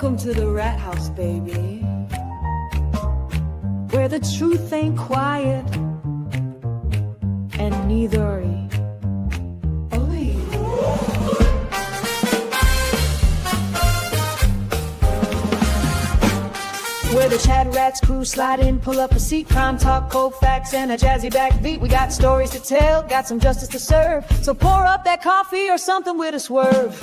Welcome to the rat house, baby, where the truth ain't quiet, and neither are you. Where the chat rats crew slide in, pull up a seat, crime talk, cold facts, and a jazzy backbeat. We got stories to tell, got some justice to serve, so pour up that coffee or something with a swerve.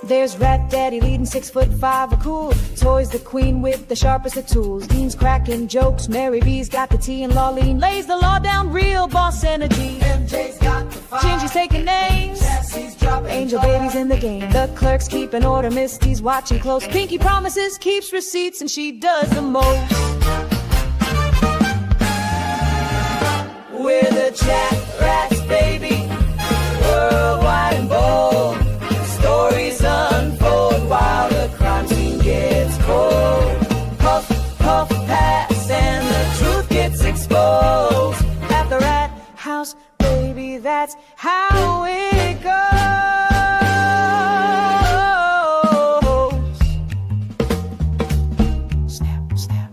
There's Rat Daddy leading 6'5", a cool Toys the queen with the sharpest of tools. Dean's cracking jokes, Mary B's got the tea, and Lawleen lays the law down, real boss energy. MJ's got the fire, Gingy's taking names, Sassie's dropping Angel Baby's in the game. The clerk's keeping order, Misty's watching close. Pinky promises, keeps receipts, and she does the most. We're the chat rats, baby, worldwide and bold. Stories unfold while the crime scene gets cold. Puff, puff, pass, and the truth gets exposed. At the rat house, baby, that's how it goes. Snap, snap.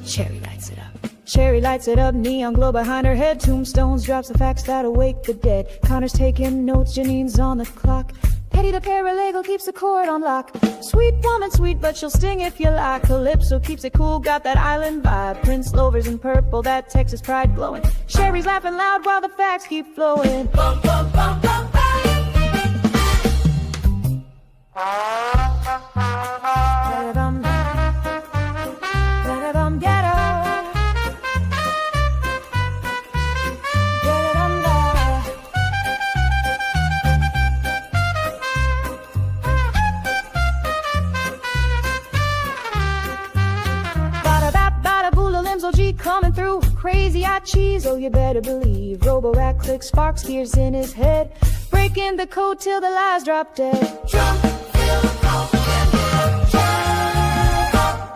Cherry lights it up. Cherry lights it up, neon glow behind her head. Tombstones drops the facts that awake the dead. Connor's taking notes, Janine's on the clock. Petty the paralegal keeps the court on lock. Sweet woman, sweet, but she'll sting if you like. Calypso keeps it cool, got that island vibe. Prince Lover's in purple, that Texas pride glowing. Sherry's laughing loud while the facts keep flowing. Bum, bum, bum, bum, OG coming through, crazy-eyed cheese, oh you better believe. Robo-rat clicks, sparks, gears in his head, breaking the code till the lies drop dead. Jump, jump.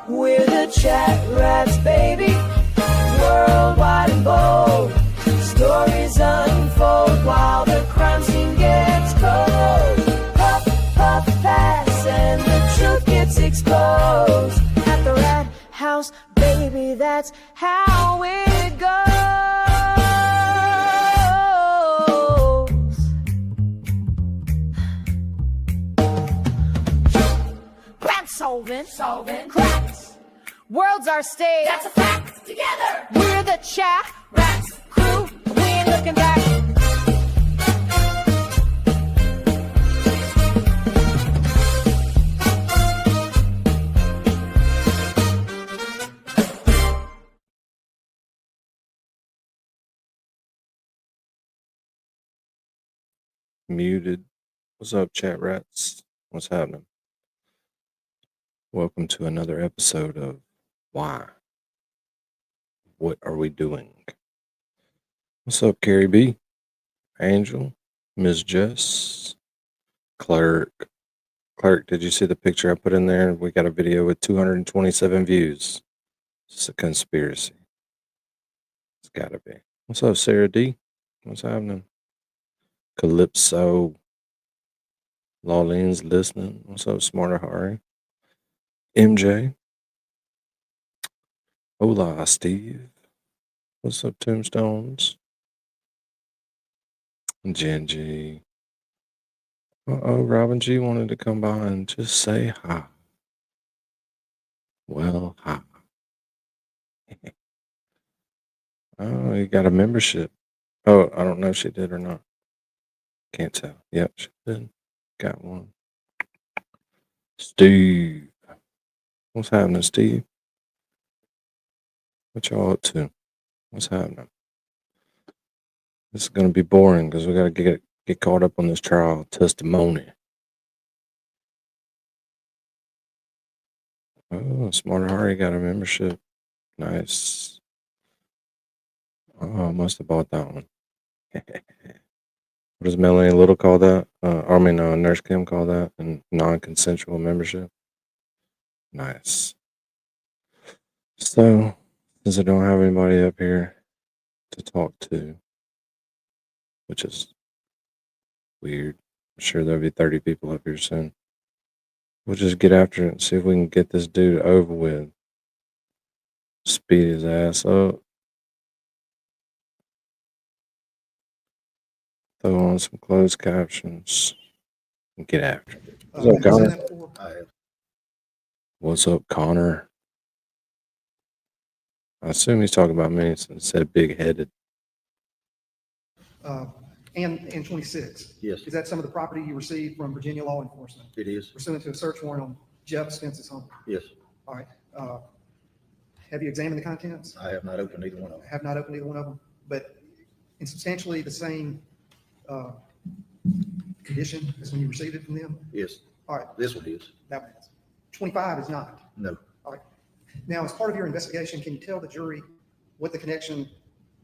We're the chat rats, baby, worldwide and bold. Stories unfold while the crime scene gets cold. Puff, puff, pass, and the truth gets exposed. At the rat house, baby, that's how it goes. Crime solving, cracks. Worlds are stage. That's a fact. Together, we're the chat rats crew. We ain't looking back. Muted. What's up, chat rats? What's happening? Welcome to another episode of Why? What are we doing? What's up, Carrie B? Angel, Ms. Jess, Clerk. Clerk, did you see the picture I put in there? We got a video with 227 views. It's a conspiracy. It's gotta be. What's up, Sarah D? What's happening? Calypso. Lawleen's listening. What's up, Smarter Hari? MJ. Hola, Steve. What's up, Tombstones? Genji. Robin G wanted to come by and just say hi. Well, hi. Oh, you got a membership. Oh, I don't know if she did or not. Can't tell. Yep, she did. Got one. Steve. What's happening, Steve? What y'all up to? What's happening? This is going to be boring because we got to get caught up on this trial testimony. Oh, Smarter Hari got a membership. Nice. Oh, I must have bought that one. What does Melanie Little call that? Nurse Kim call that? And non-consensual membership? Nice. So, since I don't have anybody up here to talk to, which is weird. I'm sure there'll be 30 people up here soon. We'll just get after it and see if we can get this dude over with. Speed his ass up. Throw on some closed captions and get after it. What's up, Have you seen Connor? that before? I have. What's up, Connor? I assume he's talking about me since he said big-headed. And 26. Yes, Is that some of the property you received from Virginia law enforcement it is. pursuant to a search warrant on Jeff Spence's home? Yes, All right. Have you examined the contents? I have not opened either one of them. Have not opened either one of them, but in substantially the same condition as when you received it from them? Yes, All right, this one is. that one is. 25 is not. No, All right. Now, as part of your investigation, can you tell the jury what the connection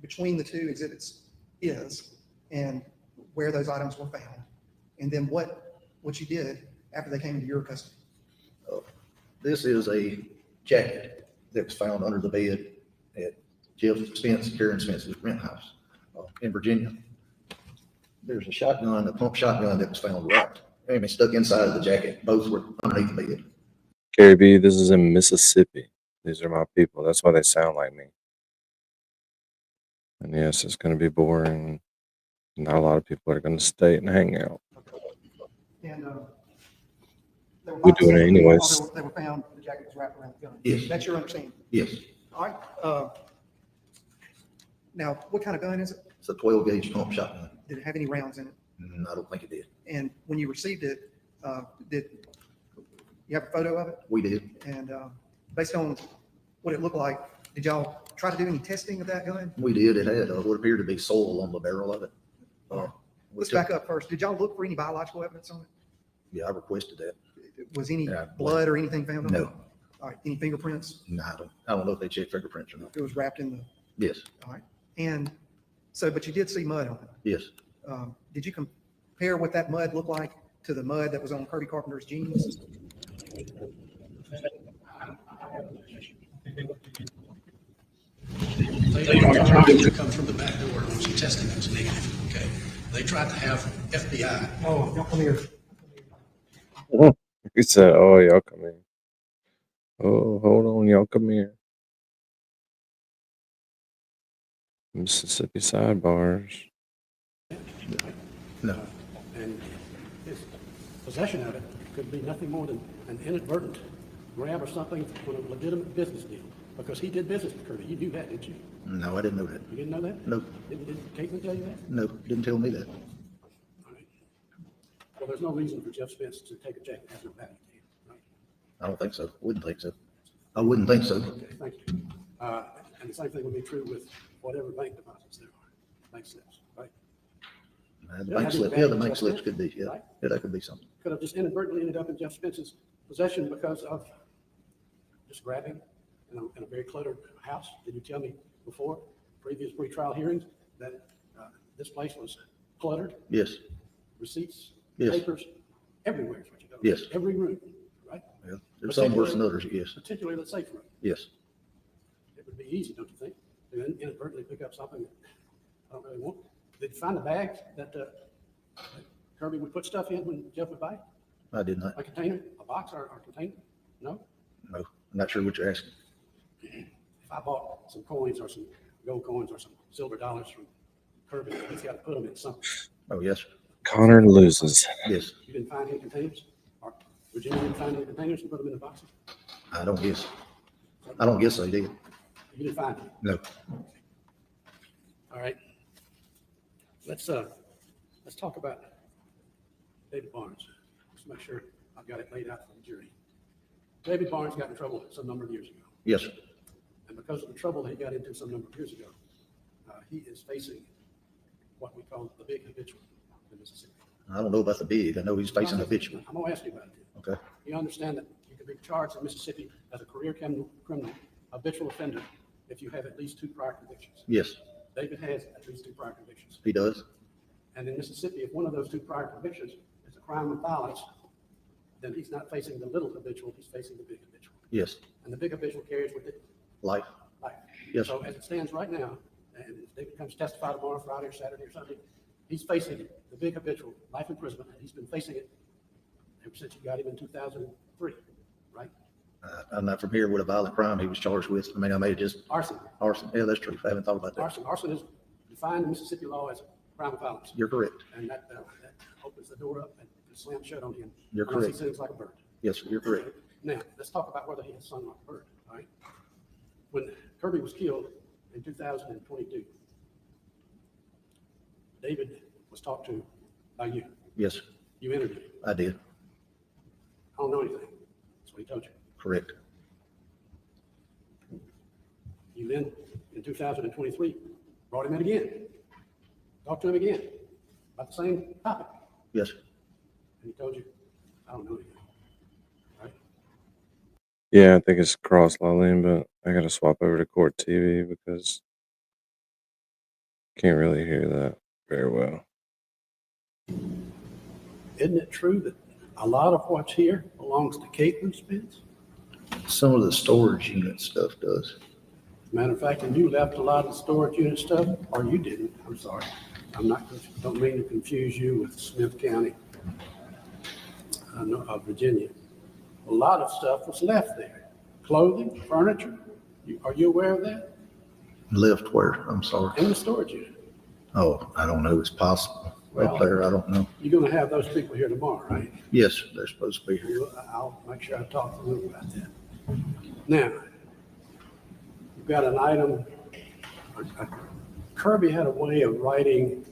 between the two exhibits is and where those items were found? And then what you did after they came into your custody? this is a jacket that was found under the bed at Jeff Spence, Karen Spence's rent house in Virginia. There's a shotgun, a pump shotgun that was found wrapped, stuck inside of the jacket. Both were underneath the bed. Gary B, this is in Mississippi. These are my people. That's why they sound like me. And yes, it's going to be boring. Not a lot of people are going to stay and hang out. And there were We boxes do it that anyways. They were found, the jacket was wrapped around the gun. Yes. That's your understanding? Yes, All right. Now, what kind of gun is it? it's a 12 gauge pump shotgun. Did it have any rounds in it? I don't think it did. And when you received it, did you have a photo of it? We did. And based on what it looked like, did y'all try to do any testing of that gun? We did. It had what appeared to be soil on the barrel of it. Let's back up first. Did y'all look for any biological evidence on it? Yeah, I requested that. Was any Yeah, blood or anything found on it? No, All right. Any fingerprints? no, I don't know if they checked fingerprints or not. It was wrapped in the, Yes, all right. And so, but you did see mud on it. yes. Did you compare what that mud looked like to the mud that was on Kirby Carpenter's jeans? They tried to come from the back door when she tested it was negative, okay? They tried to have FBI. Oh, y'all come here. He said, oh, y'all come in. Oh, hold on, y'all come here. Mississippi sidebars. No, And his possession of it could be nothing more than an inadvertent grab or something on a legitimate business deal. Because he did business with Kirby. You knew that, didn't you? no, I didn't know that. You didn't know that? No, Didn't Caitlin tell you that? no, didn't tell me that. All right. Well, there's no reason for Jeff Spence to take a jacket that has no value to him, right? I don't think so. Wouldn't think so. I wouldn't think so. Okay, thank you. And the same thing would be true with whatever bank deposits there are, bank slips, right? The bank slip, yeah, the bank slips could be, yeah, yeah, that could be something. Could have just inadvertently ended up in Jeff Spence's possession because of just grabbing in a very cluttered house. Did you tell me before, previous pre-trial hearings, that this place was cluttered? Yes, Receipts, Yes. papers, everywhere is what you go. Yes. Every room, right? yeah, there's some worse than others, yes, Particularly the safe room. yes. It would be easy, don't you think, to inadvertently pick up something that I don't really want. Did you find the bags that Kirby would put stuff in when Jeff would buy? I did not, A container, a box or a container? No? no, I'm not sure what you're asking. If I bought some coins or some gold coins or some silver dollars from Kirby, he's got to put them in something. Oh, yes, Connor loses. yes, You didn't find any containers? Or Virginia didn't find any containers and put them in the boxes? I don't guess. I don't guess they did. You didn't find any? No, All right. Let's talk about David Barnes. Let's make sure I've got it laid out for the jury. David Barnes got in trouble some number of years ago. yes, sir. And because of the trouble that he got into some number of years ago, he is facing what we call the big habitual in Mississippi. I don't know about the big. I know he's facing a habitual. I'm going to ask you about it. Okay, You understand that you can be charged in Mississippi as a career criminal, habitual offender, if you have at least 2 prior convictions. yes, David has at least 2 prior convictions. he does. And in Mississippi, if one of those 2 prior convictions is a crime of violence, then he's not facing the little habitual, he's facing the big habitual. Yes, And the big habitual carries with it life. life. Yes, So as it stands right now, and if David comes to testify tomorrow, Friday or Saturday or Sunday, he's facing the big habitual life imprisonment, and he's been facing it ever since you got him in 2003, right? I'm not familiar with a violent crime he was charged with. I mean, I may have just Arson. arson. Yeah, that's true. I haven't thought about that. Arson is defined in Mississippi law as a crime of violence. You're correct. And that opens the door up and slams shut on him. You're unless correct. he sings like a bird. Yes, sir, you're correct. Now, let's talk about whether he has sung like a bird, all right? When Kirby was killed in 2022, David was talked to by you. Yes, You interviewed him. I did. I don't know anything. That's what he told you. Correct. You then, in 2023, brought him in again. Talked to him again about the same topic. Yes. And he told you, I don't know anything. Right? Yeah, I think it's cross line, but I gotta swap over to court TV because can't really hear that very well. Isn't it true that a lot of what's here belongs to Caitlin Spence? Some of the storage unit stuff does. Matter of fact, and you left a lot of the storage unit stuff, or you didn't, I'm sorry. Don't mean to confuse you with Smith County, Virginia. A lot of stuff was left there. Clothing, furniture, are you aware of that? Left where? I'm sorry. In the storage unit. Oh, I don't know. It's possible. Well, Up there, I don't know. You're gonna have those people here tomorrow, right? Yes, they're supposed to be here. I'll make sure I talk to them about that. Now, you've got an item, Kirby had a way of writing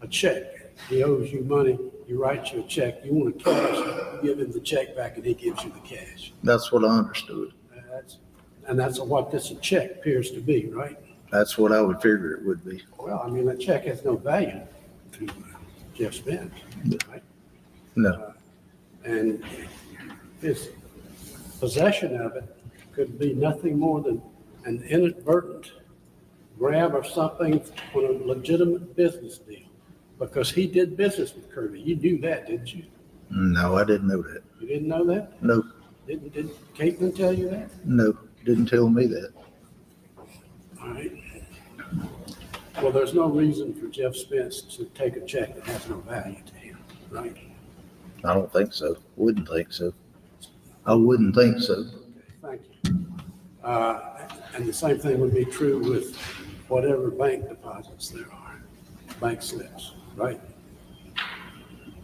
a check. He owes you money, he writes you a check, you want cash, you give him the check back and he gives you the cash. That's what I understood. That's what this check appears to be, right? That's what I would figure it would be. Well, I mean, that check has no value to Jeff Spence, right? No, And his possession of it could be nothing more than an inadvertent grab of something on a legitimate business deal. Because he did business with Kirby. You knew that, didn't you? no, I didn't know that. You didn't know that? No, Did Caitlin tell you that? no, didn't tell me that. All right. Well, there's no reason for Jeff Spence to take a check that has no value to him, right? I don't think so. Wouldn't think so. I wouldn't think so. Okay, thank you. And the same thing would be true with whatever bank deposits there are, bank slips, right?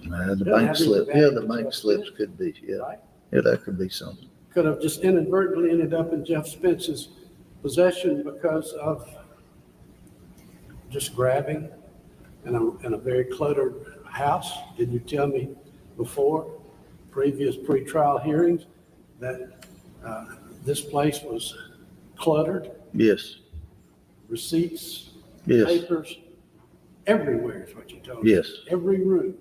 The Doesn't bank have slip, any yeah, value the to bank Jeff slips Spence, could be, yeah. right? Yeah, that could be something. Could have just inadvertently ended up in Jeff Spence's possession because of just grabbing in a very cluttered house. Did you tell me before previous pretrial hearings that this place was cluttered, Yes, receipts, yes, papers, everywhere is what you told me. yes. Every room,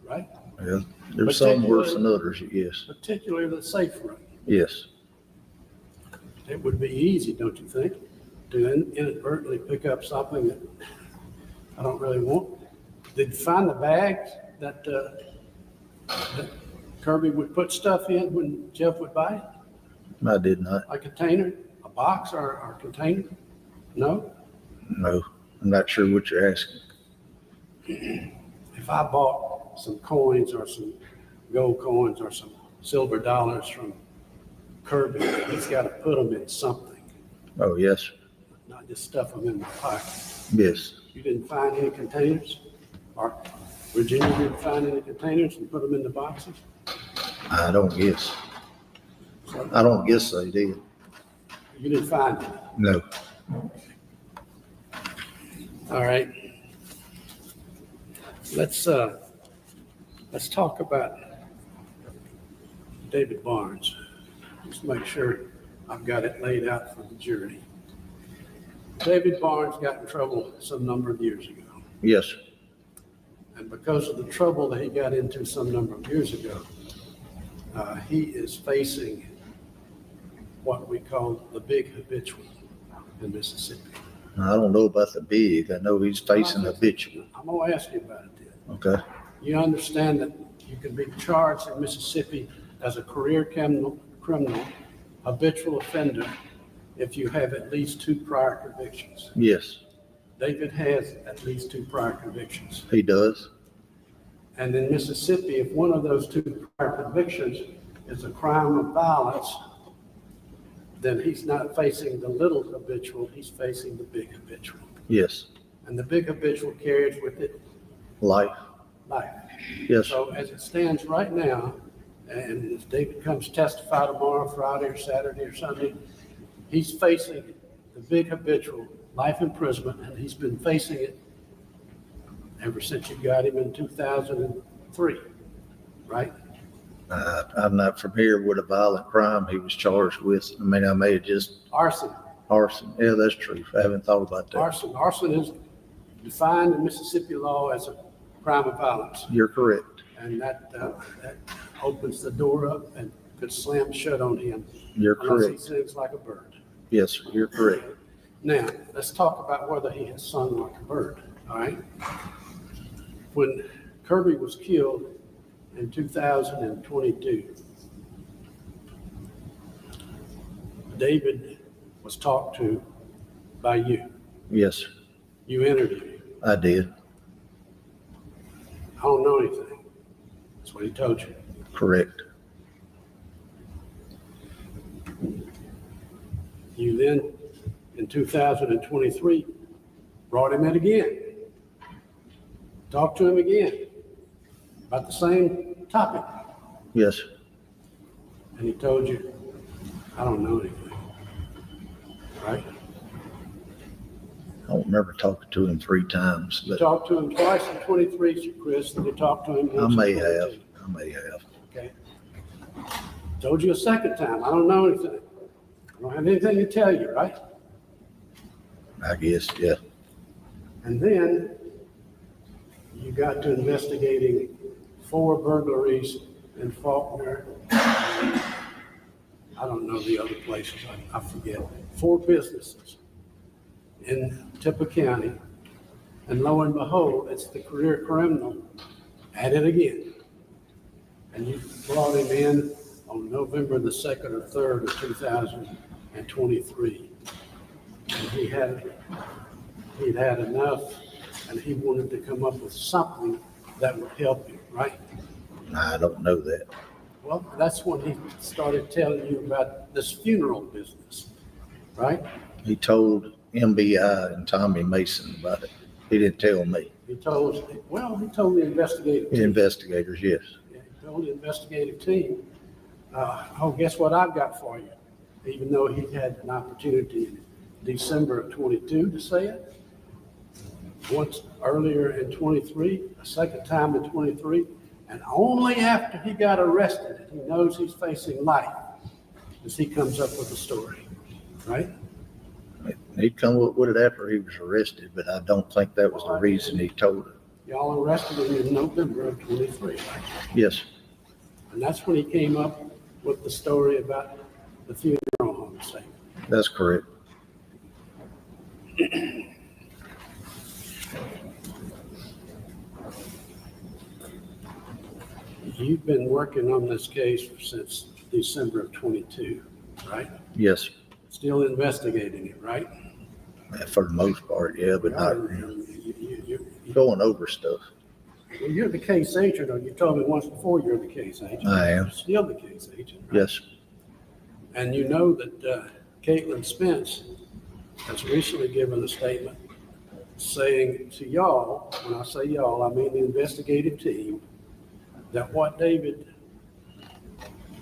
right? Well, there's some worse than others, yes, Particularly the safe room. yes. It would be easy, don't you think, to inadvertently pick up something that I don't really want? Did you find the bags that Kirby would put stuff in when Jeff would buy it? I did not. A container, a box or a container? No? No, I'm not sure what you're asking. If I bought some coins or some gold coins or some silver dollars from Kirby, he's got to put them in something, Oh, yes, not just stuff them in my pocket. yes. You didn't find any containers? Or Virginia didn't find any containers and put them in the boxes? I don't guess. So I don't guess they did. you didn't find any. No. All right. Let's talk about David Barnes. Just make sure I've got it laid out for the jury. David Barnes got in trouble some number of years ago. Yes, And because of the trouble that he got into some number of years ago, he is facing what we call the big habitual in Mississippi. I don't know about the big. I know he's facing habitual. I'm going to ask you about it then. Okay, You understand that you can be charged in Mississippi as a career criminal, habitual offender, if you have at least 2 prior convictions. yes, David has at least 2 prior convictions. He does. And in Mississippi, if one of those 2 prior convictions is a crime of violence, then he's not facing the little habitual, he's facing the big habitual. Yes. And the big habitual carries with it Life. life. Yes. So as it stands right now, and if David comes testify tomorrow, Friday or Saturday or Sunday, he's facing the big habitual, life imprisonment, and he's been facing it ever since you got him in 2003, right? I'm not familiar with a violent crime he was charged with. I mean, I may have just Arson. arson. Yeah, that's true. I haven't thought about that. Arson is defined in Mississippi law as a crime of violence. You're correct. And that opens the door up and could slam shut on him. You're Unless he correct. sings like a bird. Yes, sir. You're correct. Now, let's talk about whether he has sung like a bird, all right? When Kirby was killed in 2022, David was talked to by you. Yes, sir. You interviewed him. I did. I don't know anything. That's what he told you. Correct. You then, in 2023, brought him in again. Talked to him again about the same topic. Yes, sir. And he told you, I don't know anything. Right? I don't remember talking to him 3 times, You but talked to him twice in 23, Chris, and you talked to him I once in may 22. have. I may have. Okay. Told you a second time, I don't know anything. I don't have anything to tell you, right? I guess, yeah. And then you got to investigating 4 burglaries in Faulkner. I don't know the other places, I forget. 4 businesses in Tippah County. And lo and behold, it's the career criminal at it again. And you brought him in on November the 2nd or 3rd of 2023. And he'd had enough, and he wanted to come up with something that would help him, right? I don't know that. Well, that's when he started telling you about this funeral business, right? He told MBI and Tommy Mason about it. He didn't tell me. He told the investigative team. Investigators, yes. Yeah, he told the investigative team, guess what I've got for you? Even though he had an opportunity in December of 22 to say it, once earlier in 23, a second time in 23, and only after he got arrested and he knows he's facing life, as he comes up with a story, right? He'd come up with it after he was arrested, but I don't think that was the reason he told it. Y'all arrested him in November of 23, right? Yes, And that's when he came up with the story about the funeral home thing. that's correct. You've been working on this case since December of 22, right? Yes, Still investigating it, right? for the most part, yeah, but not You- going over stuff. Well, you're the case agent, or you told me once before you're the case agent. I am. You're still the case agent. Right? Yes, And you know that Caitlin Spence has recently given a statement saying to y'all, when I say y'all, I mean the investigative team, that what David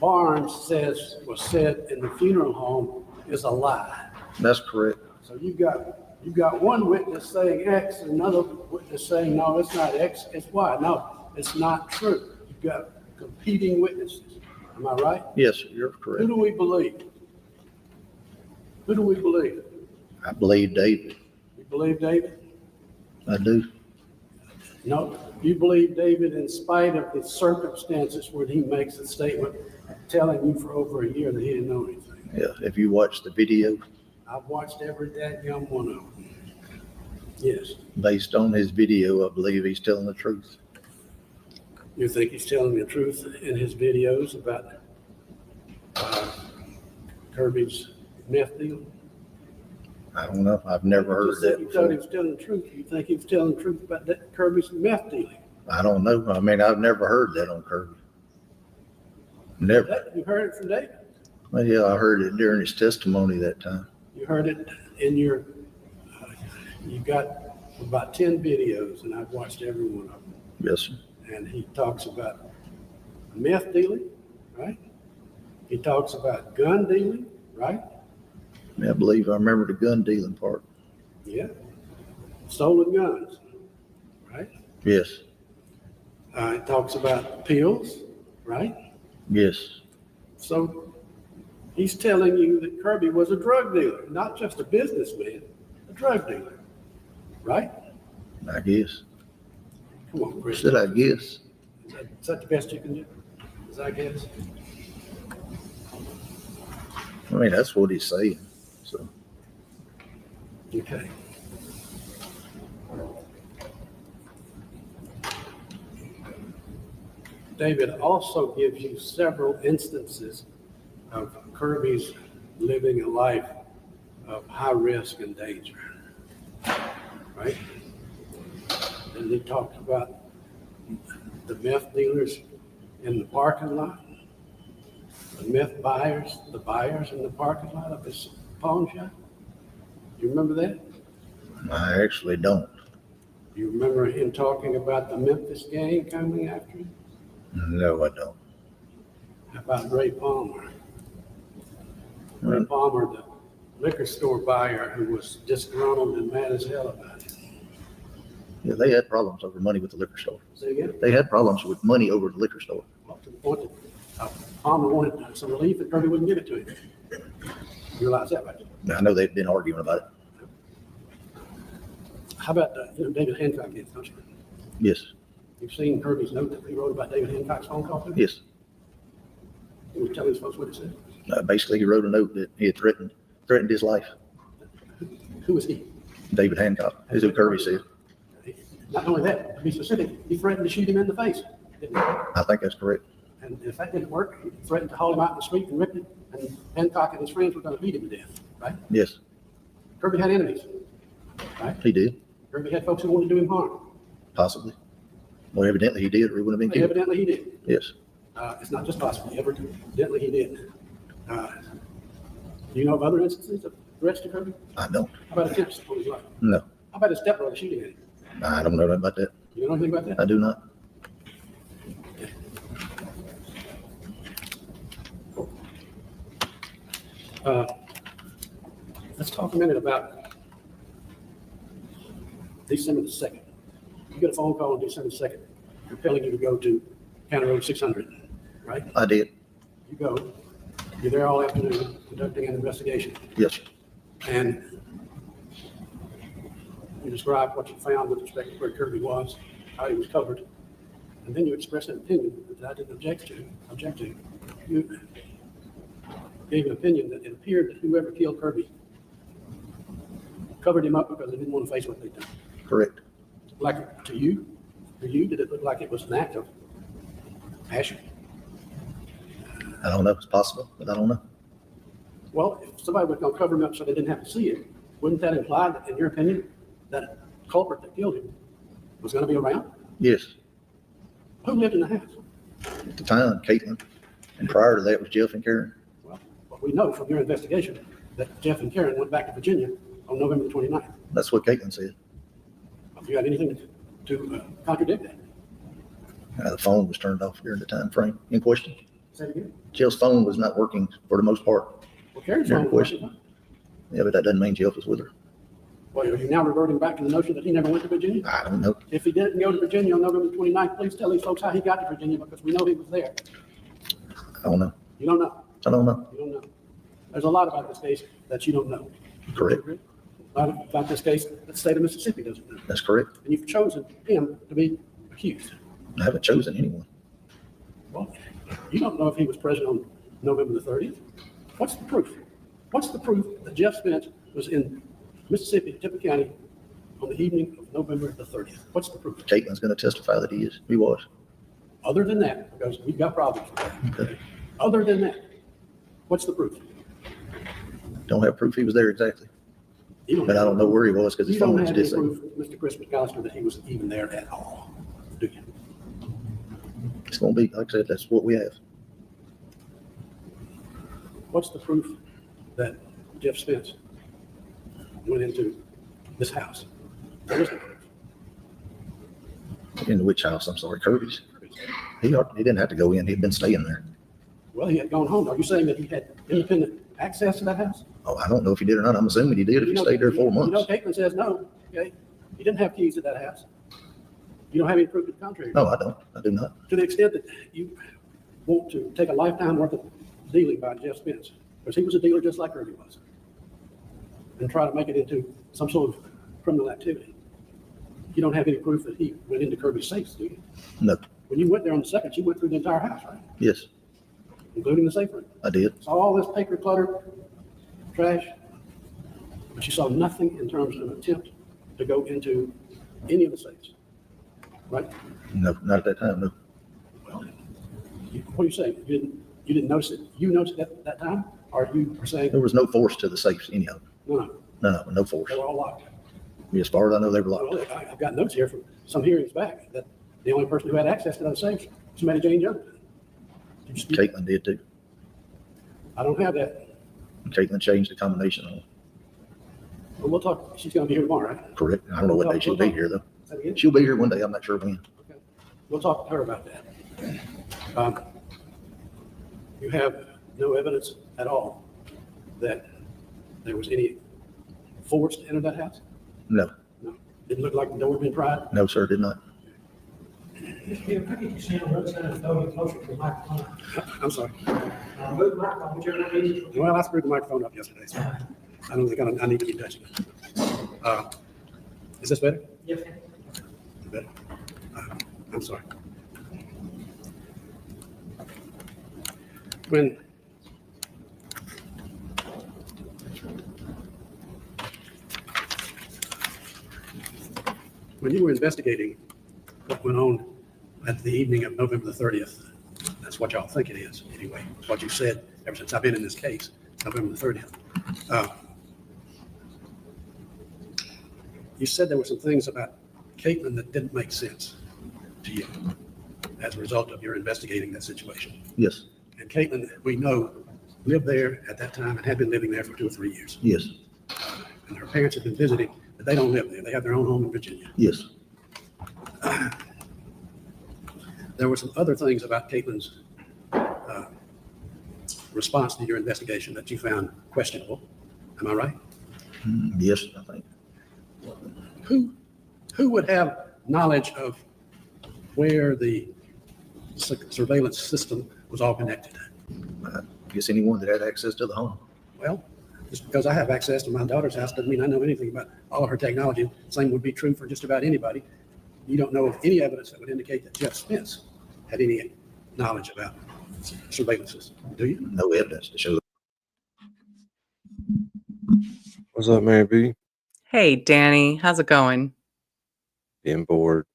Barnes says was said in the funeral home is a lie. that's correct. So you've got one witness saying X and another witness saying, no, it's not X, it's Y. No, it's not true. You've got competing witnesses. Am I right? Yes, you're Who correct. do we believe? Who do we believe? I believe David. You believe David? I do. No, you believe David in spite of the circumstances where he makes a statement telling you for over a year that he didn't know anything. Yeah, if you watch the video, I've watched every dadgum one of them. Yes. based on his video, I believe he's telling the truth. You think he's telling the truth in his videos about Kirby's meth deal? I don't know. I've never You heard just said that you thought he before. was telling the truth. You think he was telling the truth about that Kirby's meth dealing? I don't know. I mean, I've never heard that on Kirby. Never. You heard it from David? Well, yeah, I heard it during his testimony that time. You heard it in your, you got about 10 videos, and I've watched every one of them. Yes, sir. And he talks about meth dealing, right? He talks about gun dealing, right? I believe I remember the gun dealing part. Yeah. Stolen guns, right? Yes, It talks about pills, right? yes. So he's telling you that Kirby was a drug dealer, not just a businessman, a drug dealer, right? I guess. Come on, Chris. Said I guess. Is that the best you can do? Is I guess? I mean, that's what he's saying. So, Okay. David also gives you several instances of Kirby's living a life of high risk and danger, right? And he talks about the meth dealers in the parking lot, the meth buyers, the buyers in the parking lot of his pawn shop. You remember that? I actually don't. You remember him talking about the Memphis gang coming after him? No, I don't. How about Ray Palmer? Ray Palmer, the liquor store buyer who was disgruntled and mad as hell about it. Yeah, they had problems over money with the liquor store. Say again? They had problems with money over the liquor store. Well, to the point that Palmer wanted some relief and Kirby wouldn't give it to him. You realize that, right? I know they've been arguing about it. How about David Hancock gets, don't you? Yes, You've seen Kirby's note that he wrote about David Hancock's phone call to him? yes. He was telling his folks what it said. Basically, he wrote a note that he had threatened his life. Who was he? David Hancock, is who Kirby said. Not only that, to be specific, he threatened to shoot him in the face. Didn't he? I think that's correct. And if that didn't work, he threatened to haul him out in the street and rip it, and Hancock and his friends were going to beat him to death, right? Yes, Kirby had enemies, right? he did, Kirby had folks who wanted to do him harm. possibly. Well, evidently he did, or he wouldn't have been killed. Evidently he did. Yes, It's not just possibly, evidently he did. Do you know of other instances of threats to Kirby? I don't. How about attempts on his life? No, How about his stepbrother shooting at him? I don't know nothing about that. You know anything about that? I do not. Let's talk a minute about December the 2nd. You get a phone call on December 2nd, compelling you to go to County Road 600, right? I did. You go, you're there all afternoon conducting an investigation, Yes, and you describe what you found with respect to where Kirby was, how he was covered, and then you express an opinion that I didn't object to. You gave an opinion that it appeared that whoever killed Kirby covered him up because they didn't want to face what they'd done. correct. Like to you, did it look like it was an act of passion? I don't know. It's possible, but I don't know. Well, if somebody was going to cover him up so they didn't have to see it, wouldn't that imply that, in your opinion, that culprit that killed him was going to be around? Yes, Who lived in the house? at the time, Caitlin, and prior to that was Jeff and Karen. Well, we know from your investigation that Jeff and Karen went back to Virginia on November the 29th. That's what Caitlin said. Have you got anything to contradict that? The phone was turned off during the time frame in question. Say it again. Jill's phone was not working for the most part. Well, Karen's Fair phone question. wasn't. Yeah, but that doesn't mean Jeff was with her. Well, are you now reverting back to the notion that he never went to Virginia? I don't know. If he didn't go to Virginia on November 29th, please tell these folks how he got to Virginia, because we know he was there. I don't know. You don't know. I don't know. You don't know. There's a lot about this case that you don't know. Correct. A lot about this case that the state of Mississippi doesn't know. That's correct. And you've chosen him to be accused. I haven't chosen anyone. Well, you don't know if he was present on November the 30th. What's the proof? What's the proof that Jeff Spence was in Mississippi, Tippah County, on the evening of November the 30th? What's the proof? Caitlin's going to testify that he is. He was. Other than that, because we've got problems with that. Okay. Other than that, what's the proof? Don't have proof he was there exactly. You But I don't know where he was because his You don't phone was have any disabled. proof, Mr. Chris McAllister, that he was even there at all, do you? It's gonna be, like I said, that's what we have. What's the proof that Jeff Spence went into this house? What is the proof? In which house? I'm sorry, Kirby's. He didn't have to go in. He'd been staying there. Well, he had gone home. Are you saying that he had independent access to that house? Oh, I don't know if he did or not. I'm assuming he did if he stayed there 4 You know, months. Caitlin says no, okay? He didn't have keys to that house. You don't have any proof to the contrary. No, I don't. I do not. To the extent that you want to take a lifetime worth of dealing by Jeff Spence, because he was a dealer just like Kirby was, and try to make it into some sort of criminal activity. You don't have any proof that he went into Kirby's safes, do you? No. When you went there on the second, you went through the entire house, right? Yes, Including the safe room. I did. Saw all this paper clutter, trash, but you saw nothing in terms of an attempt to go into any of the safes, right? No, not at that time. No. Well, what are you saying? You didn't notice it? You noticed it at that time? Or you are saying, There was no force to the safes, any of them. no, No force. they were all locked? As far as I know, they were locked. Well, I've got notes here from some hearings back that the only person who had access to those safes was Mary Jane Jones. Did you dispute- Caitlin did too. I don't have that. Caitlin changed the combination on. Well, we'll talk. She's going to be here tomorrow, right? Correct. I don't know what day she'll be here though. Is that again? She'll be here one day. I'm not sure when. Okay. We'll talk to her about that. You have no evidence at all that there was any force to enter that house? No, No. Didn't look like the door had been pried? no, sir, did not. Mr. Gill, could you stand on the other side of the podium closer to the microphone? I'm sorry. Move the microphone, whichever one it is. Well, I screwed the microphone up yesterday, so I don't think I need to keep touching it. Is this better? Yes. Better? I'm sorry. When you were investigating what went on at the evening of November the 30th, that's what y'all think it is, anyway. It's what you said ever since I've been in this case, November the 30th. You said there were some things about Caitlin that didn't make sense to you as a result of your investigating that situation. Yes, And Caitlin, we know, lived there at that time and had been living there for 2 or 3 years. yes, And her parents had been visiting, but they don't live there. They have their own home in Virginia. yes. There were some other things about Caitlin's response to your investigation that you found questionable. Am I right? Yes, I think. Who would have knowledge of where the surveillance system was all connected? I guess anyone that had access to the home. Well, just because I have access to my daughter's house doesn't mean I know anything about all of her technology. Same would be true for just about anybody. You don't know of any evidence that would indicate that Jeff Spence had any knowledge about surveillance system, do you? No evidence to show that. What's up, Mary B? Hey, Danny, how's it going? Being bored.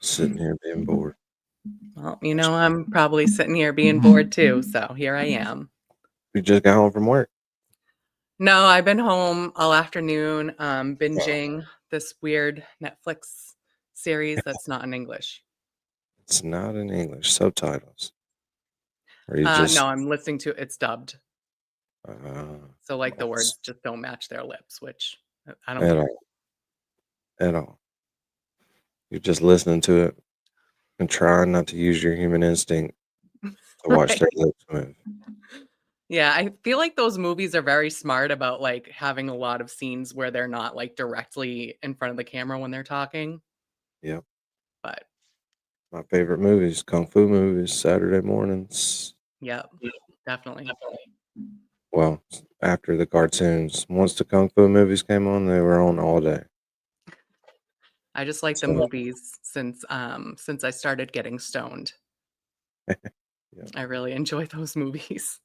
Sitting here being bored. Well, I'm probably sitting here being bored too, so here I am. You just got home from work. No, I've been home all afternoon, binging this weird Netflix series that's not in English. It's not in English. Subtitles. Or you just No, I'm listening to it's dubbed. uh, So like the That's- words just don't match their lips, which I don't at care. all. At all. You're just listening to it and trying not to use your human instinct to watch their lips move. Yeah, I feel like those movies are very smart about like having a lot of scenes where they're not like directly in front of the camera when they're talking. Yep. But My favorite movies, kung fu movies, Saturday mornings. yeah, definitely. Well, after the cartoons, once the kung fu movies came on, they were on all day. I just like the So- movies since I started getting stoned. Yeah. I really enjoy those movies.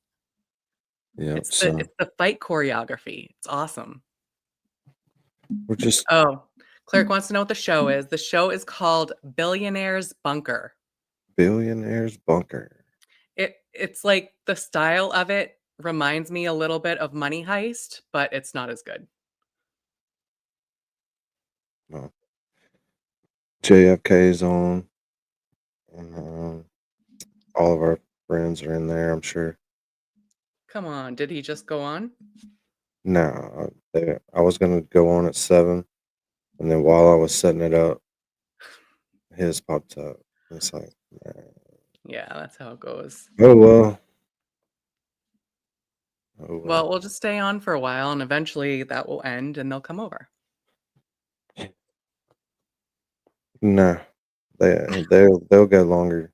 Yep. It's So the fight choreography. It's awesome. we're just Oh, Cleric wants to know what the show is. The show is called Billionaire's Bunker. Billionaire's Bunker. It's like the style of it reminds me a little bit of Money Heist, but it's not as good. No. JFK's on. And, all of our friends are in there, I'm sure. Come on, did he just go on? No, I was gonna go on at 7, and then while I was setting it up, his popped up. It's like, man. Yeah, that's how it goes. Oh well. Oh Well, well. we'll just stay on for a while, and eventually that will end, and they'll come over. Nah, they'll go longer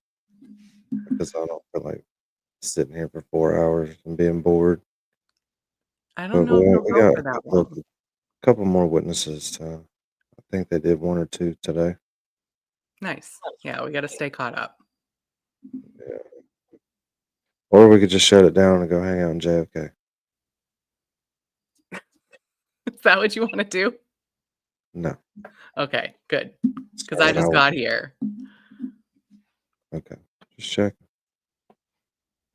because I don't feel like sitting here for 4 hours and being bored. I But don't know if they'll we go got for a that couple, couple more witnesses. I think they did 1 or 2 today. Nice. Yeah, we got to stay caught up. Yeah. Or we could just shut it down and go hang out in JFK. Is that what you want to do? No. Okay, good. That's Because not I what just would got do. here. Okay. Just check.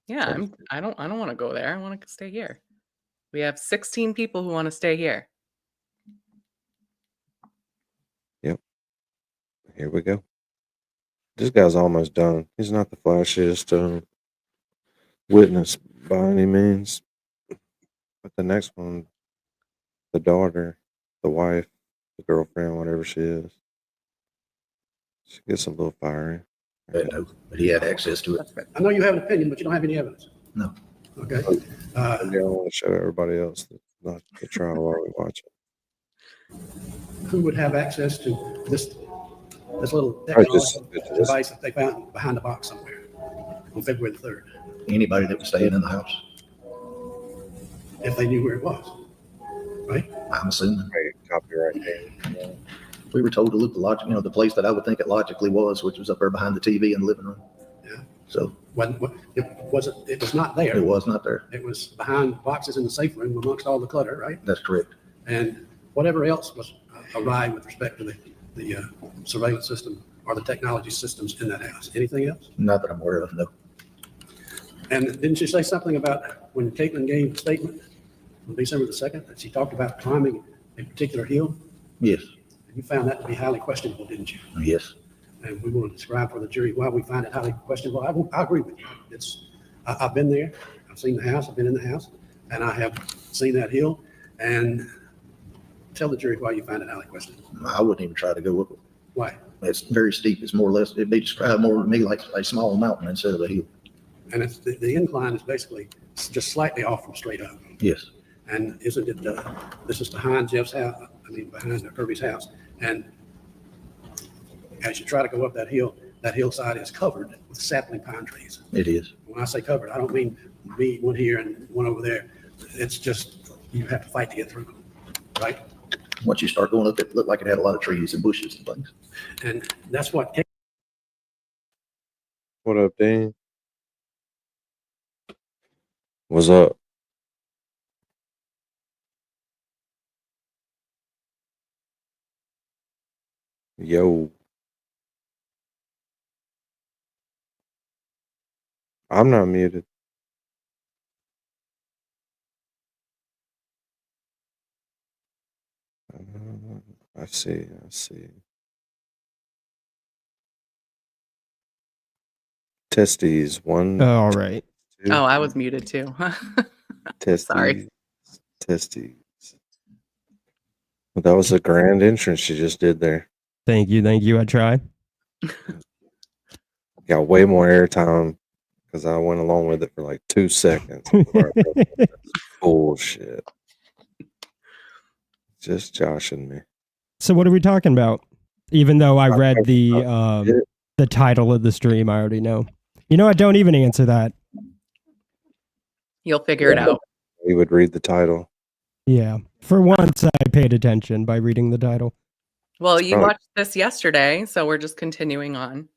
Yeah, Check. I don't want to go there. I want to stay here. We have 16 people who want to stay here. Yep. Here we go. This guy's almost done. He's not the flashiest witness by any means. But the next one, the daughter, the wife, the girlfriend, whatever she is, she gets a little fiery. But no, but he had access to it. That's good. I know you have an opinion, but you don't have any evidence. No. Okay. Maybe I want to show everybody else that's not the trial while we watch it. Who would have access to this little I just technology device that they found behind the box somewhere on February the 3rd, Anybody that was staying in the house, if they knew where it was, right? I'm assuming. copyright game. We were told to look the place that I would think it logically was, which was up there behind the TV in the living room. Yeah. So It was not there. it was not there. It was behind boxes in the safe room amongst all the clutter, right? That's correct. And whatever else was awry with respect to the surveillance system or the technology systems in that house. Anything else? Not that I'm aware of, no. And didn't you say something about when Caitlin gave a statement on December the 2nd that she talked about climbing a particular hill? Yes, You found that to be highly questionable, didn't you? yes. And we want to describe for the jury why we find it highly questionable. I agree with you. I've been there. I've seen the house. I've been in the house, and I have seen that hill. And tell the jury why you find it highly questionable. I wouldn't even try to go up it. Why? It's very steep. It's more or less, it'd be described more to me like a small mountain instead of a hill. And it's the incline is basically just slightly off from straight up. Yes, And isn't it? This is behind Jeff's house. Behind Kirby's house. And as you try to go up that hillside is covered with sapling pine trees. it is. When I say covered, I don't mean one here and one over there. It's just, you have to fight to get through them, right? Once you start going up, it looked like it had a lot of trees and bushes and things. And that's what, What up, Dean? What's up? Yo. I'm not muted. I see. Testes. One. All right. Two. Oh, I was muted too. Testes. sorry. Testes. Well, that was a grand entrance you just did there. Thank you. I tried. Got way more airtime because I went along with it for like 2 seconds. Bullshit. Just joshing me. So what are we talking about? Even though I read the title of the stream, I already know. You know, I don't even answer that. You'll figure it out. We would read the title. Yeah. For once, I paid attention by reading the title. Well, you Oh. watched this yesterday, so we're just continuing on.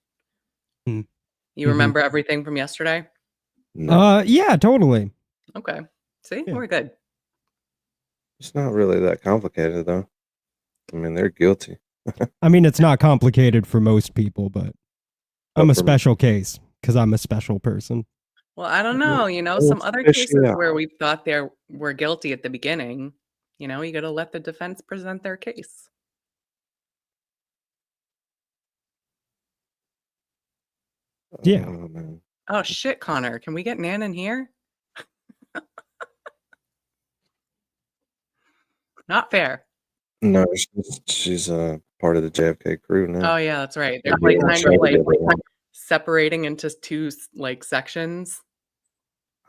Hmm. You remember everything from yesterday? No, Yeah, totally. Okay. See, Yeah. we're good. it's not really that complicated, though. I mean, they're guilty. I mean, it's not complicated for most people, but I'm a for me. special case because I'm a special person. Well, I don't know. Well, Some other fish it cases out. where we thought they were guilty at the beginning, you got to let the defense present their case. Yeah. Oh, man. Oh shit, Connor. Can we get Nan in here? Not fair. No, she's part of the JFK crew now. Oh yeah, that's right. They're Yeah, like kind show of like together. separating into two like sections.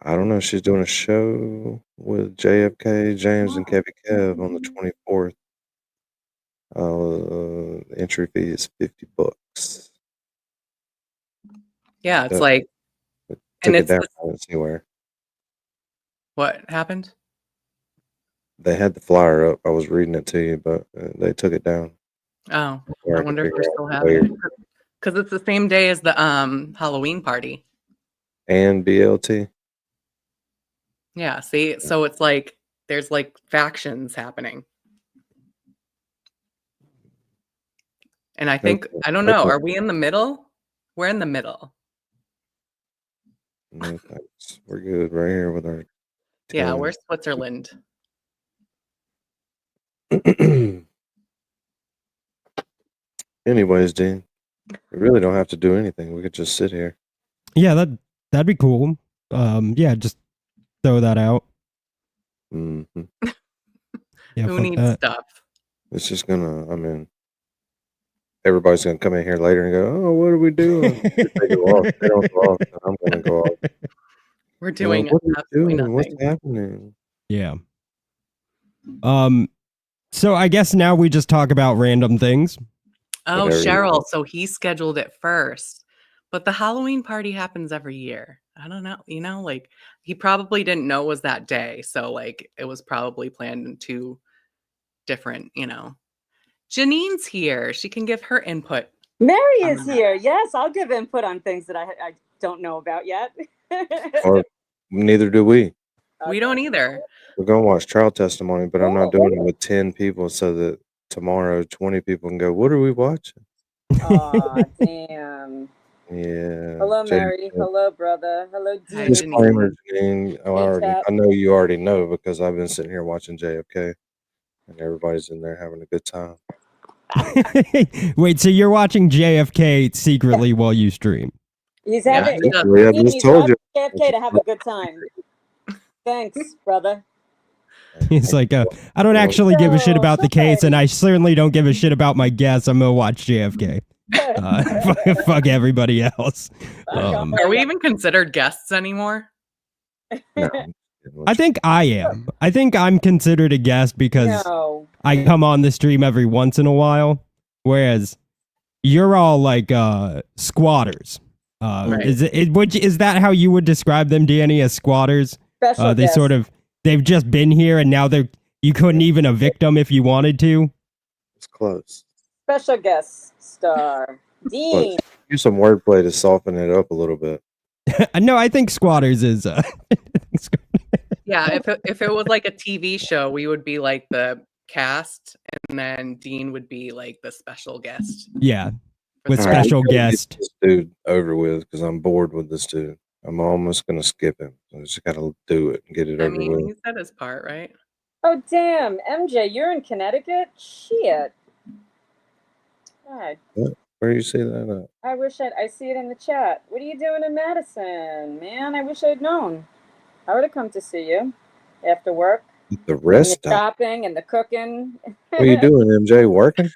I don't know. She's doing a show with JFK, James, and Kevin Kev on the 24th. The entry fee is $50. Yeah, it's Yep. like, Took and it it's down. the- I didn't see where. what happened? They had the flyer up. I was reading it to you, but they took it down. Oh, Where I could wonder if figure they're out still where. having it because it's the same day as the Halloween party. And BLT. Yeah, see, so it's like there's like factions happening. And I think, Okay. I don't know, Okay. are we in the middle? We're in the middle. No thanks. We're good right here with our. Yeah, team. we're Switzerland. Anyways, Dean, we really don't have to do anything. We could just sit here. Yeah, that'd be cool. Yeah, just throw that out. hmm Yeah, Who fuck needs that. stuff? It's just gonna. I mean, everybody's gonna come in here later and go, "Oh, what are we doing?" If they go off. They don't go off. Then I'm gonna go off. We're Well, doing what are we absolutely doing? What's nothing. happening? Yeah. So I guess now we just talk about random things. Oh, Whatever you Cheryl, want. so he scheduled it first. But the Halloween party happens every year. I don't know, like he probably didn't know it was that day. So like it was probably planned in two different, Janine's here. She can give her input. Mary on is that. here. Yes, I'll give input on things that I don't know about yet. Or neither do we. We don't either. We're gonna watch trial testimony, but I'm not Cool. doing it with 10 people so that tomorrow 20 people can go, "What are we watching?" Aw, damn. Yeah. Hello, Jay- Mary. Hello, brother. Hello, Hi, Dean. Disclaimer, Janine. Tap. I know you already know because I've been sitting here watching JFK, and everybody's in there having a good time. Wait, so you're watching JFK secretly while you stream? He's Yeah, having. it's Secretly, I Dean, just he's told you. watching JFK to have a good time. Thanks, brother. It's like, I don't actually give a shit about the case, and I certainly don't give a shit about my guests. I'm gonna watch JFK. Fuck everybody else. Are we even considered guests anymore? No. I think I am. I think I'm considered a guest because No. I come on the stream every once in a while, whereas you're all like squatters. Right. Is that how you would describe them, Danny, as squatters? Special They guest. they've just been here and now you couldn't even evict them if you wanted to. It's close. Special guest star. Dean. Use some wordplay to soften it up a little bit. No, I think squatters is. Yeah, if it was like a TV show, we would be like the cast, and then Dean would be like the special guest. Yeah, for with the- All right, special we gotta get guest. this dude over with because I'm bored with this dude. I'm almost gonna skip him. I just gotta do it and get it I over mean, with. he said his part, right? Oh, damn. MJ, you're in Connecticut? Shit. God, Where you see that at? I wish I see it in the chat. What are you doing in Madison? Man, I wish I'd known. I would have come to see you after work. The And the rest stop. shopping and the cooking. What are you doing, MJ? Working?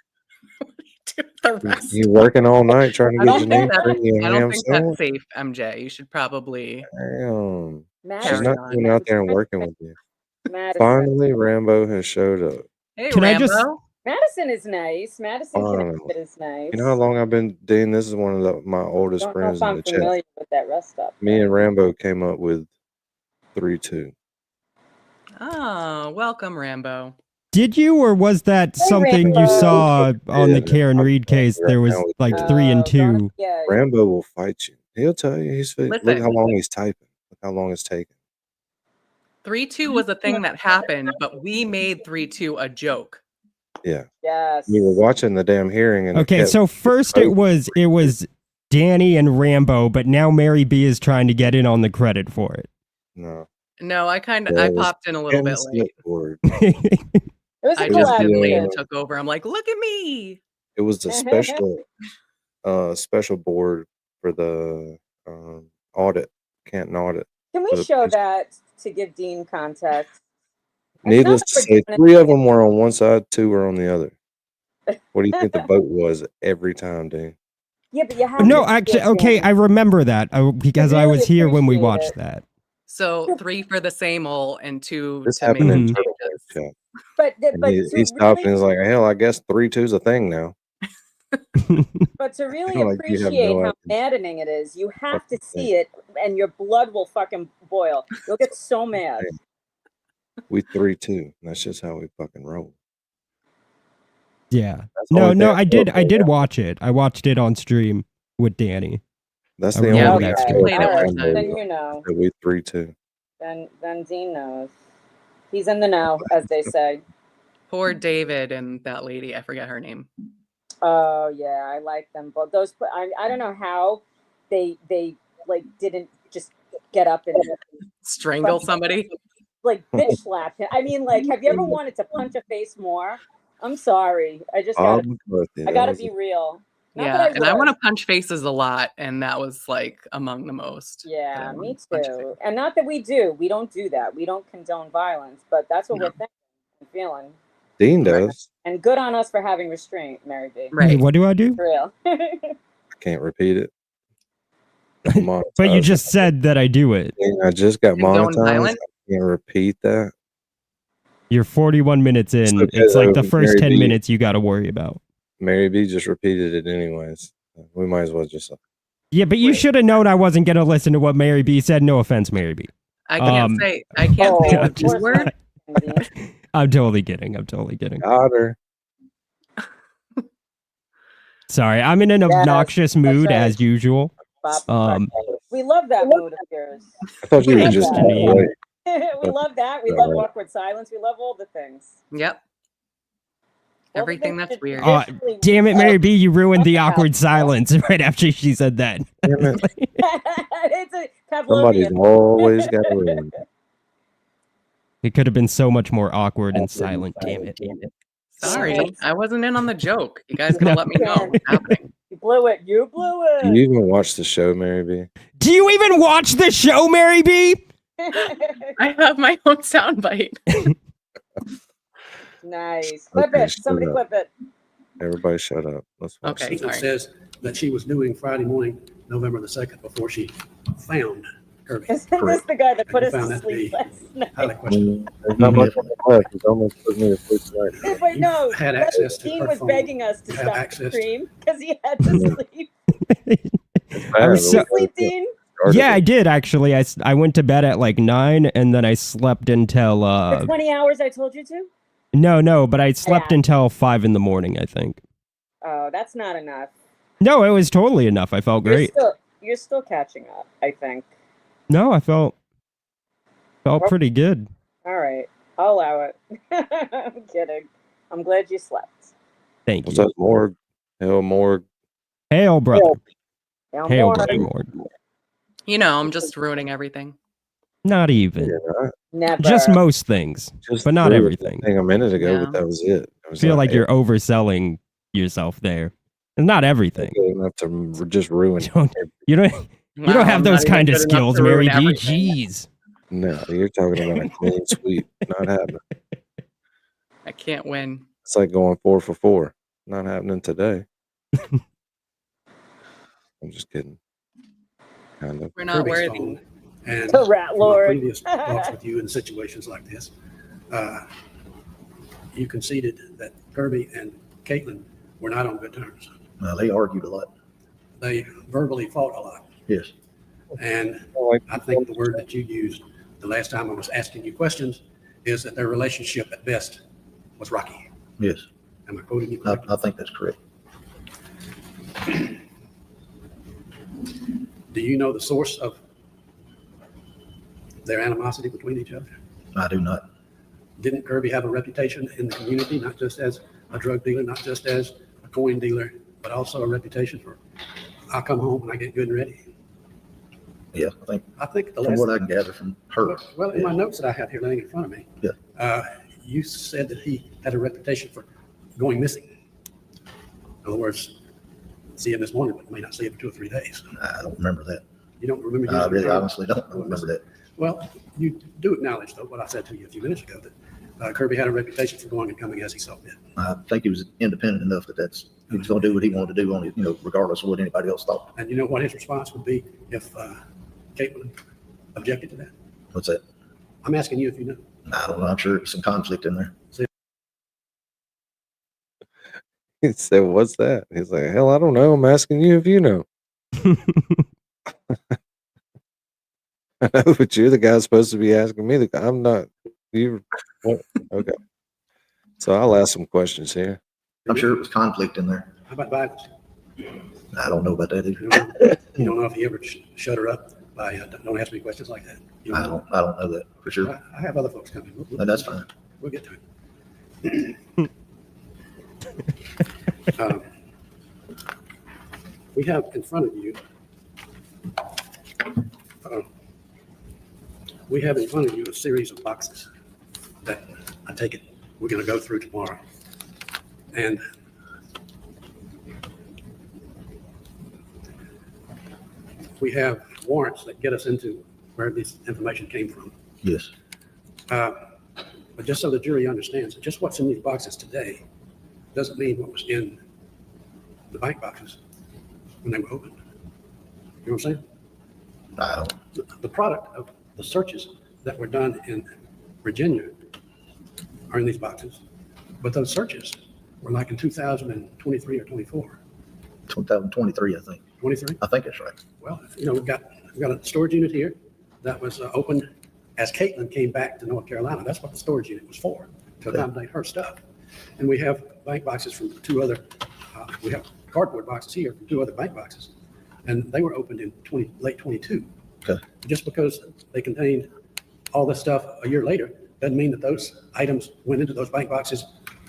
Dude, the rest. You working all night trying to I get don't Janine think to bring you a I don't ham think that's sandwich? safe, MJ. You should probably. Damn. She's Madison. not on. going out there and working with you. Madison. Finally, Rambo has showed up. Hey, Can I Rambo. just- Madison is nice. Madison, Finally. Connecticut is nice. You know how long I've been, Dean? This is one of my oldest Don't know friends if in I'm the chat. familiar with that rest stop. Me and Rambo came up with 3-2. Oh, welcome, Rambo. Did you, or was that Hey, something you Rambo. saw on the Yeah, Karen I'm Reed case? There was right now with like you. 3 and 2. Yeah. Rambo will fight you. He'll tell you. Look Listen. how long he's typing. Look how long it's taking. 3-2 was a thing that happened, but we made 3-2 a joke. Yeah. Yes. We were watching the damn hearing and it Okay, kept- so first it was Danny and Rambo, but now Mary B is trying to get in on the credit for it. no. No, I Yeah, I it was popped in a little bit Getting late. slipboard. It was a I just did late collaborative. and took over. I'm like, look at me. It was the special special board for the audit, Canton audit. Can we for the show police. that to give Dean context? Needless not to that say, we're doing 3 of them were on one side, 2 were on the other. What do you think the vote was every time, Dean? Yeah, but you have No, to actually, see it, okay, Dan. I remember that because I really was here when we appreciate watched it. that. So 3 for the same hole and 2 This to make happened in Mhm. Turtle changes. Chat. But And but he to stopped and really he's like, hell, I guess 3-2's a thing now. but to really Like, you have appreciate no how idea. maddening it is, you have to Fucking see it, and your blood will fucking boil. You'll get so mad. We 3-2. That's just how we fucking roll. Yeah. That's the No, only no, thing I did football. watch it. I watched it on stream with Danny. That's I the remember only that thing story. Played it All one right, time. then you know. that we 3-2. Then Dean knows. He's in the know, as they say. Poor David and that lady, I forget her name. Oh yeah, I like them both. Those I don't know how they like didn't just get up and Strangle somebody. like bitch slap him. I mean, like, have you ever wanted to punch a face more? I'm sorry. I just Bob gotta McCarthy. I that gotta was be real. Not Yeah, that and I would. want to punch faces a lot, and that was like among the most. that I Yeah, wanted me to punch a too. face. And not that we do. We don't do that. We don't condone violence, but that's what No. we're thinking and feeling. Dean Right. does. And good on us for having restraint, Mary B. Right. What do I do? For real. I can't repeat it. But you Monetized. just said that I do it. I just got Condone monetized. violence? I can't repeat that. You're 41 minutes in. okay, It's like the though, first Mary 10 B. minutes you got to worry about. Mary B just repeated it anyways. We might as well just. Yeah, but you Wait. should have known I wasn't going to listen to what Mary B said. No offense, Mary B. I can't say Oh, the of B course word. not, Dean. I'm totally kidding. Got her. Sorry, I'm in an Yes, obnoxious that's mood right. as usual. Bob, we love that mood of yours. I thought you were Thanks, just. Janine. We love that. We All love right. awkward silence. We love all the things. Yep. All the Everything things that's that weird. traditionally Damn it, we Mary B, you ruined the Talk about awkward silence right after she said that. Damn it. It's a Somebody's Pavlovian. always got to ruin it. It could have been so much more awkward and silent. Damn it. Sorry, I wasn't in on the joke. You guys gotta let me know what's happening. You blew it. You blew Do it. you even watch the show, Mary B? Do you even watch the show, Mary B? I have my own soundbite. Nice. Clip Okay, it. shut Somebody up. clip it. Everybody shut up. Let's watch Okay. this. It says that she was doing Friday morning, November the 2nd, before she found Kirby. Isn't this the guy that put You us found to that to sleep be last night? highly questionable. There's not much on the left. It's almost put me to sleep tonight. But no, had access to Dean her was phone. begging us to You have stop the access to- stream because he had to sleep. I was so- Sleep, Dean? Yeah, I did actually. I went to bed at like 9 and then I slept until The 20 hours I told you to? no, but I slept Yeah. until 5 in the morning, I think. Oh, that's not enough. No, it was totally enough. I felt great. You're still catching up, I think. No, I felt pretty good. All right. I'll allow it. I'm kidding. I'm glad you slept. Thank What's you. that? Morgue? Hell, morgue. Hail, brother. Now, Hail, more. brother Mord. You know, I'm just ruining everything. Not even. You're not. Never. Just most things, Just but not threw everything. Thing a minute ago, Yeah. but that was it. It I was feel like you're overselling yourself there. It's not everything. good enough to just ruin. You don't Wow, have I'm those not kind even of good enough skills, to Mary ruin D. everything. Jeez. No, you're talking about a clean sweep. Not happening. I can't win. It's like going 4 for 4. Not happening today. I'm just kidding. Kind of. We're not Kirby's worthy. phone. And The rat from my lord. previous talks with you in situations like this, you conceded that Kirby and Caitlin were not on good terms. They argued a lot. They verbally fought a lot. Yes. And I think the word that you used the last time I was asking you questions is that their relationship at best was rocky. Yes. Am I quoting you correctly? I think that's correct. Do you know the source of their animosity between each other? I do not. Didn't Kirby have a reputation in the community, not just as a drug dealer, not just as a coin dealer, but also a reputation for, I'll come home when I get good and ready? Yeah, I think the from last, what I can gather from her. well, in my yes. notes that I have here laying in front of me, Yeah. You said that he had a reputation for going missing. In other words, see him this morning, but may not see him for 2 or 3 days. I don't remember that. You don't remember? I using really the term? honestly don't remember that. Well, you do acknowledge, though, what I said to you a few minutes ago, that Kirby had a reputation for going and coming as he saw fit. I think he was independent enough that he was going to do what he wanted to do on it, regardless of what anybody else thought. And you know what his response would be if Caitlin objected to that? What's that? I'm asking you if you know. I don't know. I'm sure there's some conflict in there. He said, "What's that?" He's like, "Hell, I don't know. I'm asking you if you know." I know, but you're the guy supposed to be asking me. I'm not. You. Okay. So I'll ask some questions here. I'm sure it was conflict in there. How about Bibles? I don't know about that either. You don't know if he ever shut her up by don't ask me questions like that. You I don't know that for sure. I have other folks coming. And that's fine. We'll get to it. We have in front of you. We have in front of you a series of boxes that I take it we're going to go through tomorrow. And we have warrants that get us into where this information came from. Yes. But just so the jury understands, just what's in these boxes today doesn't mean what was in the bank boxes when they were opened. You know what I'm saying? I don't. The product of the searches that were done in Virginia are in these boxes. But those searches were like in 2023 or 24. 2023, I think. 23? I think that's right. Well, we've got a storage unit here that was opened as Caitlin came back to North Carolina. That's what the storage unit was for, to accommodate her stuff. And we have bank boxes from two other, we have cardboard boxes here from two other bank boxes. And they were opened in late 22. Okay. Just because they contained all this stuff a year later doesn't mean that those items went into those bank boxes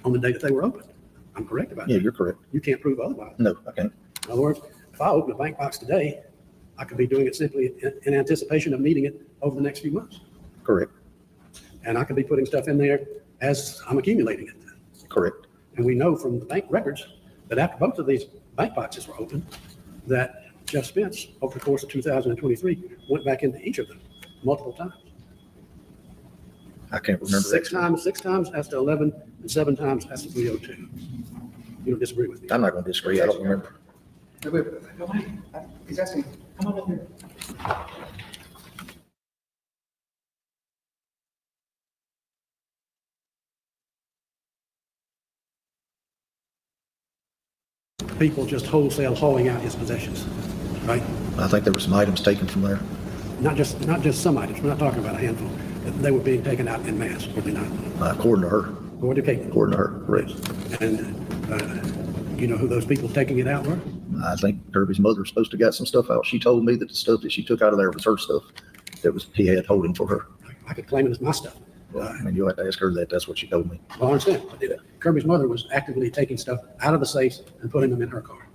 on the day that they were opened. I'm correct about that. Yeah, you're correct. You can't prove otherwise. No, I can't. In other words, if I open a bank box today, I could be doing it simply in anticipation of needing it over the next few months. Correct. And I could be putting stuff in there as I'm accumulating it. Correct. And we know from the bank records that after both of these bank boxes were opened, that Jeff Spence, over the course of 2023, went back into each of them multiple times. I can't remember. Six times as to 11, and 7 times as to 302. You don't disagree with me? I'm not going to disagree. I don't remember. He's asking. Come on up here. People just wholesale hauling out his possessions, right? I think there were some items taken from there. Not just some items. We're not talking about a handful. They were being taken out en masse, were they not? According to her. According to Caitlin. According to her. Correct. And you know who those people taking it out were? I think Kirby's mother was supposed to got some stuff out. She told me that the stuff that she took out of there was her stuff that he had holding for her. I could claim it as my stuff. Well, I mean, you'll have to ask her that. That's what she told me. Well, I understand. Kirby's mother was actively taking stuff out of the safes and putting them in her car.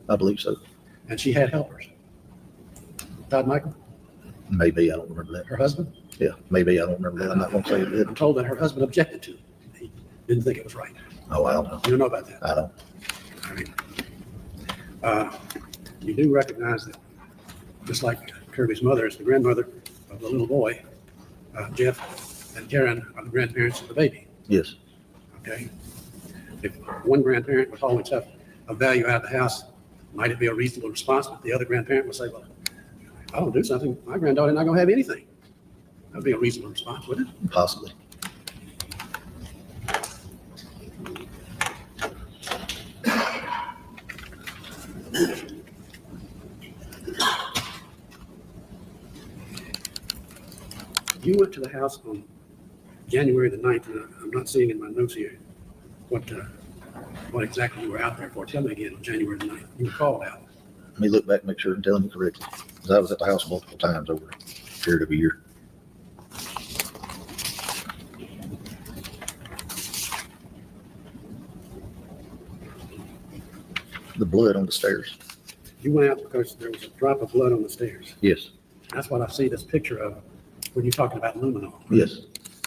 I believe so. And she had helpers. Todd Michael, Maybe. I don't remember that. her husband. Yeah, maybe. I don't remember that. I'm not going to say it did. I'm told that her husband objected to it. He didn't think it was right. Oh, I don't know. You don't know about that? I don't. I mean, you do recognize that just like Kirby's mother is the grandmother of the little boy, Jeff and Karen are the grandparents of the baby. Yes. Okay. If one grandparent was hauling stuff of value out of the house, might it be a reasonable response? But the other grandparent would say, well, if I don't do something, my granddaughter not going to have anything. That would be a reasonable response, wouldn't it? Possibly. You went to the house on January the 9th, and I'm not seeing in my notes here what exactly you were out there for. Tell me again on January the 9th. You were called out. Let me look back and make sure I'm telling you correctly. Because I was at the house multiple times over a period of a year. The blood on the stairs. You went out because there was a drop of blood on the stairs. Yes. That's what I see this picture of when you're talking about luminol. Yes.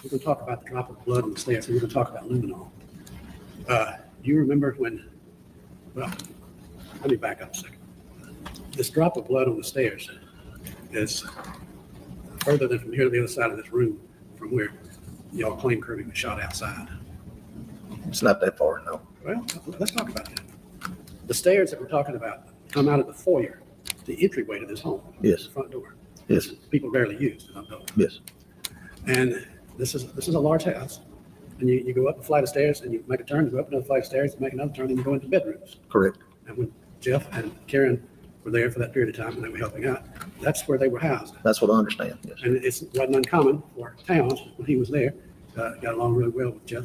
We're going to talk about the drop of blood on the stairs, and we're going to talk about luminol. Do you remember when, well, let me back up a second. This drop of blood on the stairs, is further than from here to the other side of this room from where y'all claim Kirby was shot outside. It's not that far, no. Well, let's talk about that. The stairs that we're talking about come out of the foyer, the entryway to this home. Yes. The front door. Yes. People rarely use, I know. Yes. And this is a large house. And you go up a flight of stairs and you make a turn, you go up another flight of stairs, and make another turn, and you go into bedrooms. Correct. And when Jeff and Karen were there for that period of time and they were helping out, that's where they were housed. That's what I understand. Yes. And it wasn't uncommon for Towns, when he was there, got along really well with Jeff,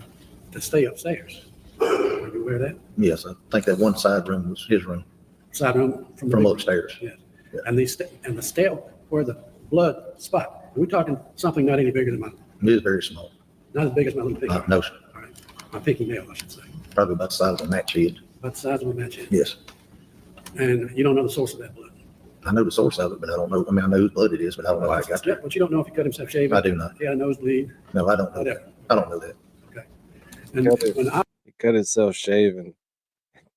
to stay upstairs. Are you aware of that? Yes. I think that one side room was his room Side room from the from big- upstairs. Yes. Yeah. And the stair where the blood spot, we're talking something not any bigger than It is very small. not as big as my little pinky. No, sir. All right. My pinky nail, I should say. Probably about the size of a match head. About the size of a match head. Yes. And you don't know the source of that blood. I know the source of it, but I don't know. I mean, I know whose blood it is, but I don't know how it got Yeah, there. but you don't know if he cut himself shaving. I do not. He had a nosebleed. No, I don't know Whatever. that. I don't know that. And Cut it. when I He cut himself shaving,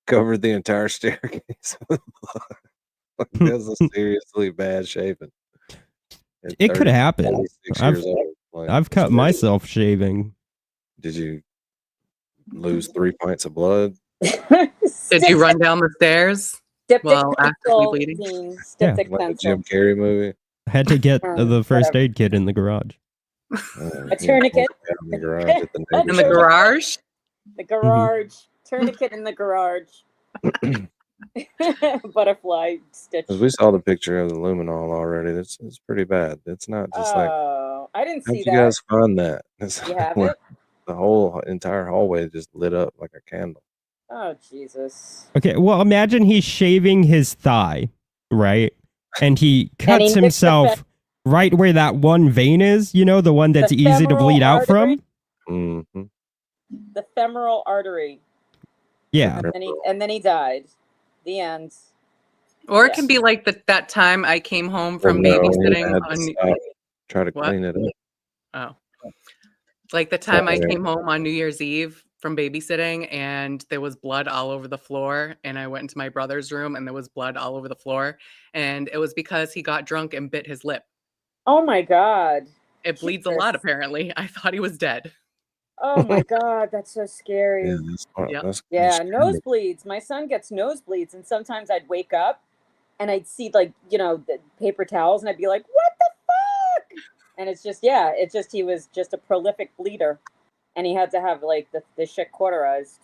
covered the entire staircase with blood. Like, that was a seriously bad shaving. At It could 30, happen. 26 I've- years old, like, I've cut myself shaving. Did you lose 3 pints of blood? Did you run down the stairs? Styptic Well, actively pencil, bleeding? Dean, Yeah. styptic Like the pencil. Jim Carrey movie? I had to get the first Whatever. aid kit in the garage. A tourniquet. In the garage at the A In the neighbor's house. garage? The garage. Tourniquet in the garage. Butterfly stitch. 'Cause we saw the picture of the luminol already. It's pretty bad. It's not just like, Oh, I didn't how'd see you that. guys find that? It's You have like it? the whole entire hallway just lit up like a candle. Oh, Jesus. Okay, well, imagine he's shaving his thigh, right? And he cuts mixed the himself right where that one vein is, you know, the one that's The easy to bleed femoral out from. artery? Mm-hmm. The femoral artery. Yeah. And then he died. The end. Or it Yeah. can be like that time I came home from Well, no, we babysitting had to on stop, try to What? clean it up. Oh. Like the time I Sorry. came home on New Year's Eve from babysitting and there was blood all over the floor. And I went into my brother's room and there was blood all over the floor. And it was because he got drunk and bit his lip. Oh, my God. It bleeds a lot, Jesus. apparently. I thought he was dead. Oh, my God. That's so scary. Yeah, that's what, Yep. that's Yeah, just- nosebleeds. My son gets nosebleeds, and sometimes I'd wake up and I'd see, like, the paper towels, and I'd be like, what the fuck? And it's just, he was just a prolific bleeder, and he had to have, like, the shit cauterized.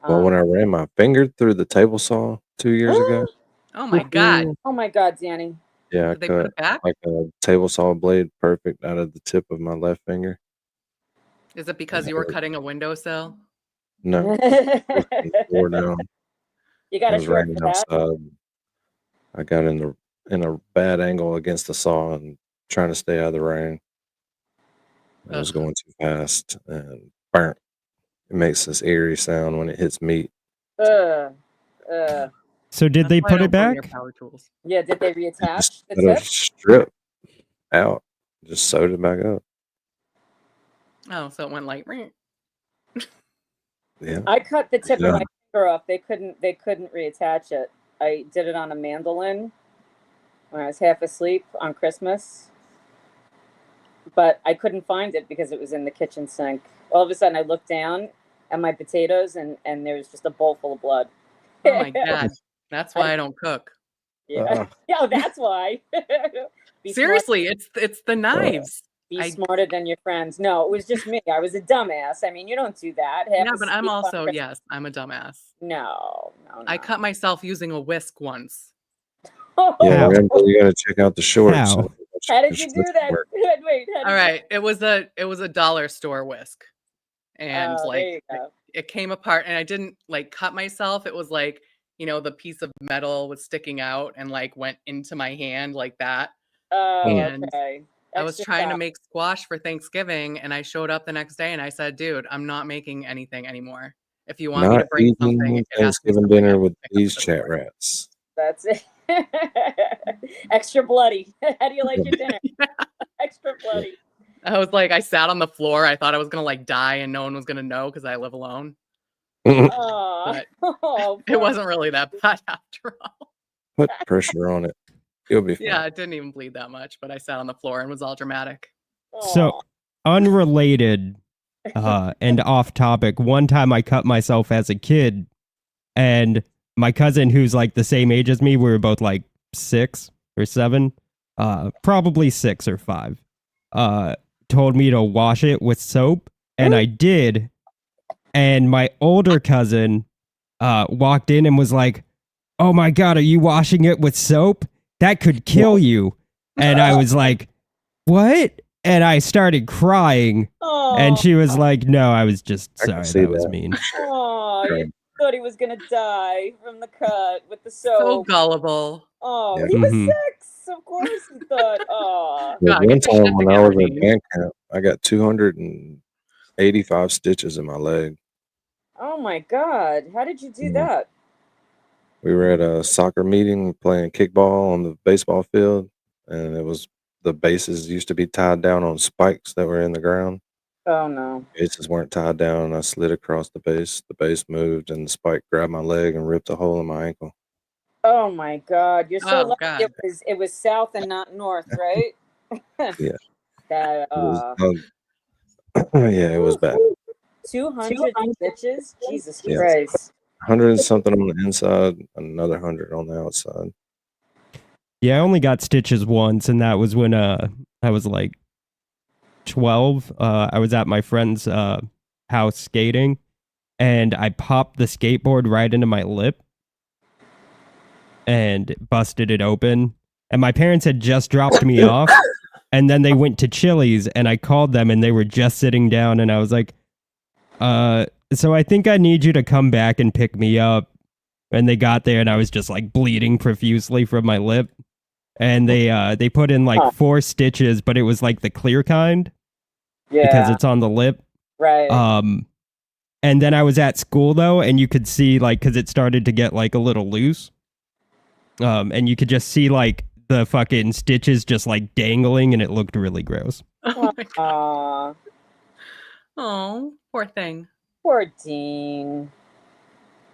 Well, when I ran my finger through the table saw 2 years ago, Oh my God. Oh, my God, Danny. yeah, I Did they put cut it back? like a table saw blade perfect out of the tip of my left finger. Is it because you were cutting a windowsill? No, tore down. You It got a was short raining for that? outside. I got in a bad angle against the saw and trying to stay out of the rain. I was Ugh. going too fast and burnt. It makes this eerie sound when it hits meat. Uh, So did That's they why I put it don't bring your back? power tools. yeah, did they reattach Just the let it tip? strip out. Just sewed it back up. Oh, so it went like, "Meow." Yeah. I cut the tip Yeah. of my finger off. They couldn't reattach it. I did it on a mandolin when I was half asleep on Christmas. But I couldn't find it because it was in the kitchen sink. All of a sudden I looked down at my potatoes and there was just a bowl full of blood. Oh my God. That's why I don't cook. Yeah. Yeah, that's why. Be Seriously, it's the knives. Be smarter than your friends. No, it was just me. I was a dumbass. I mean, you don't do that. Half Yeah, but I'm asleep on also, Christmas- yes, I'm a dumbass. No. I cut myself using a whisk once. Yeah, How? remember you gotta check out the shorts. How? How did you do that? Wait, how did All right, it was a dollar store whisk. And Oh, there you like go. it came apart and I didn't like cut myself. It was like, the piece of metal was sticking out and like went into my hand like that. Oh, And okay. I was Extra trying to fat. make squash for Thanksgiving and I showed up the next day and I said, dude, I'm not making anything anymore. If you want me to Not bring something, eating it has to be Thanksgiving something I dinner can with pick up these at the chat store. rats. That's it. Extra bloody. How do you like your dinner? Extra bloody. I was like, I sat on the floor. I thought I was gonna like die and no one was gonna know because I live alone. Oh, But oh it wasn't really that bad after all. Put pressure on it. You'll be fine. Yeah, it didn't even bleed that much, but I sat on the floor and was all dramatic. So, unrelated and off topic, one time I cut myself as a kid, and my cousin, who's like the same age as me, we were both like 6 or 7, probably 6 or 5, told me to wash it with soap, and I did. And my older cousin walked in and was like, "Oh my God, are you washing it with soap? That could kill you." And I was like, "What?" And I started crying. And she was like, "No, I was just I can sorry. see That was that. mean." Oh, you thought he was gonna die from the cut with the So soap. gullible. Oh, Yeah. he was Mhm. 6. Of course he thought. Oh. But God, one get the shit time when I was together, at band camp, I got 285 stitches in my leg. Oh my God. How did you do Yeah. that? We were at a soccer meeting playing kickball on the baseball field, and it was the bases used to be tied down on spikes that were in the ground. Oh no. Bases weren't tied down, and I slid across the base. The base moved, and the spike grabbed my leg and ripped a hole in my ankle. Oh my God. You're so Oh, lucky God. it was south and not north, right? Yeah. That It was, yeah, it was bad. 200 stitches? Jesus Yeah. Christ. 100 and something on the inside, another 100 on the outside. Yeah, I only got stitches once, and that was when I was like 12. I was at my friend's house skating, and I popped the skateboard right into my lip and busted it open. And my parents had just dropped me off, and then they went to Chili's, and I called them, and they were just sitting down, and I was like, so I think I need you to come back and pick me up. And they got there, and I was just like bleeding profusely from my lip. And they put in like 4 stitches, but it was like the clear kind because Yeah. it's on the lip. Right. And then I was at school though, and you could see like, because it started to get like a little loose. And you could just see like the fucking stitches just like dangling, and it looked really gross. Oh, my God. Aw. Oh, poor thing. Poor Dean.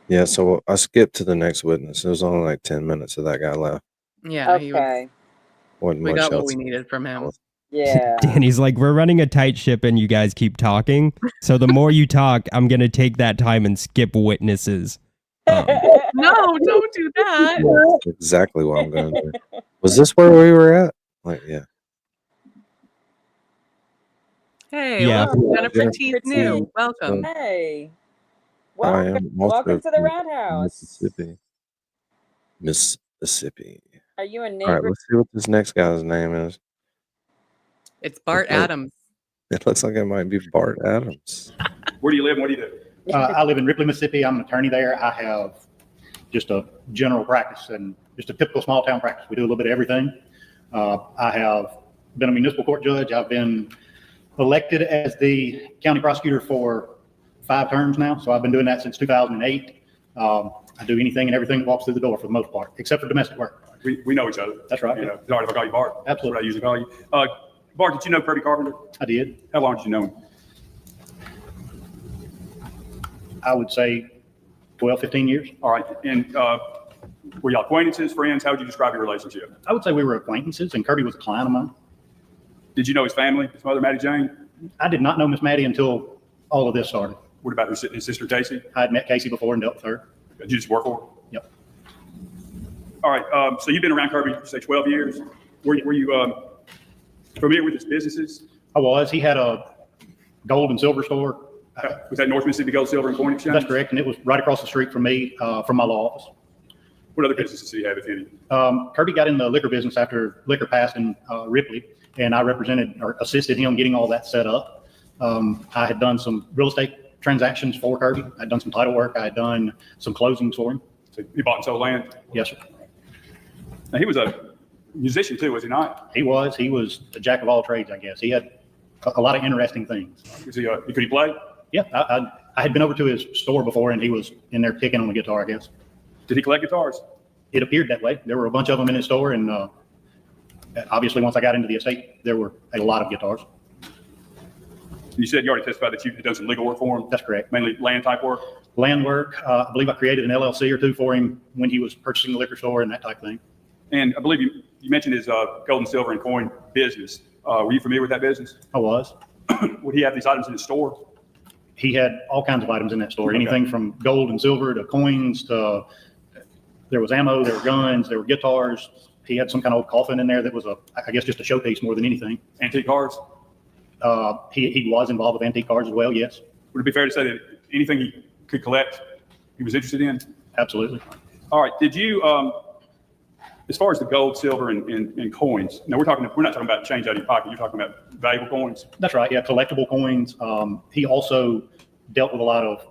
Yeah, so I skipped to the next witness. It was only like 10 minutes of that guy left. Yeah, he was, Okay. Wasn't we much got what else. we needed from him. Yeah. Danny's like, we're running a tight ship, and you guys keep talking. So the more you talk, I'm gonna take that time and skip witnesses. No, don't do that. Yeah, that's exactly what I'm going to do. Was this where we were at? Like, yeah. Hey, Yeah. welcome, Jennifer Jennifer Teeth Teeth. New. Welcome. Hey. I Welcome, am also welcome to the from Roundhouse. Mississippi. Are you a All right, neighbor? let's see what this next guy's name is. It's Bart Okay. Adams. It looks like it might be Bart Adams. Where do you live and what do you do? I live in Ripley, Mississippi. I'm an attorney there. I have just a general practice and just a typical small town practice. We do a little bit of everything. I have been a municipal court judge. I've been elected as the county prosecutor for 5 terms now. So I've been doing that since 2008. I do anything and everything that walks through the door for the most part, except for domestic work. We know each other. That's right. You know, sorry if I call you Bart. Absolutely. That's what I usually call you. Bart, did you know Kirby Carpenter? I did. How long did you know him? I would say 12, 15 years. All right. And were y'all acquaintances, friends? How would you describe your relationship? I would say we were acquaintances, and Kirby was a client of mine. Did you know his family, his mother, Maddie Jane? I did not know Miss Maddie until all of this started. What about his sister, Casey? I had met Casey before and dealt with her. Did you just work for her? Yep. All right. So you've been around Kirby, you say 12 years. Were you familiar with his businesses? I was. He had a gold and silver store. Was that North Mississippi Gold, Silver, and Coin Exchange? That's correct, and it was right across the street from me, from my law office. What other businesses did he have, if any? Kirby got in the liquor business after liquor passed in Ripley, and I represented or assisted him getting all that set up. I had done some real estate transactions for Kirby. I'd done some title work. I had done some closings for him. So he bought and sold land? Yes, sir. Now, he was a musician too, was he not? He was. He was a jack of all trades, I guess. He had a lot of interesting things. Was he, could he play? Yeah, I had been over to his store before, and he was in there picking on the guitar, I guess. Did he collect guitars? It appeared that way. There were a bunch of them in his store, and obviously once I got into the estate, there were a lot of guitars. You said you already testified that you had done some legal work for him? That's correct. Mainly land type work? Land work. I believe I created an LLC or two for him when he was purchasing the liquor store and that type of thing. And I believe you mentioned his gold and silver and coin business. Were you familiar with that business? I was. Would he have these items in his store? He had all kinds of items in that store, anything from gold and silver to coins to, there was ammo, there were guns, there were guitars. He had some kind of old coffin in there that was I guess just a showpiece more than anything. Antique cars? He was involved with antique cars as well, yes. Would it be fair to say that anything he could collect, he was interested in? Absolutely. All right. Did you, as far as the gold, silver, and coins, now we're not talking about change out of your pocket. You're talking about valuable coins. That's right, yeah, collectible coins. He also dealt with a lot of,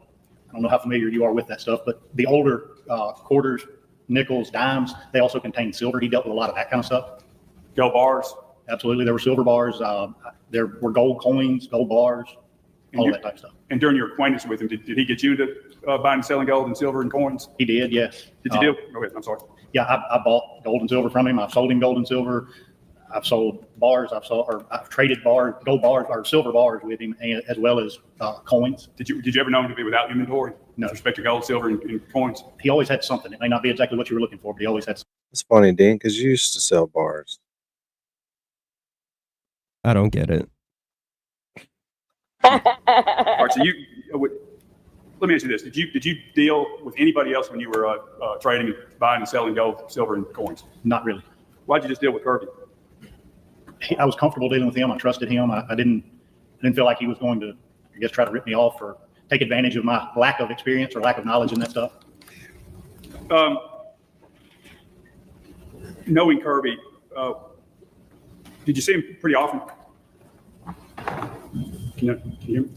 I don't know how familiar you are with that stuff, but the older quarters, nickels, dimes, they also contain silver. He dealt with a lot of that kind of stuff. Gold bars? Absolutely. There were silver bars. There were gold coins, gold bars, all of that type of stuff. And during your acquaintance with him, did he get you into buying and selling gold and silver and coins? He did, yes. Did you do? Go ahead, I'm sorry. Yeah, I bought gold and silver from him. I've sold him gold and silver. I've sold bars. I've traded gold bars or silver bars with him, as well as coins. Did you ever know him to be without inventory? No. With respect to gold, silver, and coins? He always had something. It may not be exactly what you were looking for, but he always had something. It's funny, Dean, because you used to sell bars. I don't get it. All right, so let me ask you this: Did you deal with anybody else when you were trading, buying, and selling gold, silver, and coins? Not really. Why'd you just deal with Kirby? I was comfortable dealing with him. I trusted him. I didn't feel like he was going to, I guess, try to rip me off or take advantage of my lack of experience or lack of knowledge in that stuff. Knowing Kirby, did you see him pretty often? Can you hear me?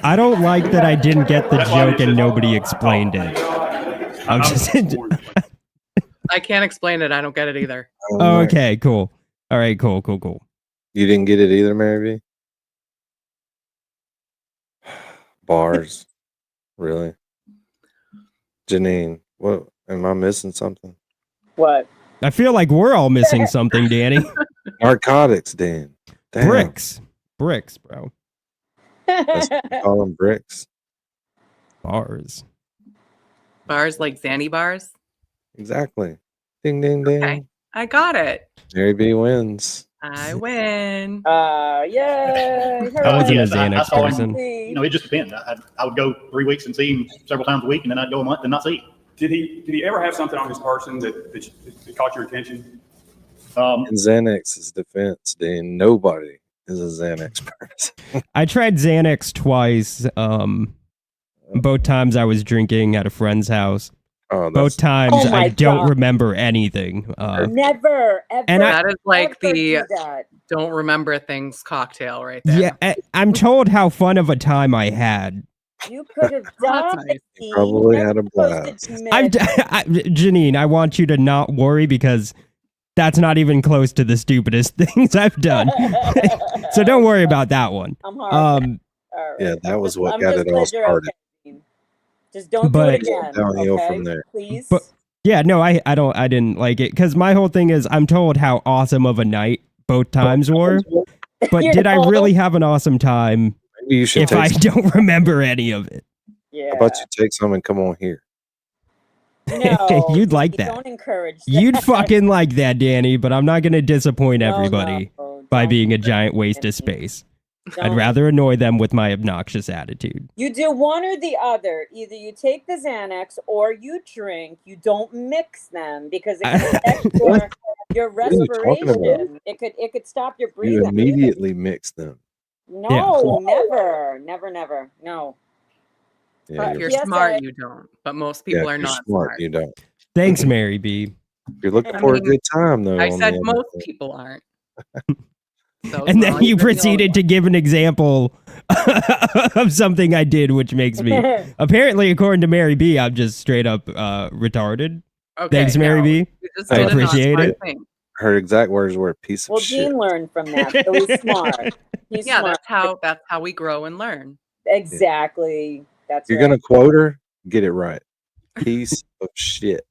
I don't like that I didn't get the joke and nobody explained it. I'm just. I can't explain it. I don't get it either. Oh, okay, cool. All right, cool. You didn't get it either, Mary B? Bars. Really? Janine, what? Am I missing something? What? I feel like we're all missing something, Danny. Narcotics, Dan. Damn. Bricks, bro. That's what you call them, bricks. Bars. Bars like Zanny bars? Exactly. Ding, ding, ding. Okay. I got it. Mary B wins. I win. Yay! I wasn't a Yes, I Xanax saw him. person. You know, it just depends. I would go 3 weeks and see him several times a week, and then I'd go a month and not see him. Did he ever have something on his person that caught your attention? In Xanax's defense, Dan, nobody is a Xanax person. I tried Xanax twice. Both times I was drinking at a friend's house. Oh, Both times Oh my I don't God. remember anything. Never, ever. And That is like ever the do that. don't remember things cocktail right there. Yeah, I'm told how fun of a time I had. You could have done nice. it. Probably You're had a supposed to blast. admit. Janine, I want you to not worry because that's not even close to the stupidest things I've done. So don't worry about that one. I'm hard. Um, All right. Yeah, that was what I'm got just it all glad you're started. okay. Just don't But- do it again. Downhill okay? from there. Please. But- yeah, no, I didn't like it because my whole thing is I'm told how awesome of a night both times were, but You did I know? really have an awesome time Maybe you should if take I some. don't remember any of it? Yeah. How about you take some and come on here? No, You'd like you that. Don't encourage that. You'd fucking like that, Danny, but I'm not going to disappoint everybody No, by don't being a do giant that. waste of space. I'd Don't. rather annoy them with my obnoxious attitude. You do one or the other. Either you take the Xanax or you drink. You don't mix them because it can affect your What are you talking about? respiration. It could stop your You breathing. immediately mix them. No, never. No. Yeah, If you're, you're PSA. smart, you don't. But most yeah, people if are you're not smart. smart. You don't. Thanks, Mary B. If you're looking I for mean, a good time, though. I on said the other most hand. people aren't. So And it's then not you even the only proceeded to one. give an example of something I did, which makes me apparently, according to Mary B, I'm just straight up retarded. Okay, Thanks, Mary no, B. you just I did a appreciate non-smart it. thing. Her exact words were a piece of Well, shit. Dean learned from that, so he's smart. He's Yeah, smart. that's how we grow and learn. Exactly. That's If you're right. gonna quote her, get it right. Piece of shit.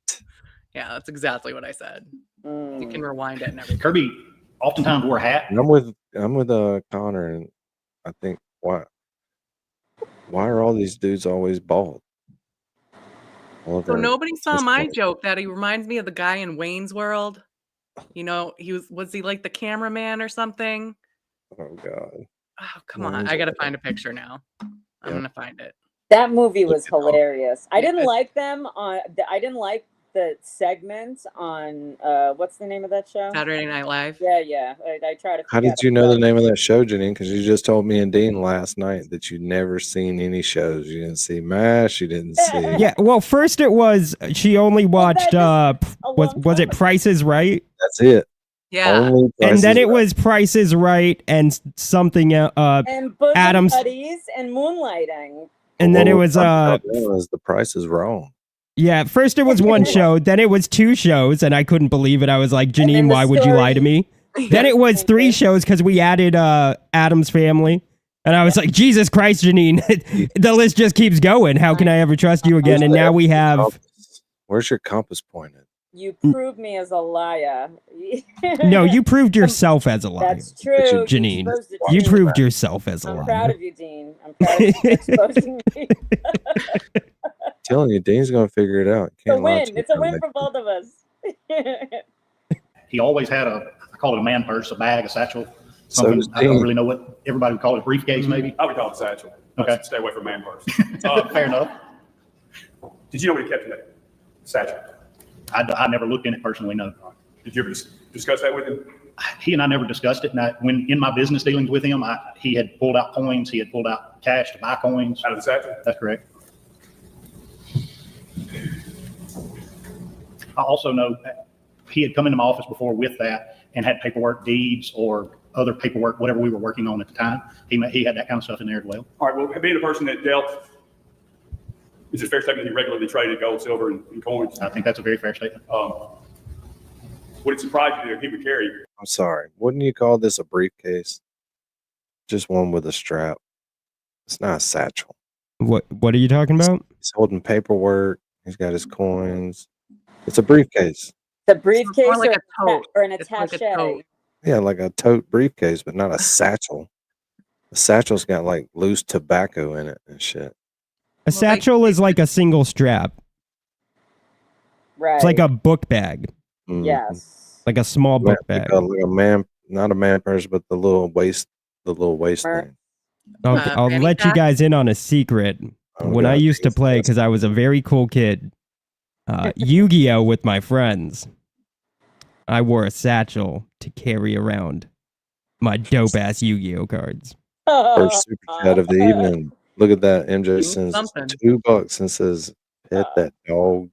Yeah, that's exactly what I said. You Mm. can rewind it and everything. Kirby oftentimes wore a hat. And I'm with Connor, and I think why are all these dudes always bald? All of So our nobody saw my history. joke that he reminds me of the guy in Wayne's World. You know, was he like the cameraman or something? Oh God. Oh, come on. Wayne's I gotta World. find a picture now. I'm Yep. gonna find it. That movie Look was it up. hilarious. I didn't It- like them on. I didn't like the segment on. What's the name of that show? Saturday Night Live. Yeah. I try to. How forget did you it, know the but- name of that show, Janine? Because you just told me and Dean last night that you'd never seen any shows. You didn't see MASH. You didn't see. Yeah, well, first it was she only watched that was long it time Price is Right? That's it. Yeah. Only And Price then is it Right. was Price is Right and something And bosom Adams- buddies and moonlighting. and then it What was we found out was The Price is Wrong. yeah, first it was one show, then it was two shows, and I couldn't believe it. I was like, then Janine, the why would you lie to story- me? Then it was three shows because we added Adam's Family. And I was like, Jesus Christ, Janine, the list just keeps going. How can I ever trust you again? And now we have Where's your compass pointed? You proved me as a liar. no, you proved yourself as a liar. That's true. Janine. exposed it You to me. proved yourself as a I'm liar. proud of you, Dean. I'm proud of you for exposing me. Telling you, Dean's gonna figure it out. It's a Can't lie win. to It's a you. win for both of us. He always had I call it a man purse, a bag, a satchel. So Something, does I don't Dean. really know what everybody would call it, a briefcase maybe. I would call it satchel. Okay. Stay away from man purse. Fair enough. Did you know what he kept in that satchel? I never looked in it personally, no. Did you ever discuss that with him? He and I never discussed it. And when in my business dealings with him, he had pulled out coins. He had pulled out cash to buy coins. Out of the satchel? That's correct. I also know that he had come into my office before with that and had paperwork, deeds, or other paperwork, whatever we were working on at the time. He had that kind of stuff in there as well. All right, well, being a person that dealt, is it a fair statement that he regularly traded gold, silver, and coins? I think that's a very fair statement. Would it surprise you that he would carry? I'm sorry. Wouldn't you call this a briefcase? Just one with a strap. It's not a satchel. What are you talking about? He's holding paperwork. He's got his coins. It's a briefcase. The briefcase more like or, a tote. or an It's like a attaché. tote. Yeah, like a tote briefcase, but not a satchel. The satchel's got like loose tobacco in it and shit. A satchel is like a single strap. Right. It's like a book bag, Mhm. Yes. like a small Man, book bag. like a man, not a man purse, but the little waist Mer- thing. I'll fanny let you pack? guys in on a secret. Oh, When I God, used to Jesus play, Christ. because I was a very cool kid, Yu-Gi-Oh with my friends, I wore a satchel to carry around my dope-ass Yu-Gi-Oh cards. First super chat of the evening. Look at that. MJ Doing sends something. $2 and says, "Pet that dog."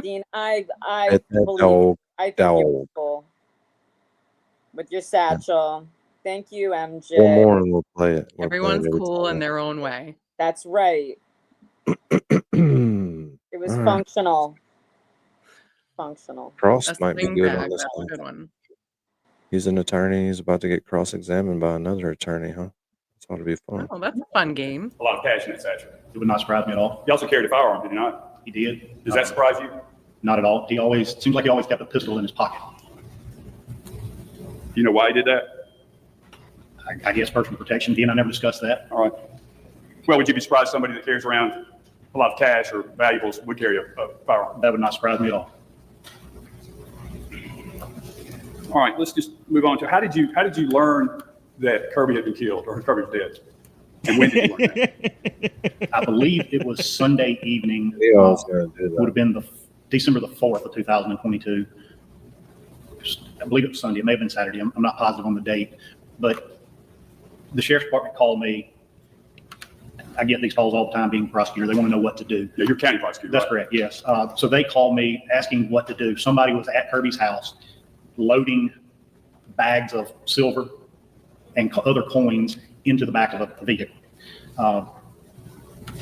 Dean, I Pet that believe dog. I think you're dog. cool with your satchel. Thank you, MJ. One more and we'll play it. We'll play it Everyone's every cool in time. their own way. That's right. It was All right. functional. Functional. Cross That's might be sling good bag. on this That's a one. good one. He's an attorney. He's about to get cross-examined by another attorney, huh? This ought to be fun. Oh, that's a fun game. A lot of cash in that satchel. It would not surprise me at all. He also carried a firearm, did he not? He did. Does that surprise you? Not at all. Seems like he always kept a pistol in his pocket. Do you know why he did that? I guess personal protection. He and I never discussed that. All right. Well, would you be surprised somebody that carries around a lot of cash or valuables would carry a firearm? That would not surprise me at all. All right, let's just move on to how did you learn that Kirby had been killed or Kirby was dead? And when did you learn that? I believe it was Sunday evening. He always gonna do Would that. have been December the 4th of 2022. I believe it was Sunday. It may have been Saturday. I'm not positive on the date. But the sheriff's department called me. I get these calls all the time being a prosecutor. They want to know what to do. Yeah, you're county prosecutor. That's right? correct, yes. So they called me asking what to do. Somebody was at Kirby's house loading bags of silver and other coins into the back of a vehicle.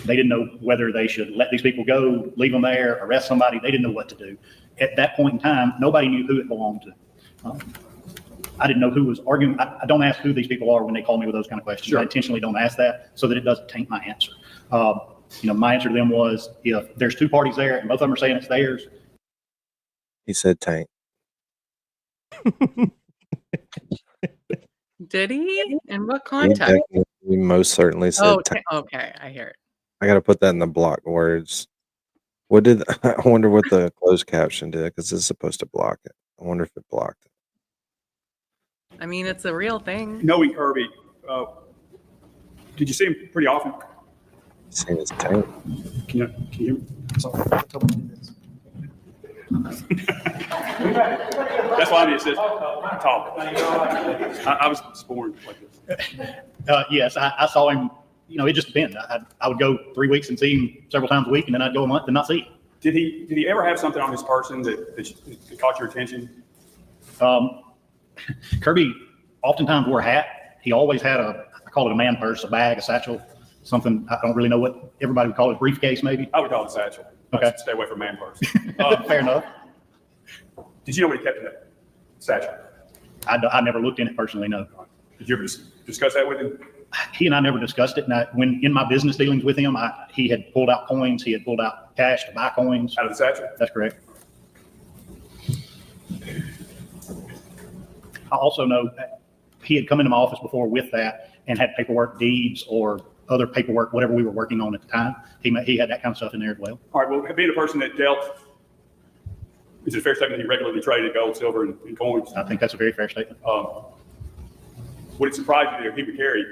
They didn't know whether they should let these people go, leave them there, arrest somebody. They didn't know what to do. At that point in time, nobody knew who it belonged to. I didn't know who was arguing. I don't ask who these people are when they call me with those kind of questions. Sure. I intentionally don't ask that so that it doesn't taint my answer. My answer to them was, if there's two parties there and both of them are saying it's theirs, He said tank. Did he? In what He context? definitely most certainly said Oh, tank. okay. I hear it. I got to put that in the block words. What did I wonder what the closed caption did because it's supposed to block it. I wonder if it blocked it. I mean, it's a real thing. Knowing Kirby, did you see him pretty often? Seen his tank. Can you hear me? Sorry, I told him this. That's why I need to talk. I was just born like this. Yes, I saw him, it just depends. I would go 3 weeks and see him several times a week, and then I'd go a month and not see him. Did he ever have something on his person that caught your attention? Kirby oftentimes wore a hat. He always had I call it a man purse, a bag, a satchel, something, I don't really know what everybody would call it, a briefcase maybe. I would call it a satchel. Okay. Stay away from man purse. Fair enough. Did you know what he kept in that satchel? I never looked in it personally, no. Did you ever discuss that with him? He and I never discussed it. And when in my business dealings with him, he had pulled out coins, he had pulled out cash to buy coins. Out of the satchel? That's correct. I also know that he had come into my office before with that and had paperwork, deeds, or other paperwork, whatever we were working on at the time. He had that kind of stuff in there as well. All right, well, being a person that dealt, is it a fair statement that he regularly traded gold, silver, and coins? I think that's a very fair statement. Would it surprise you that he would carry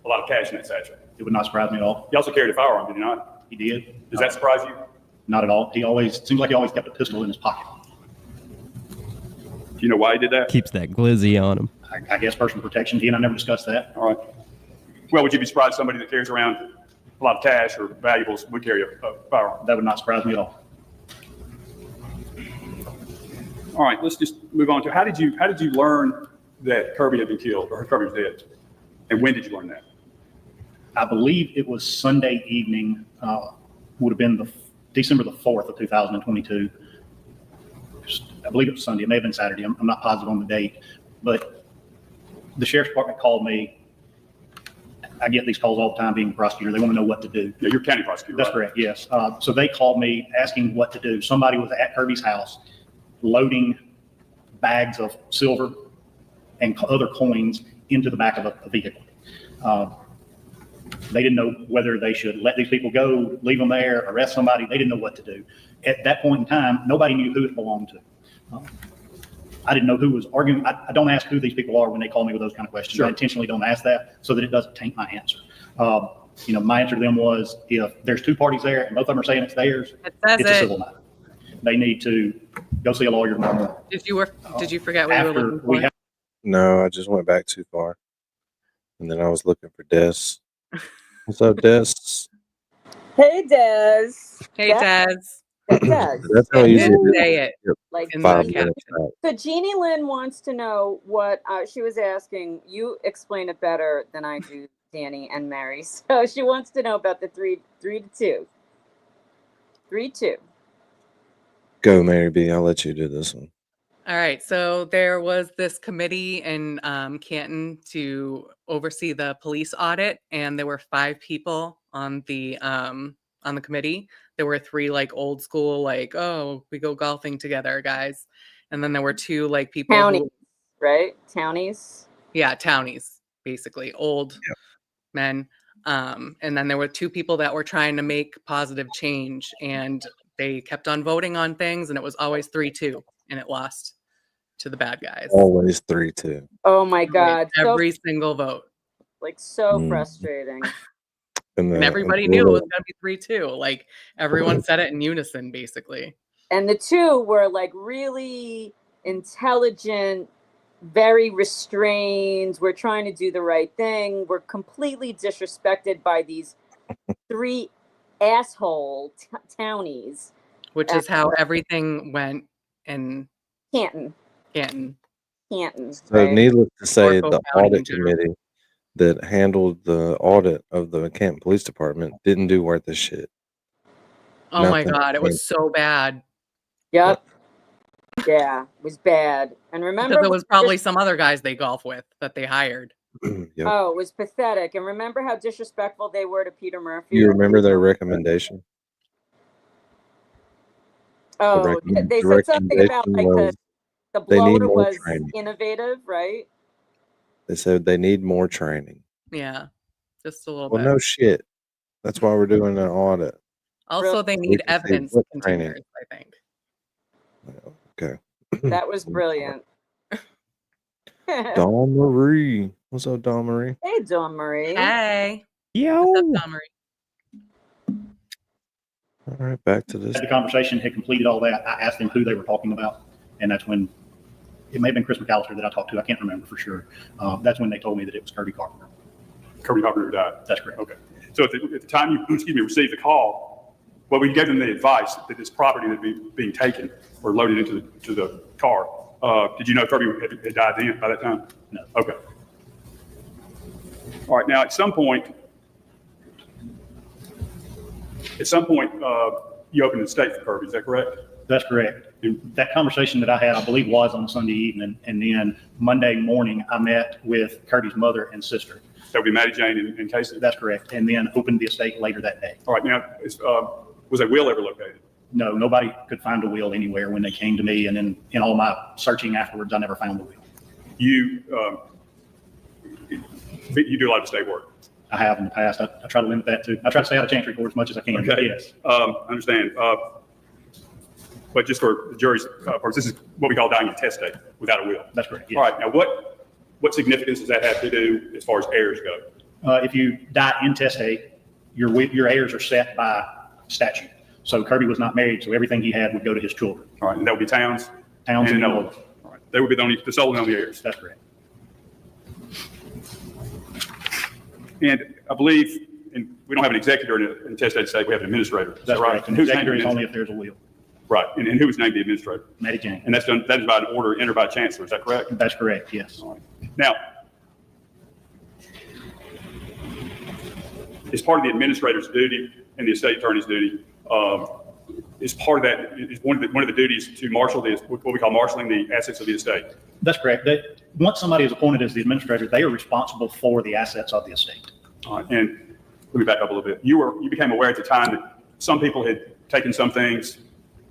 a lot of cash in that satchel? It would not surprise me at all. He also carried a firearm, did he not? He did. Does that surprise you? Not at all. Seems like he always kept a pistol in his pocket. Do you know why he did that? Keeps that glizzy on him. I guess personal protection. He and I never discussed that. All right. Well, would you be surprised somebody that carries around a lot of cash or valuables would carry a firearm? That would not surprise me at all. All right, let's just move on to how did you learn that Kirby had been killed or Kirby was dead, and when did you learn that? I believe it was Sunday evening. Would have been December the 4th of 2022. I believe it was Sunday. It may have been Saturday. I'm not positive on the date, but the sheriff's department called me. I get these calls all the time being a prosecutor. They want to know what to do. Yeah, you're county prosecutor. That's right? correct, yes. So they called me asking what to do. Somebody was at Kirby's house loading bags of silver and other coins into the back of a vehicle. They didn't know whether they should let these people go, leave them there, arrest somebody. They didn't know what to do. At that point in time, nobody knew who it belonged to. I didn't know who was arguing. I don't ask who these people are when they call me with those kind of questions. Sure. I intentionally don't ask that so that it doesn't taint my answer. My answer to them was, if there's two parties there and both of them are saying it's theirs, it's a civil matter. They need to go see a lawyer tomorrow. Did you forget what you were looking for? No, I just went back too far. And then I was looking for Des. What's up, Des? Hey, Des. Hey, Des. Des. That's how easy Didn't it say is. it. Like in Five the minutes caption. back. So Jeannie Lynn wants to know what she was asking. You explain it better than I do, Danny and Mary. So she wants to know about the 3-2. 3-2. Go, Mary B. I'll let you do this one. All right. So there was this committee in Canton to oversee the police audit, and there were 5 people on the committee. There were 3 old school, oh, we go golfing together, guys. And then there were 2 people. Townies, right? Townies. Yeah, townies, basically old men. And then there were 2 people that were trying to make positive change, and they kept on voting on things, and it was always 3-2, and it lost to the bad guys. Always 3-2. Oh my God. Every single vote. So frustrating. And everybody knew it was going to be 3-2. Everyone said it in unison, basically. And the 2 were really intelligent, very restrained. We're trying to do the right thing. We're completely disrespected by these 3 asshole townies. Which is how everything went in Canton. So Right? needless to say, Norfolk the County audit in general. committee that handled the audit of the Canton Police Department didn't do worth a shit. Oh my Nothing God, it came. was so bad. Yep. Yeah, it was bad. And remember, Because it was probably some other guys they golf with that they hired. Yep. oh, it was pathetic. And remember how disrespectful they were to Peter Murphy? You remember their recommendation? Oh, The they said something about recommendation was the they need bloater more was training. innovative, right? They said they need more training. Yeah, just a little Well, bit. no shit. That's why we're doing an audit. Also, they We need can say evidence what training. continuers, I think. Okay. That was brilliant. Dawn Marie. What's up, Dawn Marie? Hey, Dawn Marie. Hey. Yo. What's up, Dom Marie? All right, back to this. Had the conversation, had completed all that. I asked them who they were talking about. And that's when, it may have been Chris McAllister that I talked to. I can't remember for sure. That's when they told me that it was Kirby Carpenter. Kirby Carpenter died. That's correct. Okay. So at the time you, received the call, well, we gave them the advice that this property would be being taken or loaded into the car. Did you know Kirby had died then by that time? No. Okay. All right. Now, at some point, you opened an estate for Kirby. Is that correct? That's correct. And that conversation that I had, I believe, was on Sunday evening. And then Monday morning, I met with Kirby's mother and sister. That would be Maddie Jane and Casey? That's correct. And then opened the estate later that day. All right. Now, was a will ever located? No, nobody could find a will anywhere when they came to me. And then in all my searching afterwards, I never found the will. You do a lot of estate work. I have in the past. I try to limit that too. I try to stay out of chancery court as much as I can. Okay. Yes. I understand. But just for the jury's purpose, this is what we call dying intestate without a will. That's correct. Yes. All right. Now, what significance does that have to do as far as heirs go? If you die intestate, your heirs are set by statute. So Kirby was not married, so everything he had would go to his children. All right. And that would be Towns? Towns and Nolan. Nolan. All right. They would be the sole and only heirs. That's correct. And I believe, and we don't have an executor in an intestate estate, we have an administrator. Is that That's right? correct. And An who's named executor is the only if there's a will. Right. And who is named the administrator? Maddie Jane. And that is by an order entered by a chancellor. Is that correct? That's correct. Yes. All right. Now, as part of the administrator's duty and the estate attorney's duty, is part of that, is one of the duties to marshal what we call marshaling the assets of the estate. That's correct. Once somebody is appointed as the administrator, they are responsible for the assets of the estate. All right. And let me back up a little bit. You became aware at the time that some people had taken some things,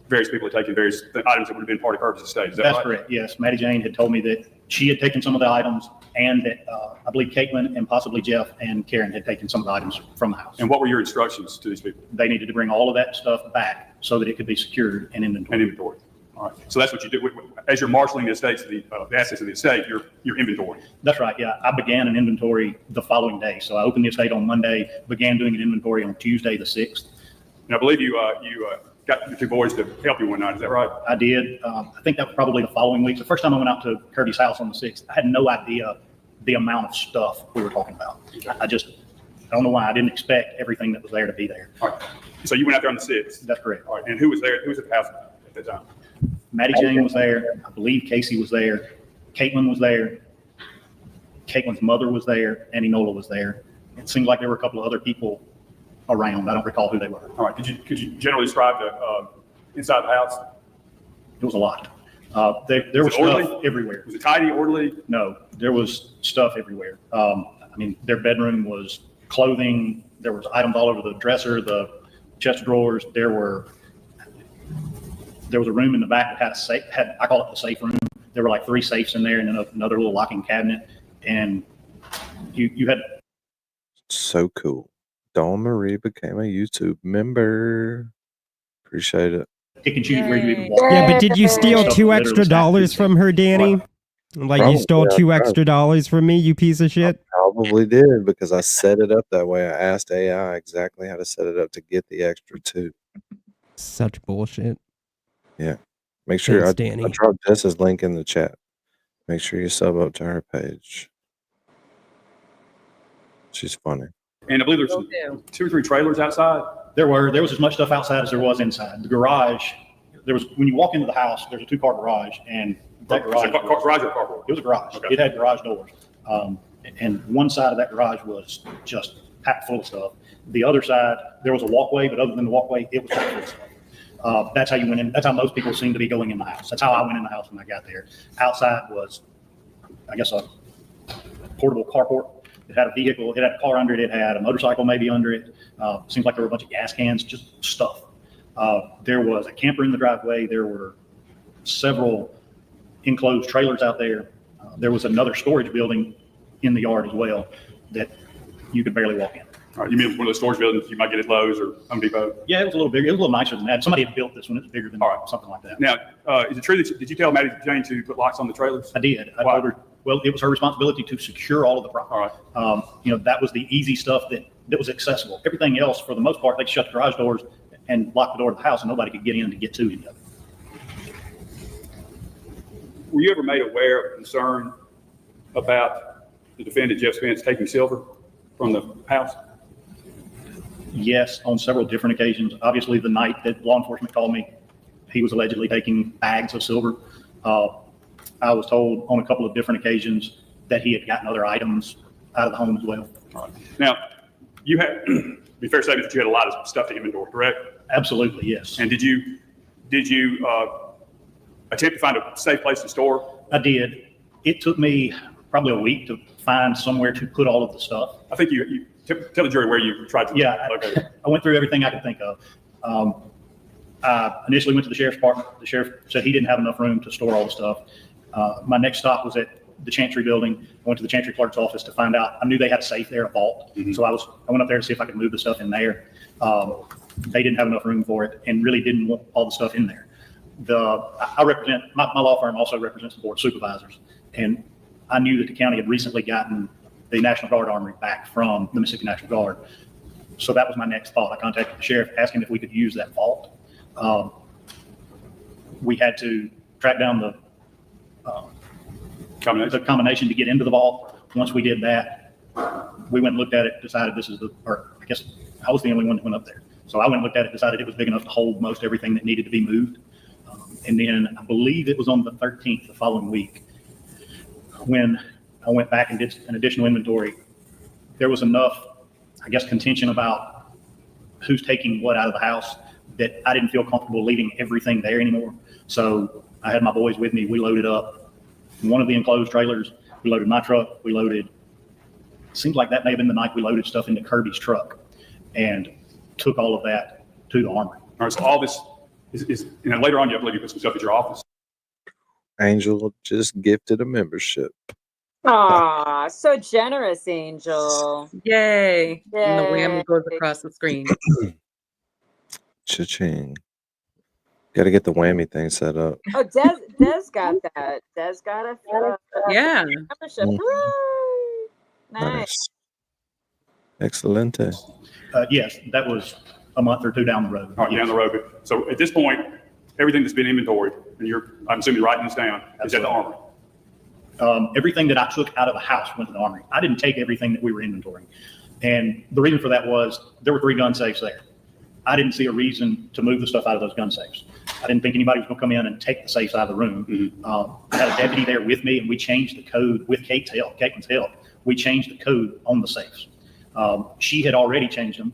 various people had taken various items that would have been part of Kirby's estate. Is that That's right? correct. Yes. Maddie Jane had told me that she had taken some of the items and that I believe Caitlin and possibly Jeff and Karen had taken some of the items from the house. And what were your instructions to these people? They needed to bring all of that stuff back so that it could be secured and inventory. And inventory. All right. So that's what you do. As you're marshaling the estates, the assets of the estate, you're inventory. That's right. Yeah. I began an inventory the following day. So I opened the estate on Monday, began doing an inventory on Tuesday, the 6th. And I believe you got your two boys to help you one night. Is that right? I did. I think that was probably the following week. The first time I went out to Kirby's house on the 6th, I had no idea the amount of stuff we were talking about. I don't know why. I didn't expect everything that was there to be there. All right. So you went out there on the 6th. That's correct. All right. And who was there? Who was at the house at that time? Maddie Jane was there. I believe Casey was there. Caitlin was there. Caitlin's mother was there. Annie Nola was there. It seemed like there were a couple of other people around. I don't recall who they were. All right. Could you generally describe the inside the house? It was a lot. There was stuff everywhere. Was it tidy, orderly? No, there was stuff everywhere. I mean, their bedroom was clothing. There was items all over the dresser, the chest of drawers. There was a room in the back that had a safe. I call it the safe room. There were like 3 safes in there, and then another little locking cabinet. And you had. So cool. Dawn Marie became a YouTube member. Appreciate it. Pick and choose where you even walk. Yeah, but did you steal Stuff $2 literally extra stacked from her, Danny? Like you stole Probably, $2 extra from me, you piece of shit? Probably did because I set it up that way. I asked AI exactly how to set it up to get the extra 2. Such bullshit. Yeah. Make sure Thanks, I Danny. dropped Jess's link in the chat. Make sure you sub up to her page. She's funny. And I believe there's Will do. 2 or 3 trailers outside. There was as much stuff outside as there was inside. The garage, when you walk into the house, there's a 2-car garage, and that Was it garage, a garage or a carport? it was a garage. Okay. It had garage doors. And one side of that garage was just packed full of stuff. The other side, there was a walkway, but other than the walkway, it was packed full of stuff. That's how you went in. That's how most people seem to be going in the house. That's how I went in the house when I got there. Outside was, I guess, a portable carport. It had a vehicle. It had a car under it. It had a motorcycle maybe under it. Seems like there were a bunch of gas cans, just stuff. There was a camper in the driveway. There were several enclosed trailers out there. There was another storage building in the yard as well that you could barely walk in. All right, you mean one of those storage buildings you might get at Lowe's or Home Depot? Yeah, it was a little bigger. It was a little nicer than that. Somebody had built this one. It was bigger than All right. something like that. Now, is it true that did you tell Maddie Jane to put locks on the trailers? I did. I Why? told her, well, it was her responsibility to secure all of the property. All right. That was the easy stuff that was accessible. Everything else, for the most part, they shut the garage doors and locked the door to the house, and nobody could get in to get to any of it. Were you ever made aware of concern about the defendant, Jeff Spence, taking silver from the house? Yes, on several different occasions. Obviously, the night that law enforcement called me, he was allegedly taking bags of silver. I was told on a couple of different occasions that he had gotten other items out of the home as well. All right. Now, you had, be fair statement that you had a lot of stuff to inventory, correct? Absolutely, yes. And did you attempt to find a safe place to store? I did. It took me probably a week to find somewhere to put all of the stuff. I think you tell the jury where you tried to locate it. I went through everything I could think of. I initially went to the sheriff's department. The sheriff said he didn't have enough room to store all the stuff. My next stop was at the Chantry building. I went to the Chantry clerk's office to find out. I knew they had a safe there, a vault. Mm-hmm. So I went up there to see if I could move the stuff in there. They didn't have enough room for it and really didn't want all the stuff in there. I represent, my law firm also represents the board of supervisors. And I knew that the county had recently gotten the National Guard armory back from the Mississippi National Guard. So that was my next thought. I contacted the sheriff, asked him if we could use that vault. We had to track down the combination to get into the vault. Once we did that, we went and looked at it, decided I guess I was the only one that went up there. So I went and looked at it, decided it was big enough to hold most everything that needed to be moved. And then I believe it was on the 13th, the following week, when I went back and did an additional inventory. There was enough, I guess, contention about who's taking what out of the house that I didn't feel comfortable leaving everything there anymore. So I had my boys with me. We loaded up one of the enclosed trailers. We loaded my truck. We loaded, seems like that may have been the night we loaded stuff into Kirby's truck and took all of that to the armory. All right, so all this is later on, I believe you put some stuff at your office. Angel just gifted a membership. Aw, so generous, Angel. Yay. And the Yay. whammy goes across the screen. Cha-ching. Got to get the whammy thing set up. Oh, Des got that. Des got a Yeah. membership. Mm. Hooray. Nice. Excelente. Yes, that was a month or two down the road. All right, down the road. So at this point, everything that's been inventoried, and I'm assuming you're writing this down, is at the armory. Everything that I took out of the house went to the armory. I didn't take everything that we were inventorying. And the reason for that was there were 3 gun safes there. I didn't see a reason to move the stuff out of those gun safes. I didn't think anybody was going to come in and take the safes out of the room. Mm-hmm. I had a deputy there with me, and we changed the code with Caitlin's help. We changed the code on the safes. She had already changed them.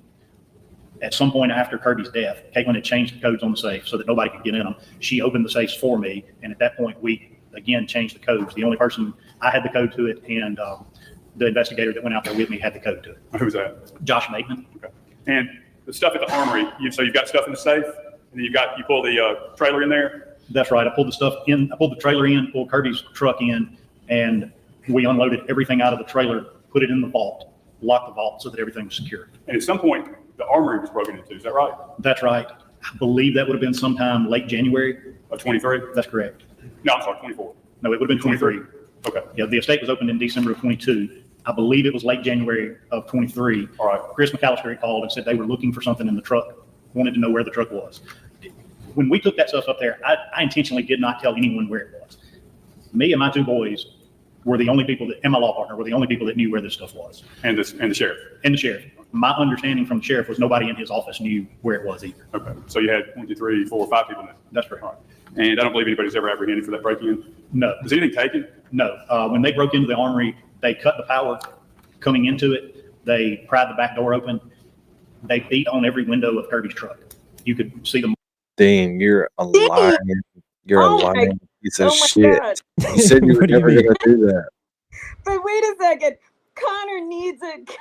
At some point after Kirby's death, Caitlin had changed the codes on the safe so that nobody could get in them. She opened the safes for me, and at that point, we again changed the codes. The only person, I had the code to it, and the investigator that went out there with me had the code to it. Who's that? Josh Maitman. Okay. And the stuff at the armory, so you've got stuff in the safe, and then you pull the trailer in there? That's right. I pulled the stuff in, I pulled the trailer in, pulled Kirby's truck in, and we unloaded everything out of the trailer, put it in the vault, locked the vault so that everything was secure. And at some point, the armory was broken into, is that right? That's right. I believe that would have been sometime late January. Of 23? That's correct. No, I'm sorry, 24. No, it would have been 23. Okay. Yeah, the estate was opened in December of 22. I believe it was late January of 23. All right. Chris McAllister called and said they were looking for something in the truck, wanted to know where the truck was. When we took that stuff up there, I intentionally did not tell anyone where it was. Me and my 2 boys were the only people and my law partner were the only people that knew where this stuff was. And the sheriff? And the sheriff. My understanding from the sheriff was nobody in his office knew where it was either. Okay. So you had 1, 2, 3, 4, 5 people in there? That's correct. All right. And I don't believe anybody's ever apprehended for that break-in? No. Was anything taken? No. When they broke into the armory, they cut the power coming into it. They pried the back door open. They beat on every window of Kirby's truck. You could see them. Dean, you're a lying. You're a lying piece of shit. God. You said you were What do you never mean? going to do that. But wait a second. Connor needs it.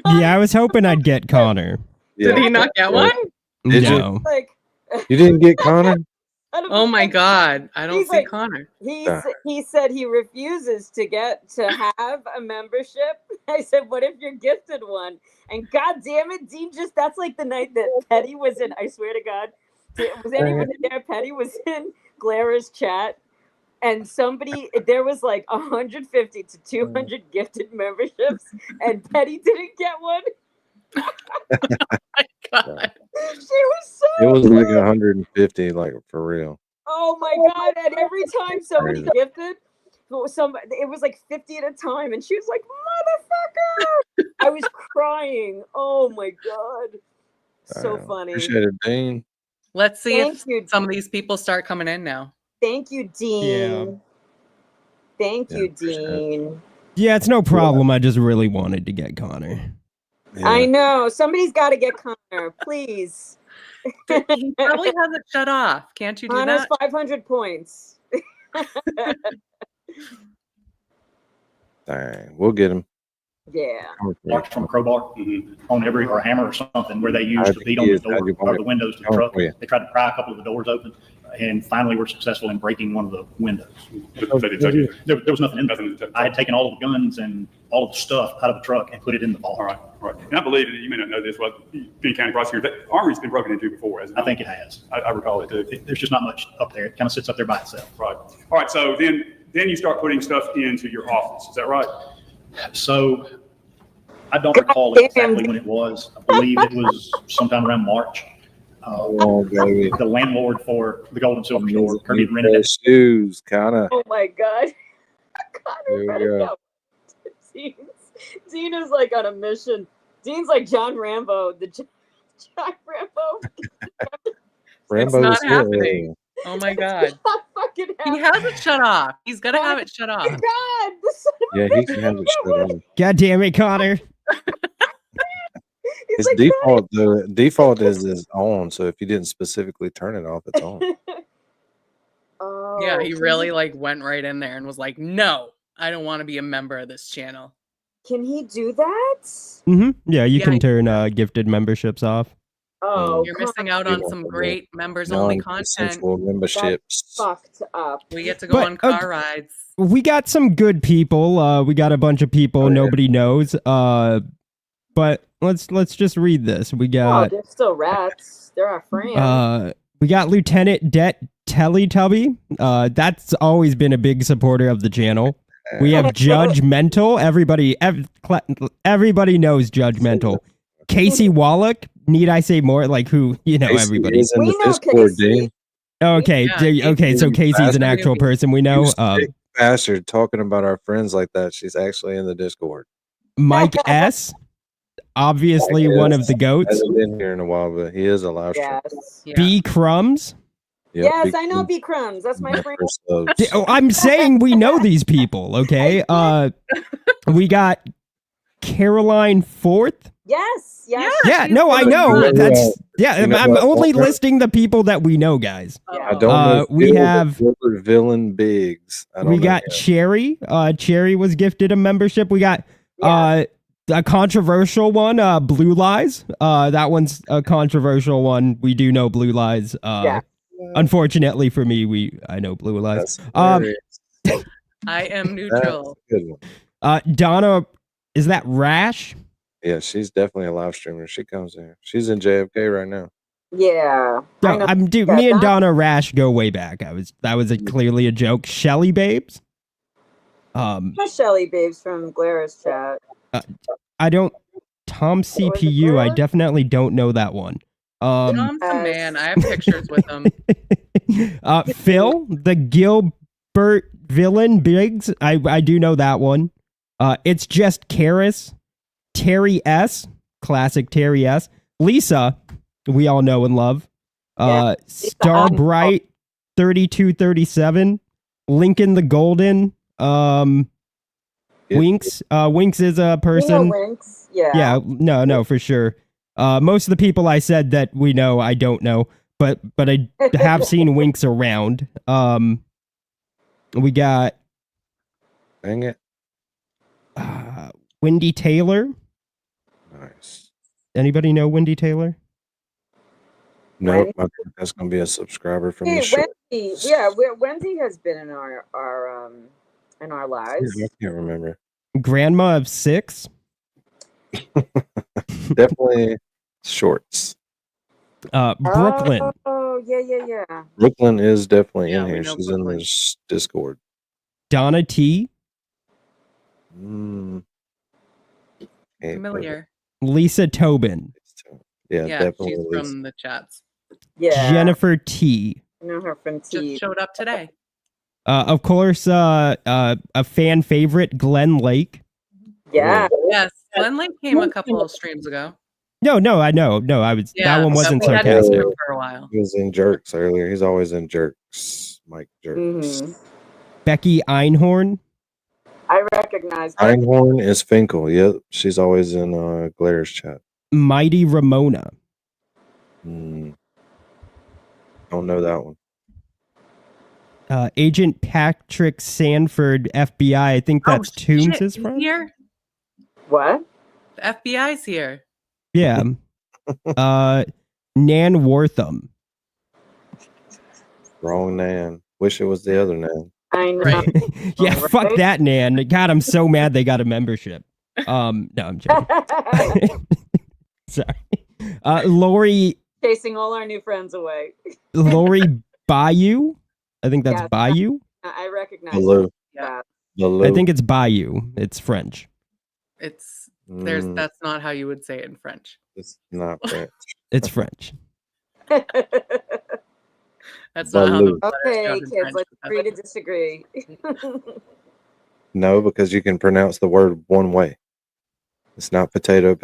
Yeah, I was hoping I'd get Connor. Yeah. Did he not get one? Did you? No. Like, You didn't get Connor? out of Oh a my fucking- God. I don't He's see like- Connor. He said he refuses to have a membership. I said, what if you're gifted one? And God damn it, Dean, that's like the night that Petty was in, I swear to God. Was anybody there? Petty was in Glara's chat. And there was like 150 to 200 gifted memberships, and Petty didn't get one. God. She was so It was like mad. 150, like for real. Oh my God. And every time somebody gifted, it was like 50 at a time. And she was like, motherfucker. I was crying. Oh my God. So funny. Appreciate it, Dean. Let's see Thank if you. some of these people start coming in now. Thank you, Dean. Thank you, appreciate it. Dean. Yeah, it's no problem. I just really wanted to get Connor. I know. Somebody's got to get Connor, please. He probably hasn't shut off. Can't you do Connor's that? 500 points. Dang, we'll get him. Yeah. Marks from a crowbar on every, or a hammer or something, where they used to beat on the door or the windows to the truck. They tried to pry a couple of the doors open, and finally were successful in breaking one of the windows. There was nothing in there. I had taken all of the guns and all of the stuff out of the truck and put it in the vault. All right. And I believe that you may not know this, but being county prosecutor, that armory's been broken into before, hasn't it? I think it has. I recall it too. There's just not much up there. It kind of sits up there by itself. Right. All right. So then you start putting stuff into your office. Is that right? So I don't recall exactly when it was. I believe it was sometime around March. The landlord for the Gold and Silver store, Kirby rented it. Shoes, kind of. Oh my God. Connor Here we better go. go. Dean is like on a mission. Dean's like John Rambo. John Rambo. Rambo's not here. happening. Oh my God. Not fucking He happening. hasn't shut off. He's got to have it shut Oh off. my God. The son of a Yeah, he bitch can have didn't it get shut one. off. God damn it, Connor. He's His like, default, the default is on. So if you didn't specifically turn it off, it's on. oh, Yeah, he can really like went right in there and was like, no, I don't want to be a member of this channel. Can he do that? Yeah, you Yeah, can you turn gifted memberships off. Oh, You're missing out on some great members only content. Non-consensual memberships. fucked up. We get to go But, on car rides. We got some good people. We got a bunch of people nobody knows. But let's just read this. We Oh, got they're still rats. They're our friends. we got Lieutenant Det Teletubby. That's always been a big supporter of the channel. We have Judgmental. Everybody knows Judgmental. Casey Wallach. Need I say more? Like who? You know, Casey everybody. is in We the know Discord, Casey. Dean. Okay, Yeah, okay. So Casey Casey's an Bastard. actual person we You know. sick bastard talking about our friends like that. She's actually in the Discord. Mike S. Obviously Mike one S. of the goats. Hasn't been here in a while, but he is a live streamer. Yes. Yeah. B Crumbs. Yep, Yes, big I know fan. B Crumbs. That's my friend. I'm saying we know these people. Okay. We got Caroline Forth. Yes. Yes. Yeah, she's no, I really know. good. That's You know I'm what? only listing the people that we know, guys. I don't know. We Phil, but have- Gilbert Villain Biggs. I don't We know got him. Cherry. Cherry was gifted a membership. We got a controversial one, Blue Lies. That one's a controversial one. We do know Blue Lies. Yeah. Unfortunately for me, I know Blue Lies. That's Um, hilarious. I am That's neutral. a good one. Donna, is that Rash? Yeah, she's definitely a live streamer. She comes in. She's in JFK right now. Yeah. I know. Dude, Yeah, me and Donna- Donna Rash go way back. That was clearly a joke. Shelly Babes. Shelly Babes from Glara's chat. I don't. Tom CPU. I Glare? definitely don't know that one. Tom's a man. I have pictures with him. Phil, the Gilbert Villain Biggs. I do know that one. It's just Karis. Terry S. Classic Terry S. Lisa, we all know and love. Star Bright 3237. Lincoln the Golden. Winks. Winks is a person. You know Winks? Yeah. Yeah, no, for sure. Most of the people I said that we know, I don't know, but I have seen Winks around. We got Dang it. Wendy Taylor. Nice. Anybody know Wendy Taylor? Nope. I think that's going to be a subscriber from Hey, the show. Yeah, Wendy has been in our lives. I can't remember. Grandma of 6. Definitely shorts. Brooklyn. Oh, yeah. Brooklyn is definitely Yeah, in we here. know She's Brooklyn. in this Discord. Donna T. Mm. Can't put it. Familiar. Lisa Tobin. Yeah, Yeah, definitely. she's Lisa. from the chats. Yeah. Jennifer T. I know her from Just T. showed up today. Of course, a fan favorite, Glenn Lake. Yeah. Yes, Glenn Lake came a couple of streams ago. No, I know. No, I was Yeah, that one wasn't we hadn't sarcastic. seen him for a while. He was in Jerks earlier. He's always in Jerks. Mike Jerks. Mhm. Becky Einhorn. I recognize her. Einhorn is Finkel. Yep, she's always in Glitter's chat. Mighty Ramona. Don't know that one. Agent Patrick Sanford, FBI. I think that's Toombs' Shit, he's friend. here. What? The FBI's here. Yeah. Nan Wortham. Wrong Nan. Wish it was the other Nan. I know. Right. Yeah, Right. fuck that Nan. God, I'm so mad they got a membership. No, I'm joking. Sorry. Lori Chasing all our new friends away. Bayou. I think that's Yes. Bayou. I recognize Baloo. that. Baloo. I think it's Bayou. It's French. It's Mm, that's not how you would say it in French. it's not French. It's French. That's not how the Baloo. letters Okay, sound in kids, French, let's but agree to that's- disagree. No, because you can pronounce the word one way. It's not potato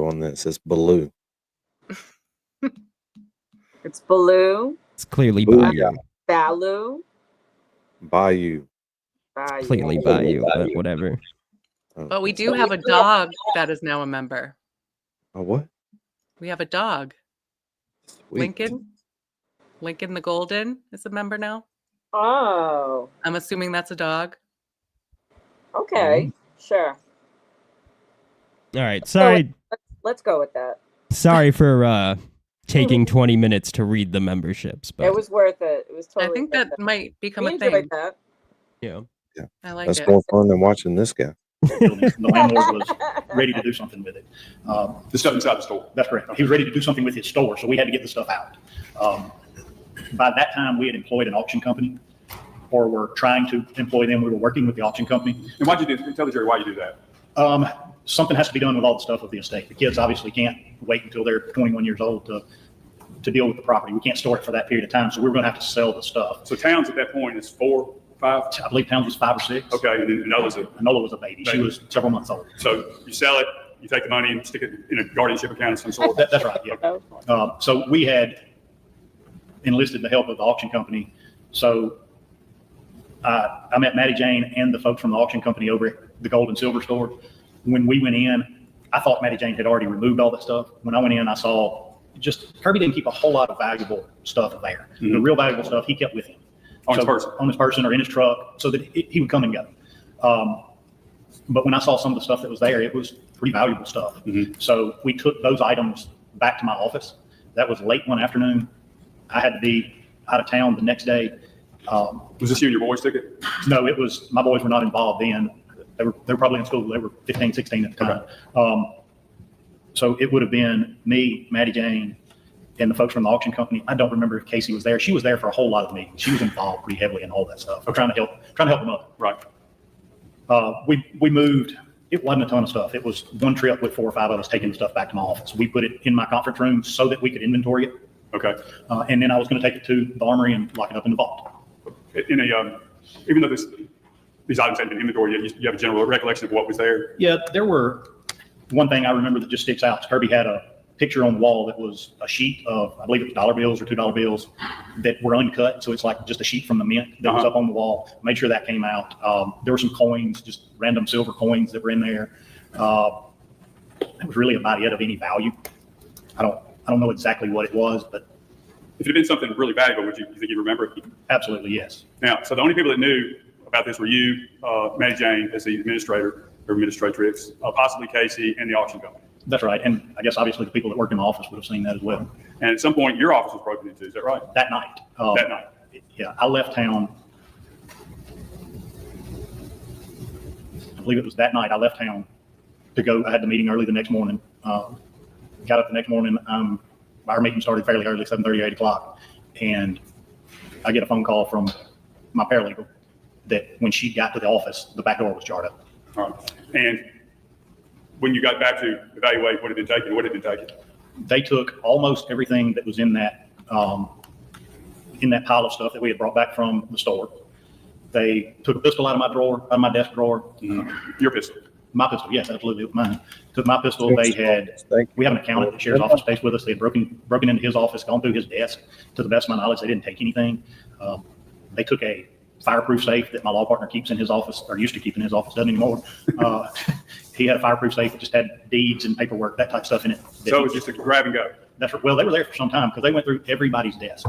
on this. It's Baloo. It's Baloo, It's clearly Bayou. Booyah. Baloo, Bayou. Bayou. Clearly Bayou, but whatever. But we do have a dog that is now a member. Oh, what? We have a dog. Sweet. Lincoln the Golden is a member now. Oh, I'm assuming that's a dog. okay, sure. All right. Sorry. Let's go with that. Sorry for taking 20 minutes to read the memberships, but It was worth it. It was totally. I think worth that it. might become We a enjoyed thing. that. yeah. I like That's it. more fun than watching this guy. The landlord was ready to do something with it. The stuff inside the store. That's correct. He was ready to do something with his store, so we had to get the stuff out. By that time, we had employed an auction company, or were trying to employ them. We were working with the auction company. And why'd you tell the jury why you do that? Something has to be done with all the stuff of the estate. The kids obviously can't wait until they're 21 years old to deal with the property. We can't store it for that period of time, so we're going to have to sell the stuff. So Towns at that point is 4, 5? I believe Towns was 5 or 6. Okay, and then Nola's a, Nola was a baby. She was several months old. so you sell it, you take the money and stick it in a guardianship account of some sort. That's right, yeah. So we had enlisted the help of the auction company. So I met Maddie Jane and the folks from the auction company over at the Gold and Silver store. When we went in, I thought Maddie Jane had already removed all that stuff. When I went in, I saw Kirby didn't keep a whole lot of valuable stuff there. The real valuable stuff he kept with him. On his person. On his person or in his truck, so that he would come and go. But when I saw some of the stuff that was there, it was pretty valuable stuff. So we took those items back to my office. That was late one afternoon. I had to be out of town the next day. Was this you and your boys took it? No, it was, my boys were not involved then. They were probably in school. They were 15, 16 at the time. So it would have been me, Maddie Jane, and the folks from the auction company. I don't remember if Casey was there. She was there for a whole lot of meetings. She was involved pretty heavily in all that stuff. We're trying to help them up. Right. We moved. It wasn't a ton of stuff. It was one trip with 4 or 5 of us taking the stuff back to my office. We put it in my conference room so that we could inventory it. Okay. And then I was going to take it to the armory and lock it up in the vault. In a, even though these items hadn't been inventory yet, you have a general recollection of what was there? Yeah, there were, one thing I remember that just sticks out. Kirby had a picture on the wall that was a sheet of, I believe it was dollar bills or $2 bills that were uncut. So it's like just a sheet from the mint that was up on the wall. Made sure that came out. There were some coins, just random silver coins that were in there. It was really about it of any value. I don't know exactly what it was, but If it had been something really valuable, you think you'd remember it? absolutely yes. Now, so the only people that knew about this were you, Maddie Jane as the administrator or administratrix, possibly Casey and the auction company. That's right. And I guess obviously the people that worked in the office would have seen that as well. And at some point, your office was broken into, is that right? That night. That night. Yeah, I left town. I believe it was that night I left town to go. I had the meeting early the next morning. Got up the next morning. Our meeting started fairly early, 7:30, 8 o'clock. And I get a phone call from my paralegal that when she got to the office, the back door was jarred up. All right. And when you got back to evaluate what had been taken, what had been taken? They took almost everything that was in that pile of stuff that we had brought back from the store. They took a pistol out of my drawer, out of my desk drawer. Your pistol? My pistol, yes, absolutely, it was mine. Took my pistol. We have an accountant that shares office space with us. They had broken into his office, gone through his desk. To the best of my knowledge, they didn't take anything. They took a fireproof safe that my law partner keeps in his office, or used to keep in his office, doesn't anymore. He had a fireproof safe that just had deeds and paperwork, that type of stuff in it. So it was just a grab and go? That's right. Well, they were there for some time because they went through everybody's desk.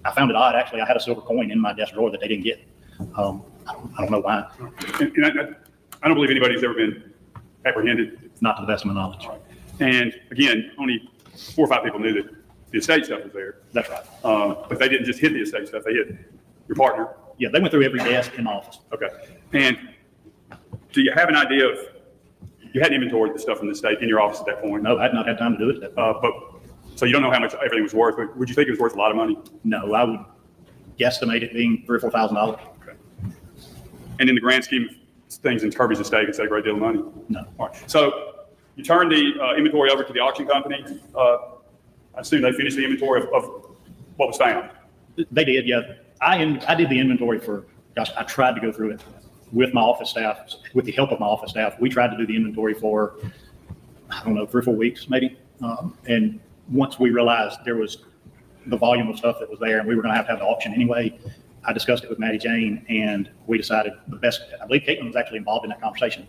I found it odd, actually. I had a silver coin in my desk drawer that they didn't get. I don't know why. And I don't believe anybody's ever been apprehended. Not to the best of my knowledge. Right. And again, only 4 or 5 people knew that the estate stuff was there. That's right. But they didn't just hit the estate stuff, they hit your partner. Yeah, they went through every desk in the office. Okay. And do you have an idea of, you hadn't inventoried the stuff from the estate in your office at that point? No, I had not had time to do it at that point. But so you don't know how much everything was worth, but would you think it was worth a lot of money? No, I would guesstimate it being $3,000 or $4,000. Okay. And in the grand scheme of things in Kirby's estate, it's a great deal of money? No. All right. So you turned the inventory over to the auction company. I assume they finished the inventory of what was found. They did, yeah. I did the inventory for, gosh, I tried to go through it with my office staff, with the help of my office staff. We tried to do the inventory for, I don't know, 3 or 4 weeks maybe. And once we realized there was the volume of stuff that was there and we were going to have the auction anyway, I discussed it with Maddie Jane and we decided the best, I believe Caitlin was actually involved in that conversation.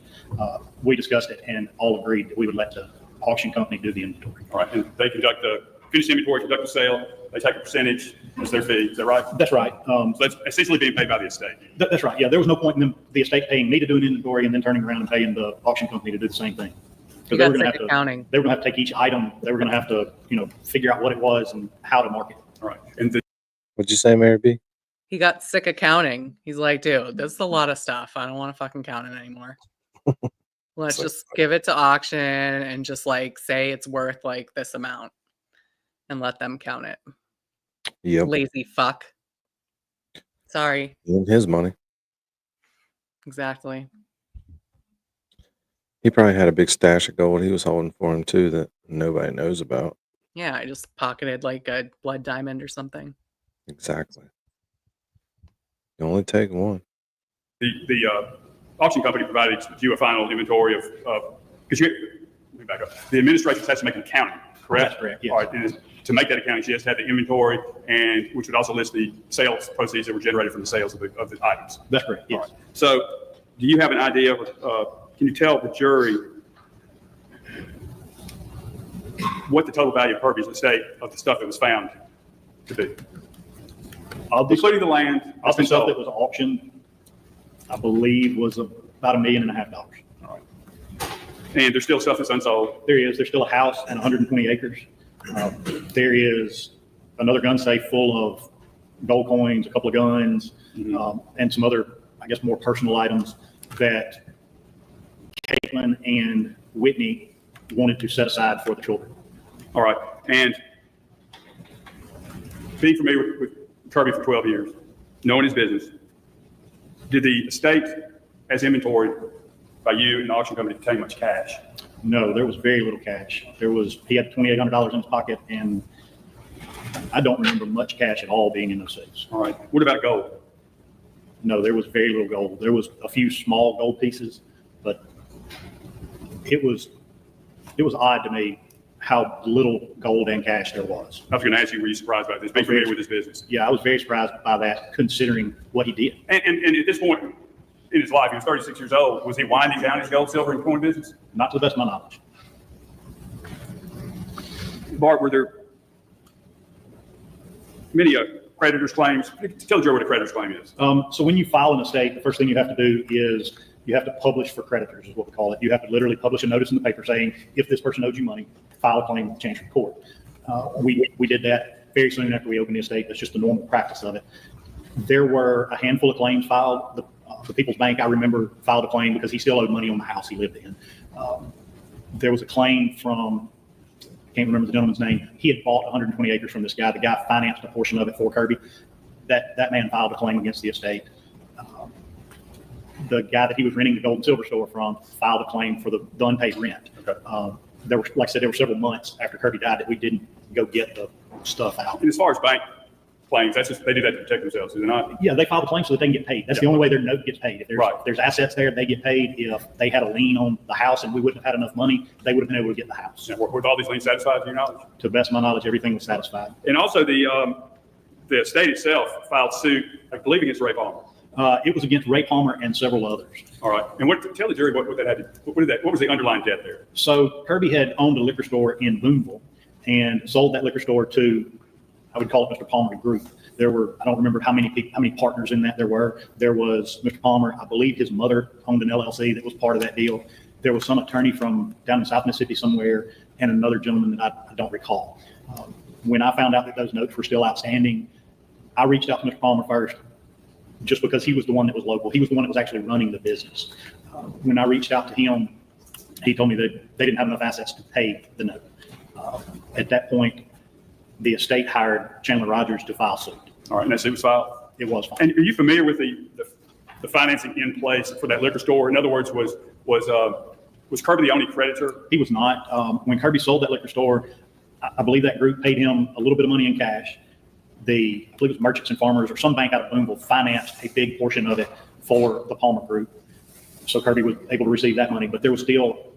We discussed it and all agreed that we would let the auction company do the inventory. All right. And they conduct the finished inventory, conduct the sale. They take a percentage as their fee. Is that right? That's right. So that's essentially being paid by the estate. That's right. Yeah, there was no point in the estate paying me to do an inventory and then turning around and paying the auction company to do the same thing. You Because they got were going to sick have accounting. they were going to have to take each item. They were going to have to, figure out what it was and how to market it. All right. And What'd you say, Mary B? He got sick of counting. He's like, dude, this is a lot of stuff. I don't want to fucking count it anymore. Let's just give it to auction and just like say it's worth like this amount and let them count it. Yep. Lazy fuck. Sorry. And his money. Exactly. He probably had a big stash of gold he was holding for him too that nobody knows about. Yeah, I just pocketed like a blood diamond or something. Exactly. You only take one. the auction company provided you a final inventory of, because let me back up. The administration has to make an accounting, correct? That's correct, yes. All right, and to make that accounting, she has to have the inventory, and which would also list the sales proceeds that were generated from the sales of the items. That's correct, yes. All right. So do you have an idea of, can you tell the jury what the total value of Kirby's estate of the stuff that was found to be? Including the land. All the stuff that was auctioned, I believe, was about $1.5 million. All right. And there's still stuff that's unsold. There's still a house and 120 acres. There is another gun safe full of gold coins, a couple of guns, and some other, I guess, more personal items that Caitlin and Whitney wanted to set aside for the children. All right. And being familiar with Kirby for 12 years, knowing his business, did the estate as inventory by you and the auction company contain much cash? No, there was very little cash. He had $2,800 in his pocket, and I don't remember much cash at all being in those safes. All right. What about gold? No, there was very little gold. There was a few small gold pieces, but it was odd to me how little gold and cash there was. I was going to ask you, were you surprised by this? Being familiar with his business. Yeah, I was very surprised by that, considering what he did. And at this point in his life, he was 36 years old. Was he winding down his gold, silver, and coin business? Not to the best of my knowledge. Bart, were there many creditor's claims? Tell the jury what a creditor's claim is. So when you file an estate, the first thing you have to do is you have to publish for creditors, is what we call it. You have to literally publish a notice in the paper saying, if this person owes you money, file a claim with Chancery Court. We did that. very soon after we opened the estate. That's just the normal practice of it. There were a handful of claims filed. The People's Bank, I remember, filed a claim because he still owed money on the house he lived in. There was a claim from, I can't remember the gentleman's name. He had bought 120 acres from this guy. The guy financed a portion of it for Kirby. That man filed a claim against the estate. The guy that he was renting the gold and silver store from filed a claim for the unpaid rent. Okay. There were, like I said, there were several months after Kirby died that we didn't go get the stuff out. And as far as bank claims, that's just, they do that to protect themselves, do they not? Yeah, they file the claim so that they can get paid. That's the only way their note gets paid. If there's assets there, they get paid. If they had a lien on the house and we wouldn't have had enough money, they would have been able to get the house. Now, were all these liens satisfied to your knowledge? To the best of my knowledge, everything was satisfied. And also the estate itself filed suit, I believe, against Ray Palmer. It was against Ray Palmer and several others. All right. And tell the jury what that had to, what was the underlying debt there? So Kirby had owned a liquor store in Boonville and sold that liquor store to, I would call it Mr. Palmer Group. There were, I don't remember how many partners in that there were. There was Mr. Palmer, I believe his mother owned an LLC that was part of that deal. There was some attorney from down in South Mississippi somewhere and another gentleman that I don't recall. When I found out that those notes were still outstanding, I reached out to Mr. Palmer first, just because he was the one that was local. He was the one that was actually running the business. When I reached out to him, he told me that they didn't have enough assets to pay the note. At that point, the estate hired Chandler Rogers to file suit. All right. And that suit was filed? It was filed. And are you familiar with the financing in place for that liquor store? In other words, was Kirby the only creditor? He was not. When Kirby sold that liquor store, I believe that group paid him a little bit of money in cash. I believe it was Merchants and Farmers or some bank out of Boonville financed a big portion of it for the Palmer Group. So Kirby was able to receive that money, but there was still,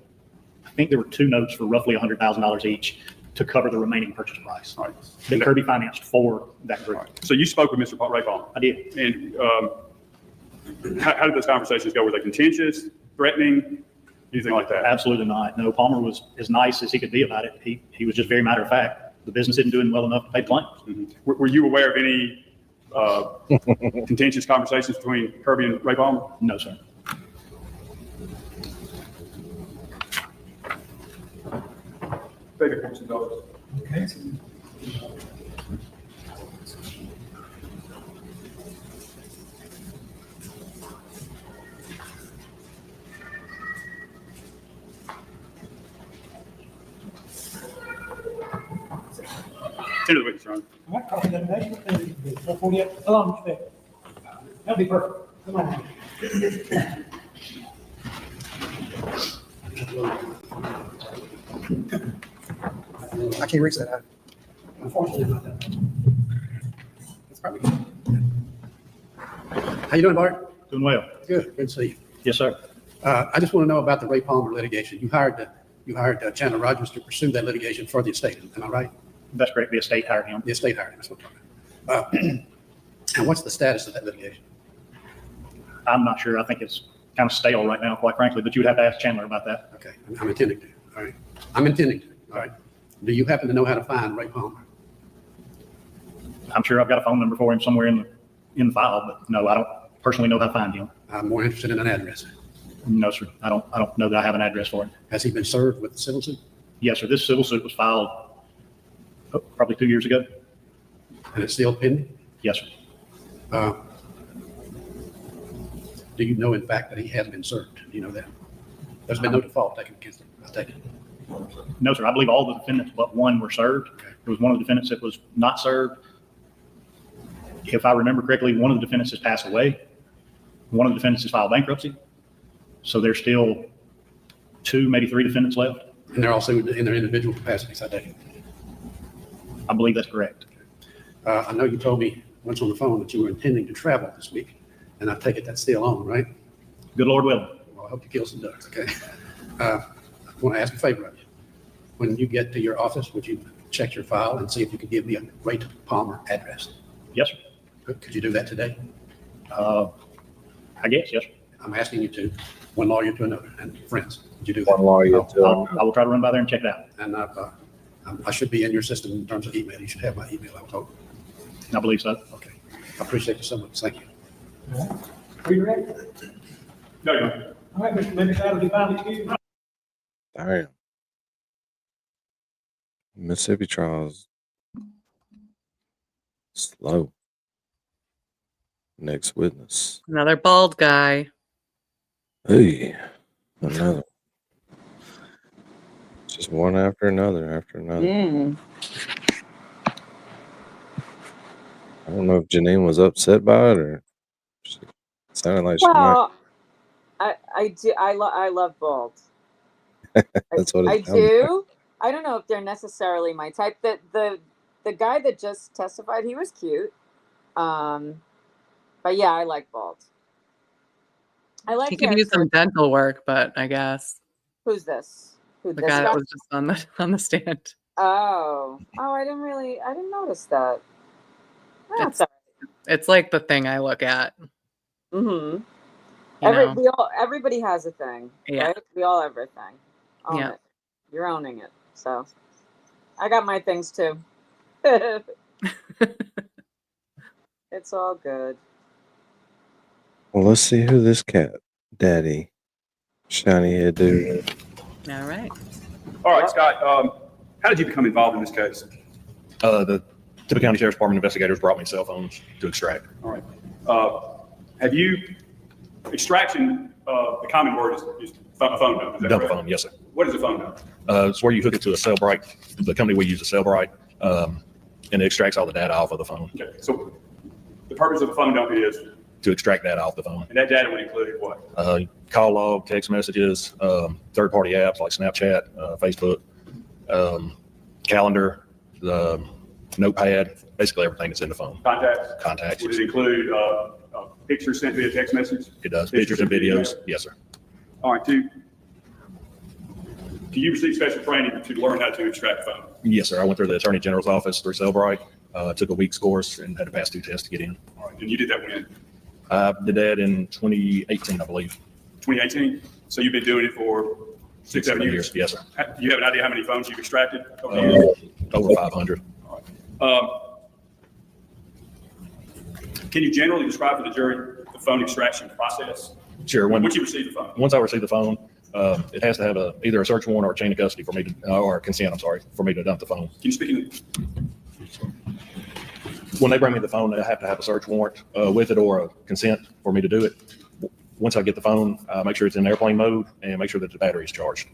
I think there were two notes for roughly $100,000 each to cover the remaining purchase price. All right. That Kirby financed for that group. Right. So you spoke with Mr. Ray Palmer? I did. And how did those conversations go? Were they contentious, threatening, anything like that? Absolutely not. No, Palmer was as nice as he could be about it. He was just very matter of fact. The business isn't doing well enough to pay claims. Mm-hmm. Were you aware of any contentious conversations between Kirby and Ray Palmer? No, sir. David, what's the dollars? Okay. Tender the witness, Your Honor. All right, copy that motion. 448. How long do you expect? That'll be perfect. Come on. I can't reach that. Unfortunately, not that. That's probably good. How you doing, Bart? Doing well. Good. Good to see you. Yes, sir. I just want to know about the Ray Palmer litigation. You hired Chandler Rogers to pursue that litigation for the estate. Am I right? That's correct. The estate hired him. The estate hired him. That's what I'm talking about. And what's the status of that litigation? I'm not sure. I think it's kind of stale right now, quite frankly, but you would have to ask Chandler about that. Okay, I'm intending to. All right. I'm intending to. All right. Do you happen to know how to find Ray Palmer? I'm sure I've got a phone number for him somewhere in the file, but no, I don't personally know how to find him. I'm more interested in an address. No, sir. I don't know that I have an address for him. Has he been served with the civil suit? Yes, sir. This civil suit was filed probably 2 years ago. And it's still pending? Yes, sir. Do you know, in fact, that he has been served? Do you know that? There's been no default taken against him, I take it. No, sir. I believe all the defendants but one were served. Okay. There was one of the defendants that was not served. If I remember correctly, one of the defendants has passed away. One of the defendants has filed bankruptcy. So there's still 2, maybe 3 defendants left. And they're also in their individual capacities, I take it. I believe that's correct. I know you told me once on the phone that you were intending to travel this week, and I take it that's still on, right? Good Lord willing. Well, I hope you kill some ducks, okay? I want to ask a favor of you. When you get to your office, would you check your file and see if you could give me a Ray Palmer address? Yes, sir. Could you do that today? I guess, yes, sir. I'm asking you to, one lawyer to another, and friends. Would you do One that? lawyer to I will try to run by there and check it out. And I should be in your system in terms of email. You should have my email, I was hoping. I believe so. Okay. I appreciate you so much. Thank you. All right. Are you ready? No, Your Honor. All right, Mr. Member, that'll be finally excused. Damn. Mississippi trials Slow. Next witness. Another bald guy. Hey, another. Just one after another after another. Mm. I don't know if Janine was upset by it or she sounded like she might. Well, I do. I love bald. That's what I it sounded like. do. I don't know if they're necessarily my type. The guy that just testified, he was cute. But yeah, I like bald. I like He could hair use some short. dental work, but I guess Who's this? Who the this guy guy? that was just on the stand. Oh, I didn't notice that. Oh, It's it's like the thing I look at. Mm-hmm. You know? Everybody has a thing, Yeah. right? We all have our thing. Own Yeah. it. You're owning it. So I got my things too. It's all good. Well, let's see who this cat daddy shiny head dude. All right. All right, Scott, how did you become involved in this case? The Tippah County Sheriff's Department investigators brought me cell phones to extract. All right. Have you, extraction, the common word is a phone number. Is that Dump correct? phone, yes, sir. What is a phone number? It's where you hook it to a Cellbrite. The company we use is Cellbrite, and it extracts all the data off of the phone. Okay, so the purpose of a phone number is, To extract data off the phone. and that data would include what? Call log, text messages, third-party apps like Snapchat, Facebook, calendar, the notepad, basically everything that's in the phone. Contacts? Contacts. Would it include pictures sent via text message? It does. Pictures and videos. Yes, sir. All right, do you receive special training to learn how to extract a phone? Yes, sir. I went through the Attorney General's office through Cellbrite, took a week's course, and had to pass 2 tests to get in. All right, and you did that when? I did that in 2018, I believe. 2018? So you've been doing it for 6-7 years? Yes, sir. Do you have an idea how many phones you've extracted over the years? Over 500. Can you generally describe for the jury the phone extraction process? Sure. Once you receive the phone? Once I receive the phone, it has to have either a search warrant or a chain of custody for me to, or consent, I'm sorry, for me to dump the phone. Can you speak in? When they bring me the phone, I have to have a search warrant with it or a consent for me to do it. Once I get the phone, I make sure it's in airplane mode and make sure that the battery is charged.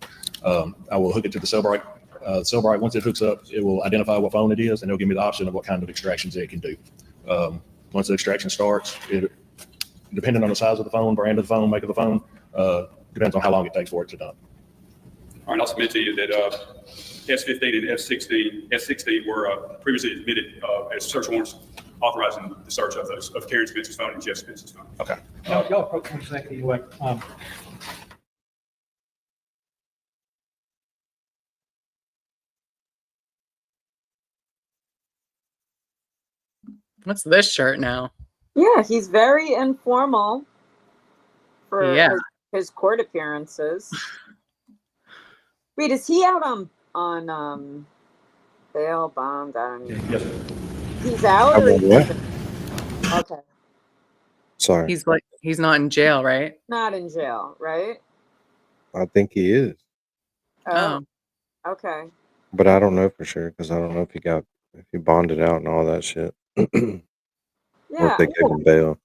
I will hook it to the Cellbrite. Cellbrite, once it hooks up, it will identify what phone it is, and it'll give me the option of what kind of extractions it can do. Once the extraction starts, depending on the size of the phone, brand of the phone, make of the phone, depends on how long it takes for it to dump. All right, I'll submit to you that S15 and S16 were previously admitted as search warrants authorizing the search of Karen Spence's phone and Jeff Spence's phone. Okay. Y'all approach one second anyway. What's this shirt now? Yeah, he's very informal for Yeah. his court appearances. Wait, is he out on bail, bond? I don't know. Yes, sir. He's out. I'm Or on he's what? okay, Sorry. He's not in jail, right? not in jail, right? I think he is, Oh, okay. but I don't know for sure because I don't know if he bonded out and all that shit, or Yeah, if they gave him bail.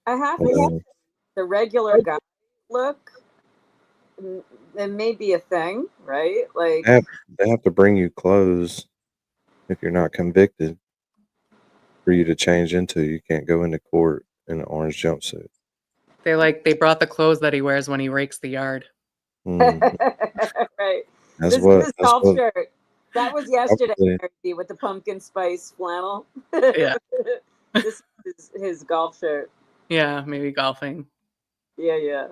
I have to Um, say, the regular guy look. It may be a thing, right? Like, they have to bring you clothes if you're not convicted for you to change into. You can't go into court in an orange jumpsuit. They brought the clothes that he wears when he rakes the yard. Mhm. right. That's This what. is his That's golf what. shirt. That was yesterday Probably. Thursday, with the pumpkin spice flannel. Yeah. This is his golf shirt. Yeah, maybe golfing. Yeah.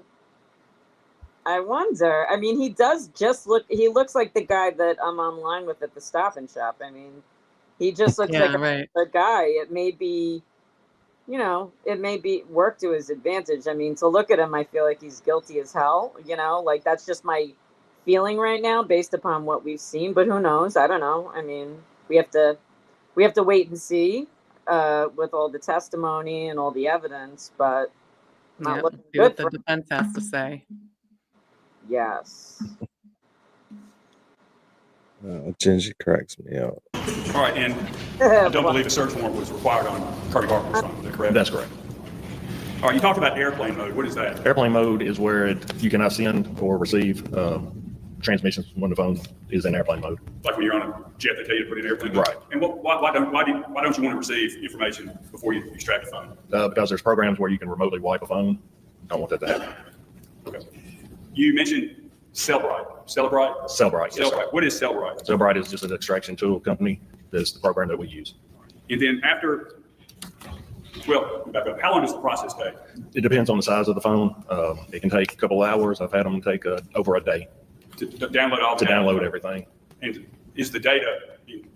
I wonder. I mean, he does just look. He looks like the guy that I'm online with at the Stop and Shop. I mean, he just looks like Yeah, right. a guy. It may be, it may be work to his advantage. I mean, to look at him, I feel like he's guilty as hell. Like that's just my feeling right now, based upon what we've seen. But who knows? I don't know. I mean, we have to wait and see with all the testimony and all the evidence. But not Yeah, looking see what good the for defense has to say. Yes. Gingy cracks me up. All right, and I don't believe a search warrant was required on Kirby Carpenter's phone, is that correct? That's correct. All right, you talked about airplane mode. What is that? Airplane mode is where you cannot send or receive transmissions when the phone is in airplane mode. Like when you're on a jet, they tell you to put it in airplane mode? Right. And why don't you want to receive information before you extract the phone? Because there's programs where you can remotely wipe a phone. Don't want that to happen. Okay. You mentioned Cellbrite. Cellbrite, yes, sir. Cellbrite. What is Cellbrite? Cellbrite is just an extraction tool company. That's the program that we use. And then after, well, back up. How long does the process take? It depends on the size of the phone. It can take a couple hours. I've had them take over a day To download all to the data? download everything. And is the data,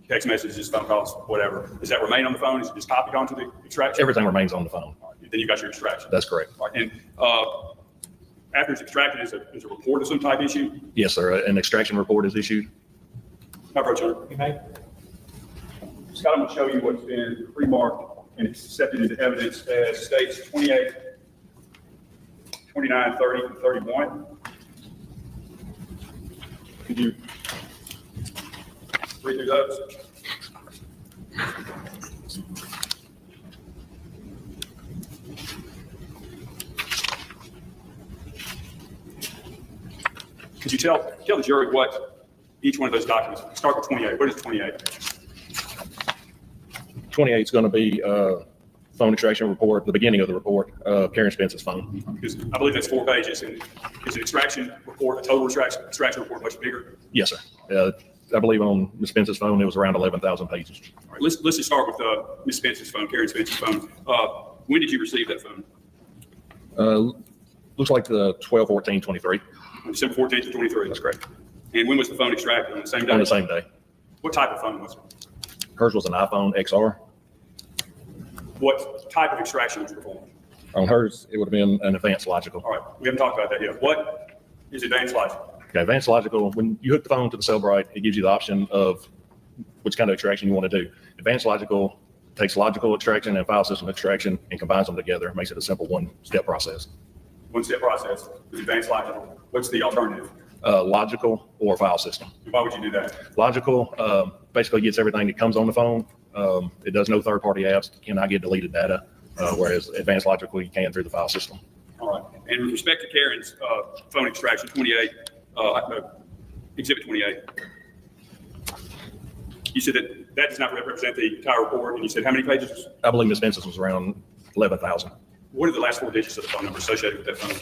text messages, phone calls, whatever, does that remain on the phone? Is it just copied onto the extraction? Everything remains on the phone. Then you got your extraction. That's correct. All right. And after it's extracted, is a report of some type issued? Yes, sir. An extraction report is issued. My approach, Hunter. Okay. Scott, I'm going to show you what's been pre-marked and accepted into evidence as states 28, 29, 30, and 31. Could you read through those? Could you tell the jury what each one of those documents, start with 28. What is 28? 28 is going to be phone extraction report, the beginning of the report, Karen Spence's phone. Because I believe that's 4 pages, and is an extraction report, a total extraction report, much bigger? Yes, sir. I believe on Ms. Spence's phone, it was around 11,000 pages. All right, let's just start with Ms. Spence's phone, Karen Spence's phone. When did you receive that phone? Looks like the 12/14/23. On December 14th of 23. That's correct. And when was the phone extracted? On the same day? On the same day. What type of phone was it? Hers was an iPhone XR. What type of extraction was performed? On hers, it would have been an advanced logical. All right, we haven't talked about that yet. What is advanced logic? Okay, advanced logical, when you hook the phone to the Cellbrite, it gives you the option of which kind of extraction you want to do. Advanced logical takes logical extraction and file system extraction and combines them together, makes it a simple one-step process. One-step process is advanced logical. What's the alternative? Logical or file system. Why would you do that? Logical basically gets everything that comes on the phone. It does no third-party apps, cannot get deleted data, whereas advanced logical, you can through the file system. All right. And with respect to Karen's phone extraction 28, Exhibit 28, you said that does not represent the entire report, and you said how many pages? I believe Ms. Spence's was around 11,000. What are the last 4 digits of the phone number associated with that phone?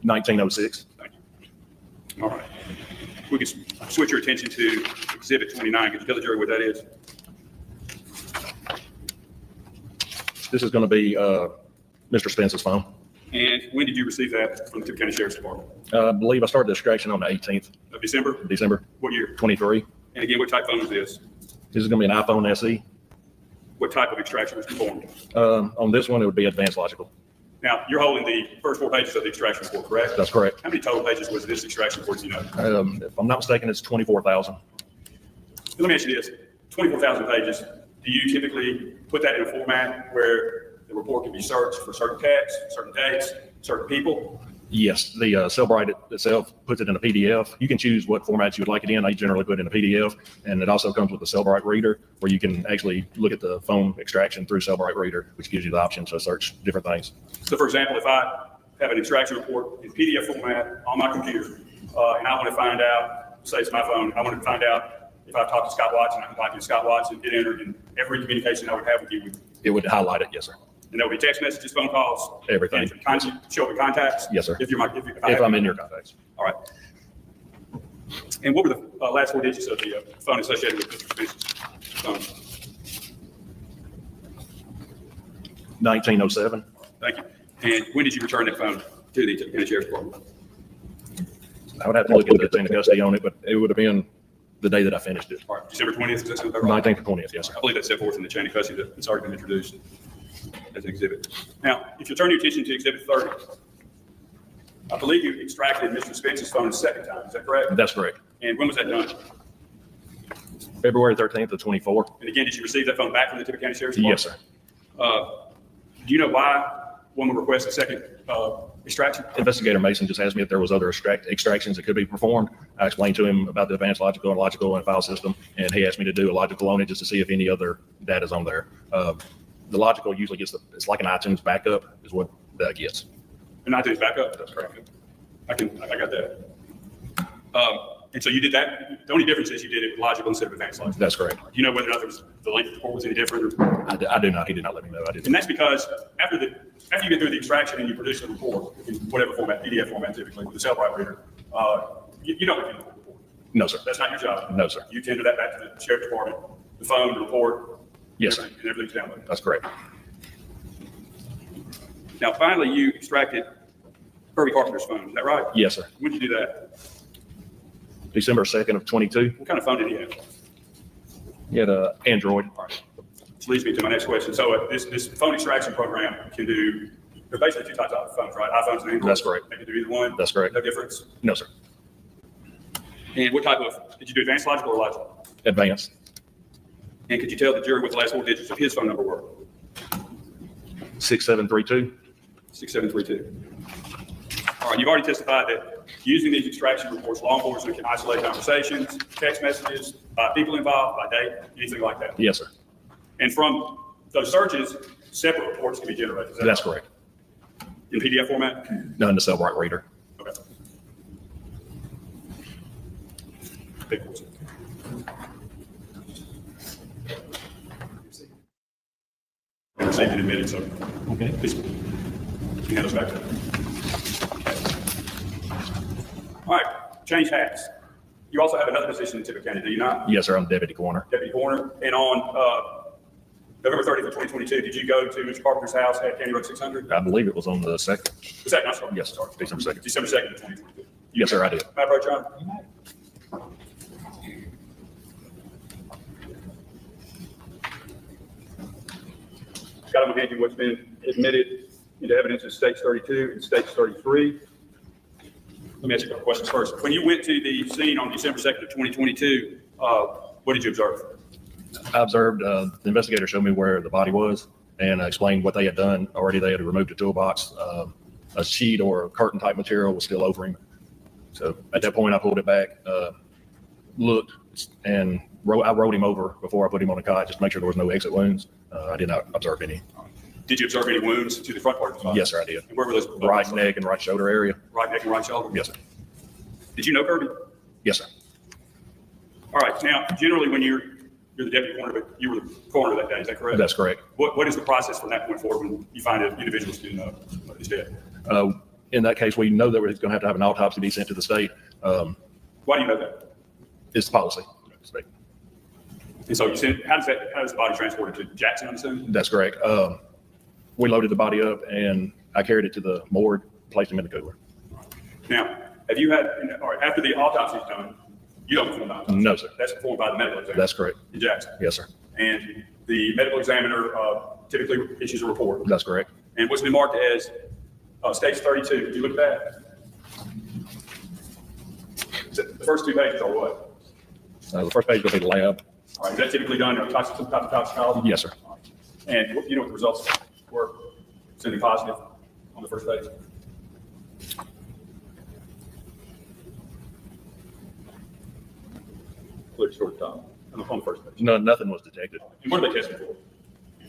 1906. Thank you. All right. We can switch your attention to Exhibit 29. Could you tell the jury what that is? This is going to be Mr. Spence's phone. And when did you receive that from the Tippah County Sheriff's Department? I believe I started the extraction on the 18th Of December? of December, What year? 23. And again, what type phone is this? This is going to be an iPhone SE. What type of extraction was performed? On this one, it would be advanced logical. Now, you're holding the first 4 pages of the extraction report, correct? That's correct. How many total pages was this extraction report, do you know? If I'm not mistaken, it's 24,000. Let me ask you this, 24,000 pages, do you typically put that in a format where the report can be searched for certain text, certain dates, certain people? Yes, the Cellbrite itself puts it in a PDF. You can choose what format you would like it in. I generally put it in a PDF, and it also comes with a Cellbrite reader where you can actually look at the phone extraction through Cellbrite reader, which gives you the option to search different things. So for example, if I have an extraction report in PDF format on my computer, and I want to find out, say it's my phone, I want to find out if I've talked to Scott Watson, I can type in Scott Watson, get entered in every communication I would have with you. It would highlight it, yes, sir. And there will be text messages, phone calls. Everything. Show me contacts. Yes, sir. If I'm in your contacts. All right. And what were the last 4 digits of the phone associated with Mr. Spence's phone? 1907. Thank you. And when did you return that phone to the Tippah County Sheriff's Department? I would have to look at the chain of custody on it, but it would have been the day that I finished it. All right, December 20th, is that sound about right? 19th or 20th, yes, sir. I believe that's set forth in the chain of custody that's already been introduced as an exhibit. Now, if you turn your attention to Exhibit 30, I believe you extracted Mr. Spence's phone a second time, is that correct? That's correct. And when was that done? February 13th of 24. And again, did you receive that phone back from the Tippah County Sheriff's Department? Yes, sir. Do you know why one would request a second extraction? Investigator Mason just asked me if there was other extractions that could be performed. I explained to him about the advanced logical and logical and file system, and he asked me to do a logical on it just to see if any other data is on there. The logical usually gets it's like an iTunes backup is what that gets. An iTunes backup? That's correct. I got that. And so you did that. The only difference is you did it with logical instead of advanced logical. That's correct. Do you know whether or not the length of the report was any different? Or? I do not. He did not let me know. I did. And that's because after you get through the extraction and you produce the report in whatever format, PDF format typically with the Cellbrite reader, you don't review the report. No, sir. That's not your job. No, sir. You tender that back to the sheriff department, the phone, the report. Yes, sir. And everything's downloaded. That's correct. Now, finally, you extracted Kirby Carpenter's phone. Is that right? Yes, sir. When did you do that? December 2nd of 22. What kind of phone did he have? He had an Android. All right. Which leads me to my next question. So this phone extraction program can do, there are basically two types of phones, right? iPhones and Androids. That's correct. They can do either one. That's correct. No difference. No, sir. And what type of, did you do advanced logical or logical? Advanced. And could you tell the jury what the last four digits of his phone number were? 6732. 6732. All right, you've already testified that using these extraction reports, law enforcement can isolate conversations, text messages, by people involved, by date, anything like that. Yes, sir. And from those searches, separate reports can be generated. Is that That's right? correct. In PDF format? No, in the Cellbrite reader. Okay. Big ones. Received and admitted, so. Okay. Please, you can hand those back to them. All right, change hats. You also have another position in Tippett County, do you not? Yes, sir. I'm deputy coroner. Deputy coroner. And on November 30th of 2022, did you go to Mr. Carpenter's house at County Road 600? I believe it was on the 2nd. The second, I'm sorry. Yes, sir. December 2nd. December 2nd of 2022. Yes, sir. I did. May I approach, John? Scott, I'm going to hand you what's been admitted into evidence in States 32 and States 33. Let me ask you a couple questions first. When you went to the scene on December 2nd of 2022, what did you observe? I observed the investigator showed me where the body was and explained what they had done. Already they had removed a toolbox. A sheet or a curtain type material was still over him. So at that point, I pulled it back, looked, and I rolled him over before I put him on a cot just to make sure there was no exit wounds. I did not observe any. Did you observe any wounds to the front part of his body? Yes, sir, I did. And where were those? Right neck and right shoulder area. Right neck and right shoulder? Yes, sir. Did you know Kirby? Yes, sir. All right. Now, generally, when you're the deputy coroner, but you were the coroner that day, is that correct? That's correct. What is the process from that point forward when you find an individual is dead? In that case, we know that we're going to have an autopsy be sent to the state. Why do you know that? It's policy. And so you send, how does the body transported to Jackson, I'm assuming? That's correct. We loaded the body up and I carried it to the morgue, placed him in the cooler. Now, have you had, all right, after the autopsy is done, you don't perform the autopsy? No, sir. That's performed by the medical examiner? That's correct. In Jackson? Yes, sir. And the medical examiner typically issues a report? That's correct. And what's been marked as States 32, did you look at that? The first two pages are what? The first page will be the lab. All right, is that typically done in some type of toxicology? Yes, sir. And you know what the results were? Something positive on the first page? Clear short top on the first page. No, nothing was detected. And what are they testing for?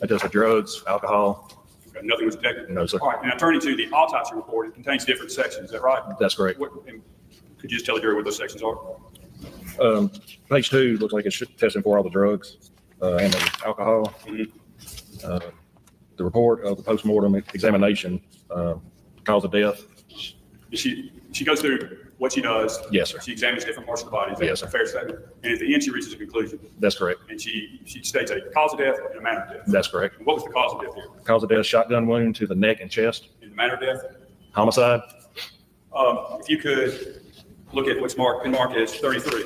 I tested drugs, alcohol. Okay, nothing was detected? No, sir. All right, now turning to the autopsy report, it contains different sections, is that right? That's correct. Could you just tell the jury what those sections are? Page 2 looks like it's testing for all the drugs and the alcohol. The report of the postmortem examination, cause of death. She goes through what she does. Yes, sir. She examines different parts of the body. Is that Yes, a sir. fair statement? And at the end, she reaches a conclusion. That's correct. And she states a cause of death and a manner of death. That's correct. And what was the cause of death here? Cause of death, shotgun wound to the neck and chest. And the manner of death? Homicide. If you could look at what's been marked as 33.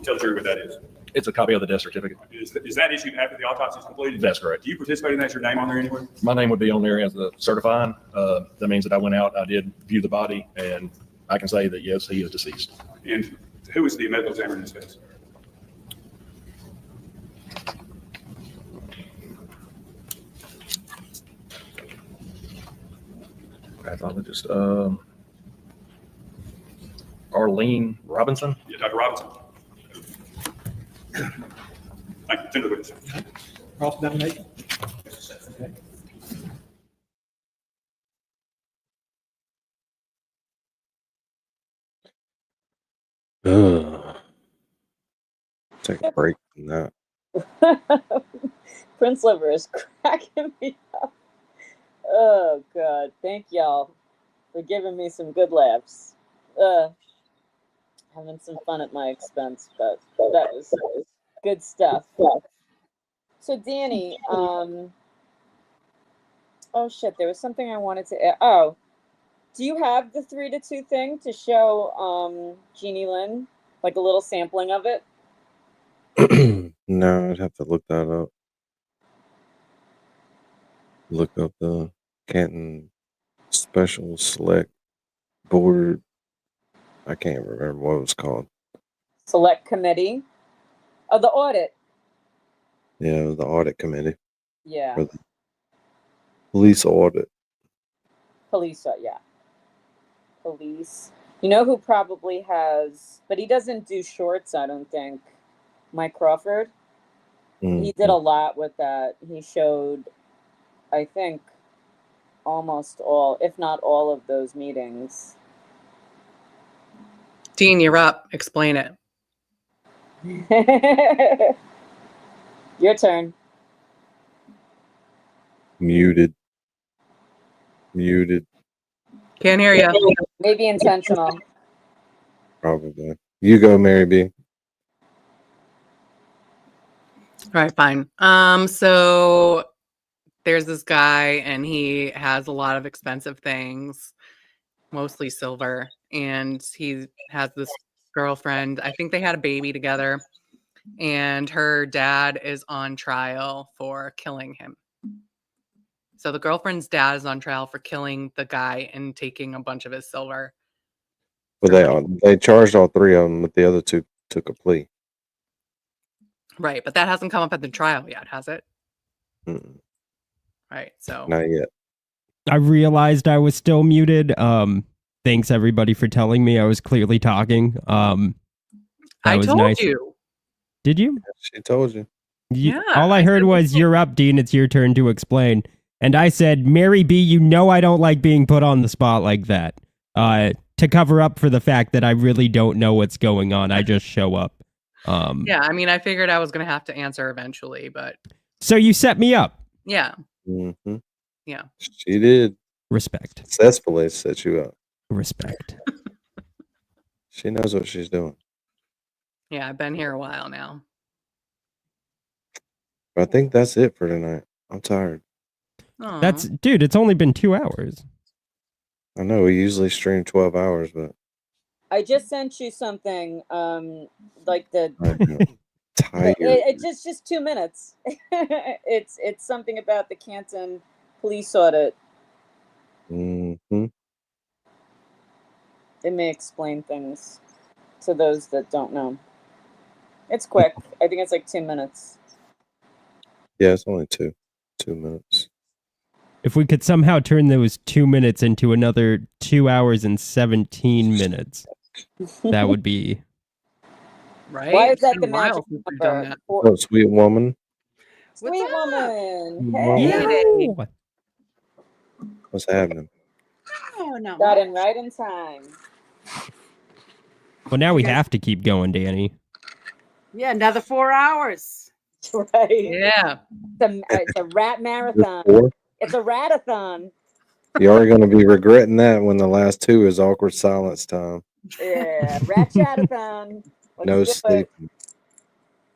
Tell the jury what that is. It's a copy of the death certificate. Is that issued after the autopsy is completed? That's correct. Do you participate in that? Is your name on there anywhere? My name would be on there as the certifying. That means that I went out, I did view the body, and I can say that, yes, he is deceased. And who is the medical examiner in this case? pathologist, Arlene Robinson. Yeah, Dr. Robinson. Thank you. Send it with you. Cross-examination? Okay. Take a break from that. Prince Liver is cracking me up. Oh God, thank y'all for giving me some good laughs. Having some fun at my expense, but that was good stuff. So Danny, oh shit, there was something I wanted to add. Oh, do you have the 3 to 2 thing to show Jeannie Lynn, like a little sampling of it? No, I'd have to look that up. Look up the Canton Special Select Board. I can't remember what it was called. Select committee. Oh, the audit. Yeah, the audit committee. Yeah. For the police audit. Police, yeah. Police. You know who probably has, but he doesn't do shorts, I don't think. Mike Crawford. He did a lot with that. He showed, I think, almost all, if not all of those meetings. Dean, you're up. Explain it. Your turn. Muted. Can't hear you. Maybe intentional. Probably. You go, Mary B. All right, fine. So there's this guy and he has a lot of expensive things, mostly silver, and he has this girlfriend. I think they had a baby together, and her dad is on trial for killing him. So the girlfriend's dad is on trial for killing the guy and taking a bunch of his silver. Well, they charged all 3 of them, but the other 2 took a plea. Right, but that hasn't come up at the trial yet, has it? Mm-mm. Right, so Not yet. I realized I was still muted. Thanks everybody for telling me I was clearly talking. That I was told nice. you. Did you? She told you. Yeah, All I heard was, "You're up, Dean. It's your turn to explain." And I said, "Mary B, you know I don't like being put on the spot like that. To cover up for the fact that I really don't know what's going on. I just show up." Yeah, I mean, I figured I was going to have to answer eventually, but So you set me up. yeah. Mm-hmm. Yeah. She did. Respect. Successfully set you up. Respect. She knows what she's doing. Yeah, I've been here a while now. I think that's it for tonight. I'm tired. Aw. Dude, it's only been 2 hours. I know we usually stream 12 hours, but I just sent you something, like the I'm tired. it's just 2 minutes. it's something about the Canton police audit. Mm-hmm. It may explain things to those that don't know. It's quick. I think it's like 2 minutes. Yeah, it's only 2 minutes. If we could somehow turn those 2 minutes into another 2 hours and 17 minutes, that would be... Right? Why is It's that been the a while magic since we've done number? that. Oh, sweet woman. Sweet woman. Mama. Hey. What's happening? Oh, no. Got in right in time. Well, now we have to keep going, Danny. Yeah, another 4 hours. Right. Yeah. It's a rat marathon. 4? It's a ratathon. You are going to be regretting that when the last 2 is awkward silence time. Yeah, rat chatathon. No sleep.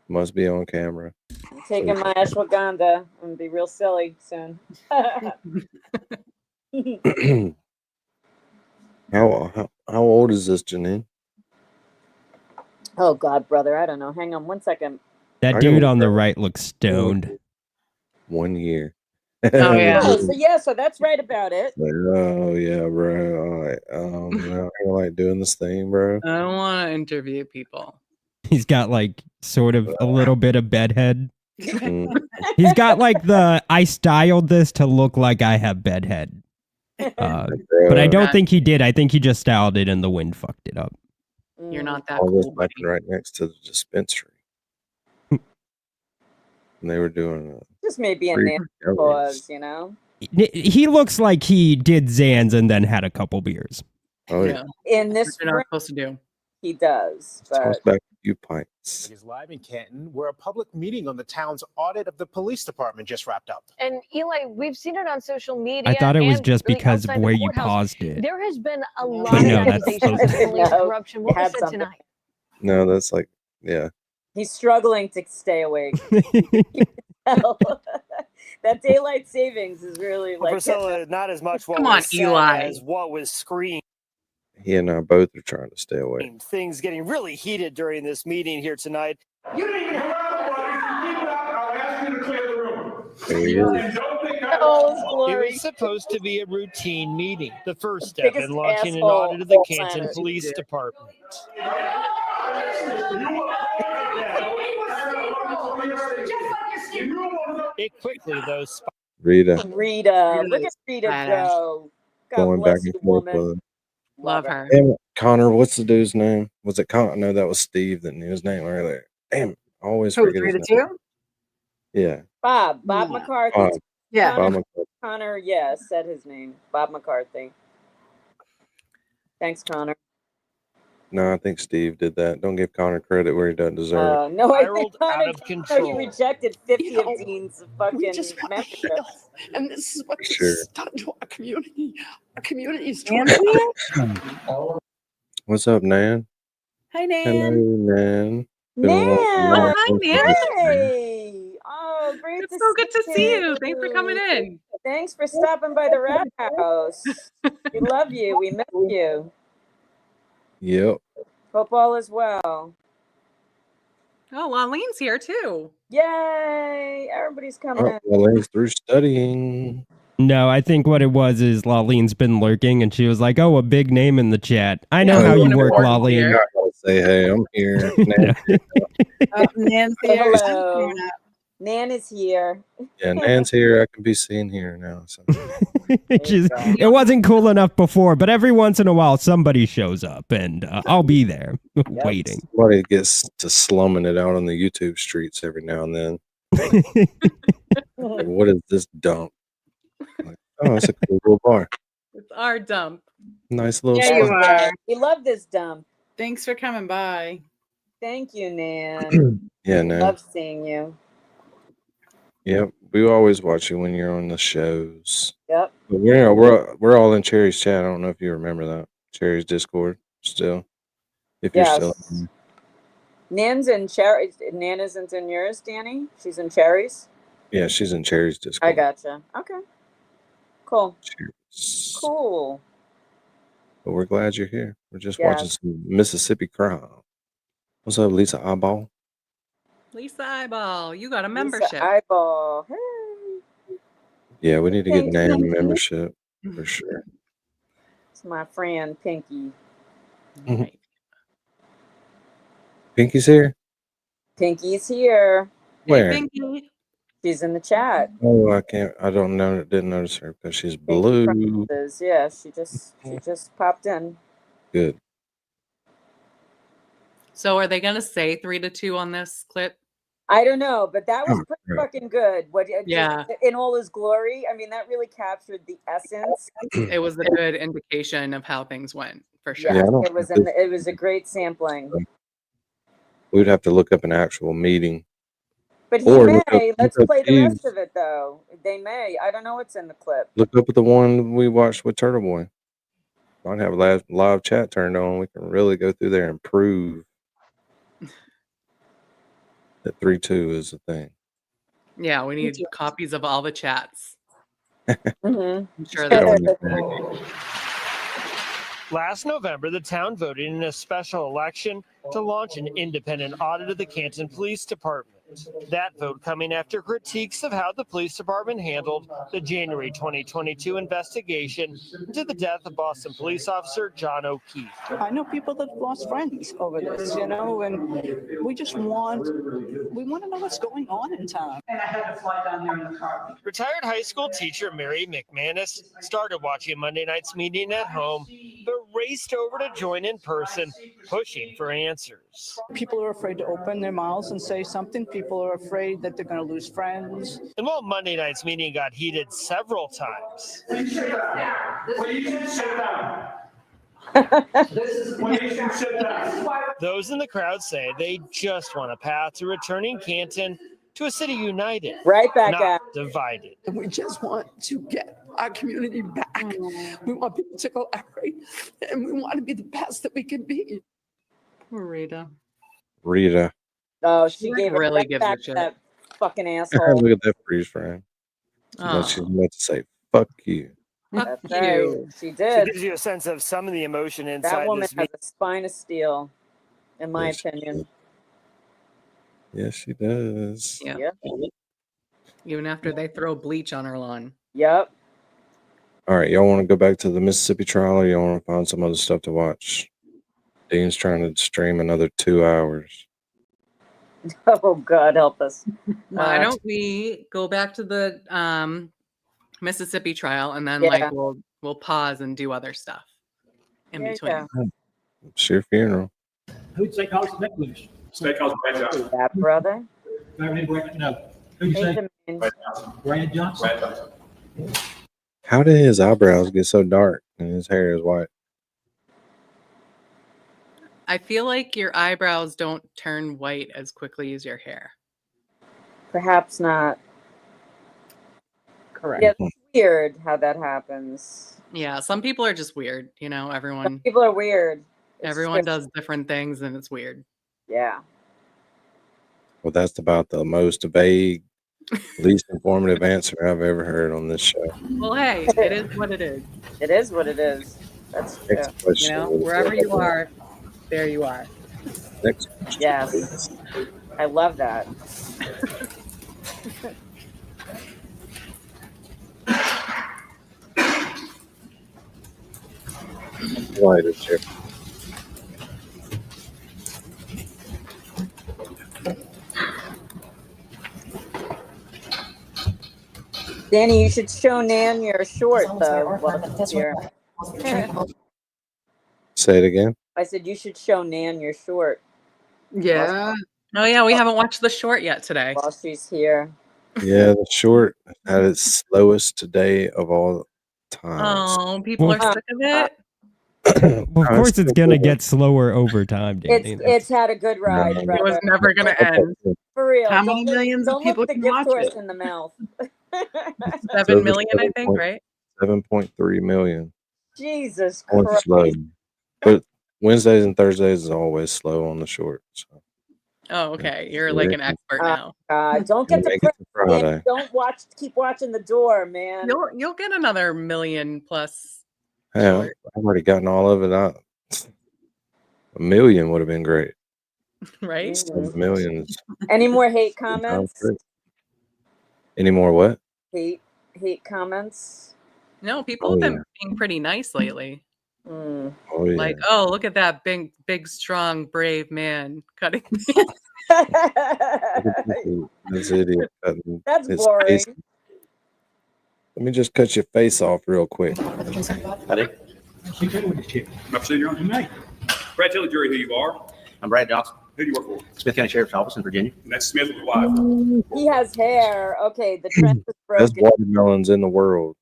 Must be on camera. I'm taking my ashwagandha. I'm gonna be real silly soon. How old is this, Janine? Oh God, brother, I don't know. Hang on 1 second. That dude on the right looks stoned. 1 year. Oh, yeah. So that's right about it. Oh yeah, bro. All right. Now I like doing this thing, bro. I don't want to interview people. He's got like sort of a little bit of bedhead. Mm. He's got like I styled this to look like I have bedhead. But I don't think he did. I think he just styled it and the wind fucked it up. You're not that All this cool, buddy. happened right next to the dispensary. And they were doing Just maybe a free nasty calories. pause, you know? He looks like he did Zans and then had a couple beers. Oh, yeah. In this What you're not room, supposed to do. he does. Toss But back a few pints. Is live in Canton, where a public meeting on the town's audit of the police department just wrapped up. And Eli, we've seen it on social media. I thought it was and just really because of outside the where you courthouse. paused it. There has been a But lot no, of that's accusations of police corruption. What Had was said something. tonight? No, that's like, yeah. he's struggling to stay awake. That daylight savings is really like Priscilla, not as much what Come on, was said Eli. as what was screamed. He and I both are trying to stay away. Things getting really heated during this meeting here tonight. You didn't even have if you keep it up, I'll ask you to clear the room. There he is. And don't think I Oh, It glory. was supposed to be a routine meeting, the first step Biggest in launching an asshole audit of the on Canton planet. Police Department. It quickly, though, Rita Rita. Look at Rita Badass. go. God going back bless and you, forth woman. with it. Love her. Damn it, Connor, what's the dude's name? Was it Connor? No, that was Steve that knew his name earlier. Damn, I always Who, forget his 3 name. to 2? Yeah. Bob Yeah. McCarthy. Bob. Yeah. Bob McCarthy. Connor, yeah, said his name. Bob McCarthy. Thanks, Connor. No, I think Steve did that. Don't give Connor credit where he doesn't deserve it. No, I think spiraled out Connor, of no, he control. rejected 50 You know, of Dean's We fucking just want to membership. heal. And this is what For sure. it's done to our community. Our community is What's up, Nan? Hi, Hello, Nan. Nan. Been a Nan! long Oh, hi, time Nan. since we Hey! Oh, great It's to so good to see you. you. Thanks for coming in. Thanks for stopping by the Rat House. We love you. We miss you. Yep. Hope all is well. Oh, Laureen's here too. Yay! Everybody's coming Oh, in. well, he's through studying. No, I think what it was is Laureen's been lurking and she was like, oh, a big name in the chat. I know Yeah, how one you work, important Laureen. here. Say, hey, I'm here. Nan. Nancy. Hello. Nan is here. Yeah, Nan's here. I can be seen here now. So. It wasn't cool enough before, but every once in a while somebody shows up and I'll be there waiting. Somebody gets to slumming it out on the YouTube streets every now and then. Like, what is this dump? Like, oh, it's a cool little bar. It's our dump. Nice little Yeah, you spot. are. We love this dump. Thanks for coming by. Thank you, Nan. Yeah, Nan. Love seeing you. Yep, we always watch you when you're on the shows. Yep. But we're all in Cherry's chat. I don't know if you remember that. Cherry's Discord still. If you're still. Yes. Nan's in Cherry. Nan isn't in yours, Danny. She's in Cherry's. Yeah, she's in Cherry's Discord. I gotcha. Okay. Cool. Cheers. Cool. But we're glad you're here. We're just Yeah. watching some Mississippi crime. What's up, Lisa Eyeball? Lisa Eyeball, you got a Lisa membership. Eyeball. Hey. Yeah, we need to get Thanks, Nan a Pinky. membership for sure. It's my friend Pinky. Right. Pinky's here? Pinky's here. Where? Pinky. She's in the chat. Oh, I don't know. Didn't notice her because she's blue. Promises. Yeah, she just popped in. Good. So are they gonna say 3 to 2 on this clip? I don't know, but that was Oh, pretty right. fucking good. What? Yeah. In all his glory. I mean, that really captured the essence. It was a good indication of how things went, for sure. Yeah, I don't it was. think It was a great sampling. We'd have to look up an actual meeting. But he Or look up- may. Let's look up play the rest Steve's. of it though. They may. I don't know what's in the clip. Look up at the one we watched with Turtle Boy. Might have live chat turned on. We can really go through there and prove that 3-2 is a thing. Yeah, we need copies of all the chats. Mm-hmm. I'm sure Get that's on the phone. Last November, the town voted in a special election to launch an independent audit of the Canton Police Department. That vote coming after critiques of how the police department handled the January 2022 investigation into the death of Boston police officer John O'Keefe. I know people that lost friends over this, and we just want to know what's going on in town. And I had to fly down there in the car. Retired high school teacher Mary McManus started watching Monday night's meeting at home, but raced over to join in person, pushing for answers. People are afraid to open their mouths and say something. People are afraid that they're going to lose friends. And while Monday night's meeting got heated several times, Please sit down. those in the crowd say they just want a path to returning Canton to a city united, Right back not at. divided. We just want to get our community back. We want people to collaborate, and we want to be the best that we can be. Rita. Rita. Oh, she gave it really right gives a back to shit. that fucking asshole. Look at that freeze frame. Oh. She's about to say, fuck you. Fuck That's right. you. She It did. gives you a sense of some of the emotion That inside woman this has meeting. a spine of steel, in my Yes, she opinion. Yes, she does. Yeah. Yep. Even after they throw bleach on her lawn. Yep. All right, y'all want to go back to the Mississippi trial, or y'all want to find some other stuff to watch? Dean's trying to stream another 2 hours. Oh, God, help us. Why don't we go back to the Mississippi trial, and then Yeah. we'll pause and do other stuff in Yeah, between. yeah. It's your funeral. Who'd say Carlos Necklace? Steakhouse Brad Johnson. That brother. No. Who'd say Benjamin. Brad Johnson. Brandon Johnson? Brad Johnson. How did his eyebrows get so dark and his hair is white? I feel like your eyebrows don't turn white as quickly as your hair. Perhaps not. Correct. Yeah, it's weird how that happens. Yeah, some people are just weird. Some Everyone people are weird. It's everyone true. does different things, and it's weird. Yeah. Well, that's about the most vague, least informative answer I've ever heard on this show. Well, hey, it is what it is. It is what it is. That's true. Next question. Wherever you are, there you are. Next question. Yes. I love that. White is here. Danny, you should show Nan your short, though. Here. Say it again. I said you should show Nan your short Yeah. Oh yeah, we haven't watched the short yet today. while she's here. Yeah, the short had its slowest today of all times. Oh, people are sick of it. Well, of course, it's gonna get slower over time, Danny. It's had a good ride, It brother. was never gonna end. For real. How many Don't look- millions of don't people look the can gift watch horse it? in the mouth. 7 million, I think, right? 7.3 million. Jesus On Christ. slow. But Wednesdays and Thursdays is always slow on the short. So Oh, okay. You're like an expert now. Don't get Make it depressed. to Friday. Man. Don't keep watching the door, man. You'll get another million plus. Hey, I've already gotten all of it out. A million would have been great. Right? 7 million is Any more hate comments? great. Any more what? Hate comments? No, people Oh, have been yeah. being pretty nice lately. Mm. Oh yeah. Like, oh, look at that big, strong, brave man cutting. This idiot cutting That's his boring. face. Let me just cut your face off real quick. Am I proceeding, Your Honor? Brad, tell the jury who you are. I'm Brad Johnson, Who do you work for? Smith County Sheriff's Office in Virginia. And that's Smith with your wife. He has hair. Okay, the trend is Best broken. watermelons in the world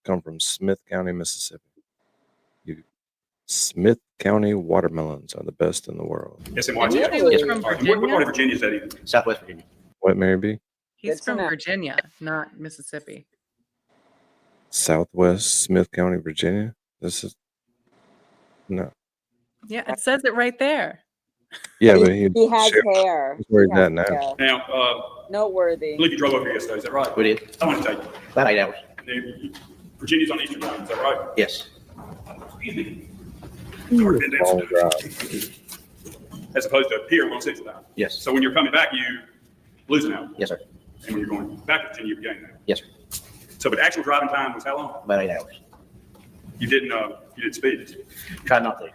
come from Smith County, Mississippi. Smith County watermelons are the best in the world. SMYT. He's from What part Virginia. of Virginia is that in? Southwest Virginia. What, Mary B? He's Good to from know. Virginia, not Mississippi. Southwest Smith County, Virginia? This is no. Yeah, it says it right there. Yeah, but he has hair. Where He is has that now? hair. Now, Noteworthy. I believe you drove up here yesterday, is that right? We did. How long did it take you? About 8 hours. Virginia's on Eastern Time, is that right? Yes. Excuse me. Sorry, been down. Long drive. As opposed to here on Central Time. Yes. So when you're coming back, losing out. Yes, sir. And when you're going back to Virginia, you gain that. Yes, sir. So, but actual driving time was how long? About 8 hours. You didn't speed. Tried not to.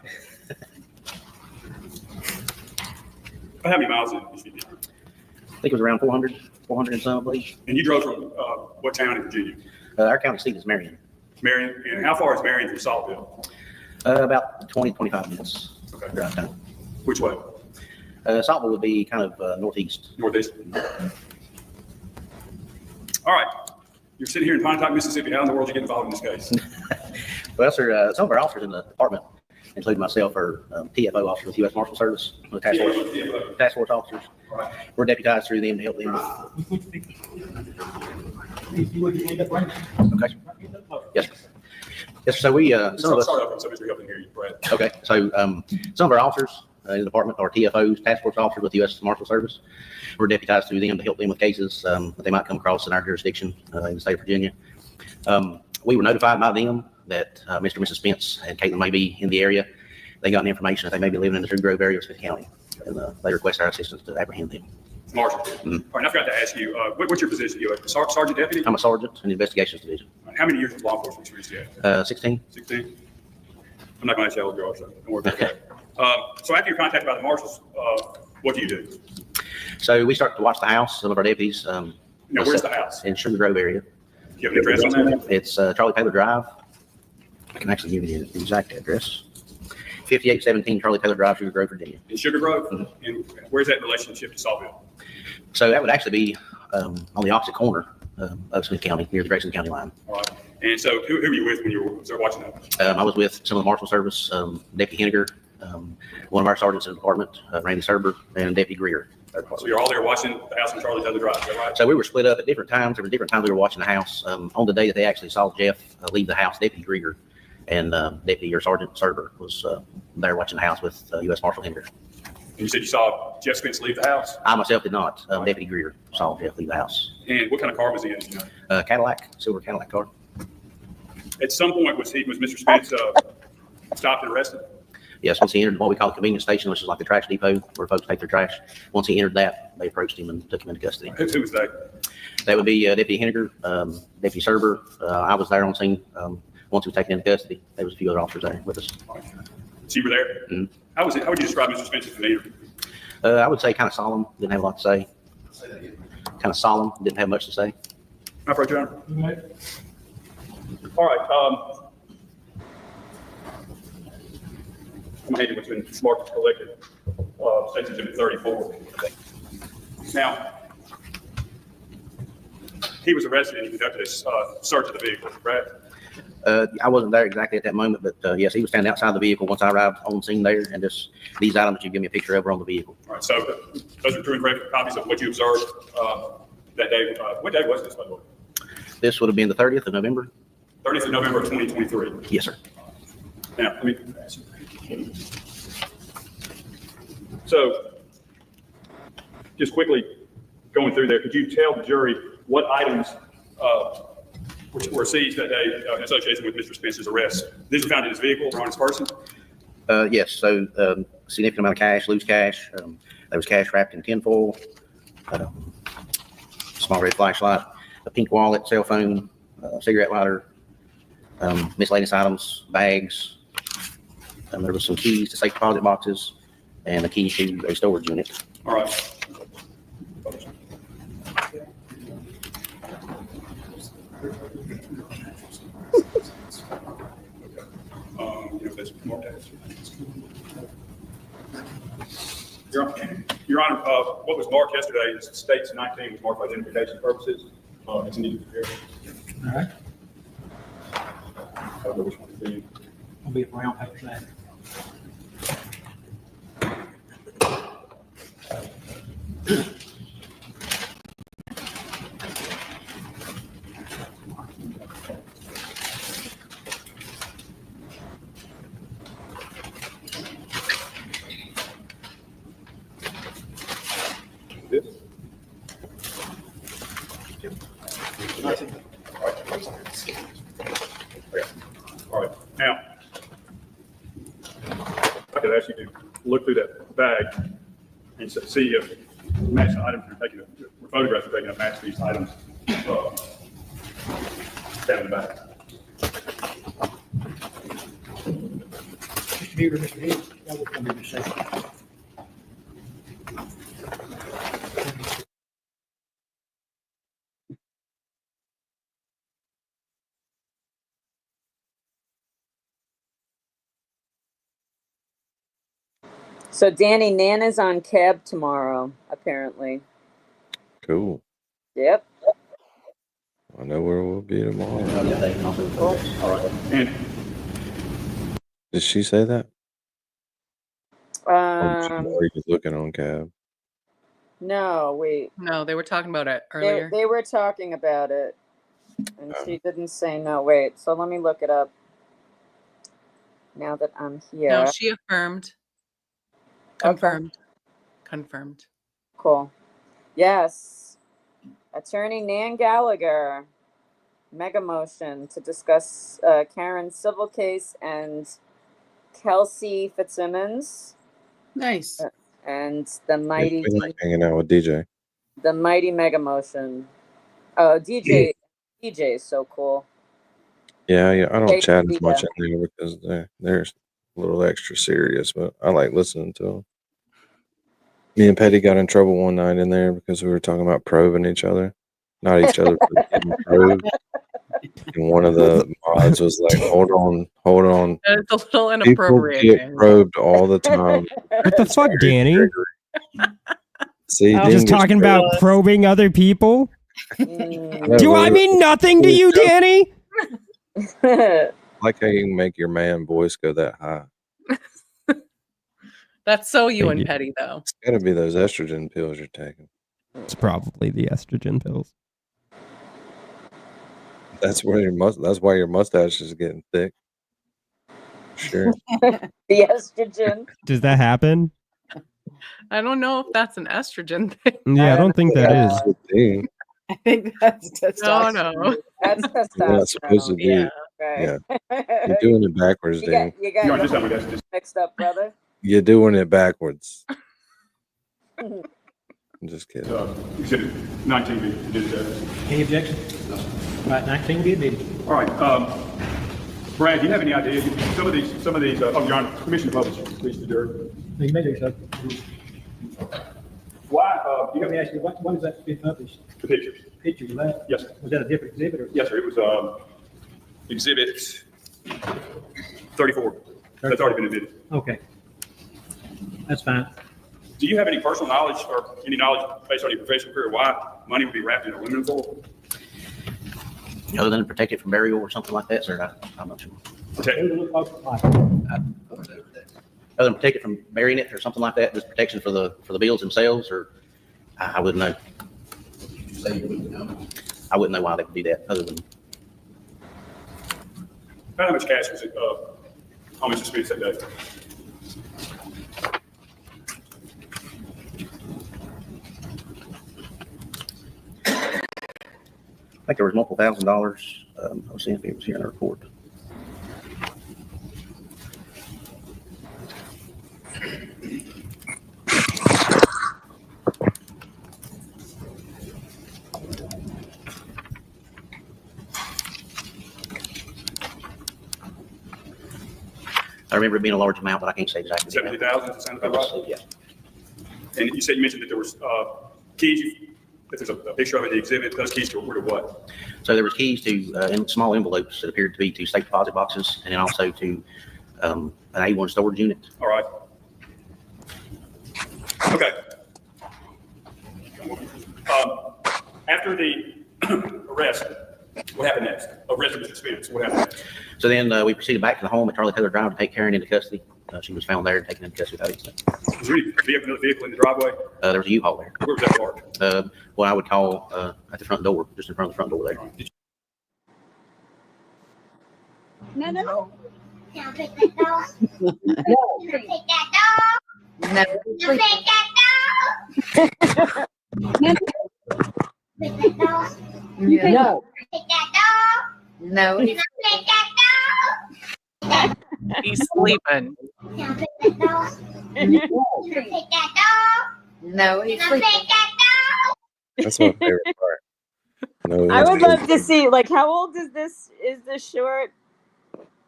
How many miles did you do? I think it was around 400 and some, I believe. And you drove from what town in Virginia? Our county seat is Marion. Marion. And how far is Marion from Saltville? About 25 minutes. Okay. Drive time. Which way? Saltville would be kind of northeast. Northeast. All right. You're sitting here in Pontotoc, Mississippi. How in the world did you get involved in this case? Well, sir, some of our officers in the department, including myself, are TFO officers with U.S. Marshal Service, with task force officers. Right. We're deputized through them to help them. Okay. Yes, sir. Yes, sir. So we, some of us. Start up, somebody's helping hear you, Brad. Okay, so some of our officers in the department are TFOs, task force officers with the U.S. Marshal Service. We're deputized through them to help them with cases that they might come across in our jurisdiction in the state of Virginia. We were notified by them that Mr. and Mrs. Spence and Caitlin may be in the area. They got information that they may be living in the True Grove area of Smith County, and they request our assistance to apprehend them. Marshal. All right, I forgot to ask you, what's your position? You a sergeant deputy? I'm a sergeant in the investigations division. How many years of law enforcement experience do you have? 16. 16? I'm not going to ask you how old you are, so don't worry about that. So after you're contacted by the marshals, what do you do? So we start to watch the house. Some of our deputies. Now, where's the house? In Sugar Grove area. Do you have an address on that? It's Charlie Taylor Drive. I can actually give you the exact address. 5817 Charlie Taylor Drive, Sugar Grove, Virginia. In Sugar Grove? Mm-hmm. And where's that relationship to Saltville? So that would actually be on the opposite corner of Smith County, near the Grayson County line. All right. And so who were you with when you were watching that? I was with some of the Marshal Service, Deputy Henniger, one of our sergeants in the department, Randy Serber, and Deputy Greer. So you're all there watching the house on Charlie Taylor Drive, is that right? So we were split up at different times. There were different times we were watching the house. On the day that they actually saw Jeff leave the house, Deputy Greer and Deputy or Sergeant Serber was there watching the house with U.S. Marshal Henniger. And you said you saw Jeff Spence leave the house? I myself did not. Deputy Greer saw Jeff leave the house. And what kind of car was he in? You know? Cadillac, silver Cadillac car. At some point, was Mr. Spence stopped and arrested? Yes, once he entered what we call the convenience station, which is like the trash depot where folks take their trash. Once he entered that, they approached him and took him into custody. Who was that? That would be Deputy Henniger, Deputy Serber. I was there on scene. Once he was taken into custody, there was a few other officers there with us. So you were there? Mm-hmm. How would you describe Mr. Spence's demeanor? I would say kind of solemn, didn't have a lot to say. Kind of solemn, didn't have much to say. All right, John. All right. I'm going to hand you what's been smart to collected. States Exhibit 34. Okay. Now, he was arrested and he conducted a search of the vehicle, correct? I wasn't there exactly at that moment, but yes, he was standing outside the vehicle once I arrived on scene there, and these items that you give me a picture of were on the vehicle. All right, so those are true and correct copies of what you observed that day. What day was this, by the way? This would have been the 30th of November. 30th of November of 2023. Yes, sir. Now, let me ask you. So, just quickly going through there, could you tell the jury what items which were seized that day in association with Mr. Spence's arrest? These were found in his vehicle or on his person? Yes, so significant amount of cash, loose cash. There was cash wrapped in tinfoil, small red flashlight, a pink wallet, cell phone, cigarette lighter, miscellaneous items, bags. There was some keys to safe deposit boxes and a key to a storage unit. All right. Your Honor, what was marked yesterday is states 19 was marked for identification purposes. It's needed here. All right. I don't know which one to be. I'll be a brown paper bag. This? All right. Now, I could ask you to look through that bag and see if match the items we're photographs are taken that match these items down in the back. Mr. Beaver, Mr. Hayes, that will come in a second. So Danny, Nana's on cab tomorrow, apparently. Cool. Yep. I know where we'll be tomorrow. And Did she say that? Or you looking on cab? No, wait. No, they were talking about it earlier. They were talking about it, and she didn't say no. Wait, so let me look it up. Now that I'm here. No, she affirmed. Confirmed. Confirmed. Cool. Yes. Attorney Nan Gallagher, mega motion to discuss Karen's civil case and Kelsey Fitzsimmons. Nice. And the mighty, We like hanging out with DJ. the mighty mega motion. Oh, DJ is so cool. Yeah, I don't Great chat as idea. much in there because they're a little extra serious, but I like listening to them. Me and Petty got in trouble one night in there because we were talking about probing each other. Not each other, but getting probed. And one of the mods was like, hold on. It's a little People inappropriate. get probed all the time. What the fuck, Danny? See, I'm just talking about probing other people. Do I mean nothing to you, Danny? Like how you can make your man voice go that high. That's so you Thank and you. Petty, though. It's got to be those estrogen pills you're taking. It's probably the estrogen pills. That's why your mustache is getting thick. Sure. The estrogen. Does that happen? I don't know if that's an estrogen thing. Yeah, I don't think that is. I think that's testosterone. No. That's You're not supposed to testosterone. do. Right. Yeah. You're doing it backwards, You Dan. got your mixed up, brother. You're doing it backwards. I'm just kidding. Exhibit 19B. Did that. Any objection? Right, 19 will be admitted. All right. Brad, do you have any idea? Some of these. Oh, Your Honor, Commissioner Publish, please, the jury. You may do so. Why? Do you Let have me ask you, when is that been published? the pictures? Pictures of that? Yes, sir. Was that a different exhibit or? Yes, sir. It was exhibit 34. That's already been admitted. Okay. That's fine. Do you have any personal knowledge or any knowledge based on your professional career why money would be wrapped in aluminum foil? Other than to protect it from burial or something like that, sir, I'm not sure. Other than protect it from burying it or something like that, just protection for the bills themselves, or I wouldn't know. I wouldn't know why they would do that, other than How much cash was it on Mr. Spence that day? I think there was multiple $1,000s. I was seeing if it was here in the report. I remember it being a large amount, but I can't say exactly. 70,000, does that sound about right? Yeah. And you mentioned that there was keys, that there's a picture of it in the exhibit, those keys were to what? So there was keys to in small envelopes that appeared to be to safe deposit boxes, and then also to an A1 storage unit. All right. Okay. After the arrest, what happened next? Arrest of Mr. Spence, what happened next? So then we proceeded back to the home at Charlie Taylor Drive to take Karen into custody. She was found there and taken into custody without incident. Was there any vehicle in the driveway? There was a U-Haul there. Where was that parked? What I would call at the front door, just in front of the front door there. No, no, no. No. Take that dog. No. Take that dog. Take that dog. No. Take that dog. No. Take that dog. He's sleeping. Now take that dog. Take that dog. No, he's Now sleeping. take that That's my favorite part. No, I would love to that's- see, like, how old is this short?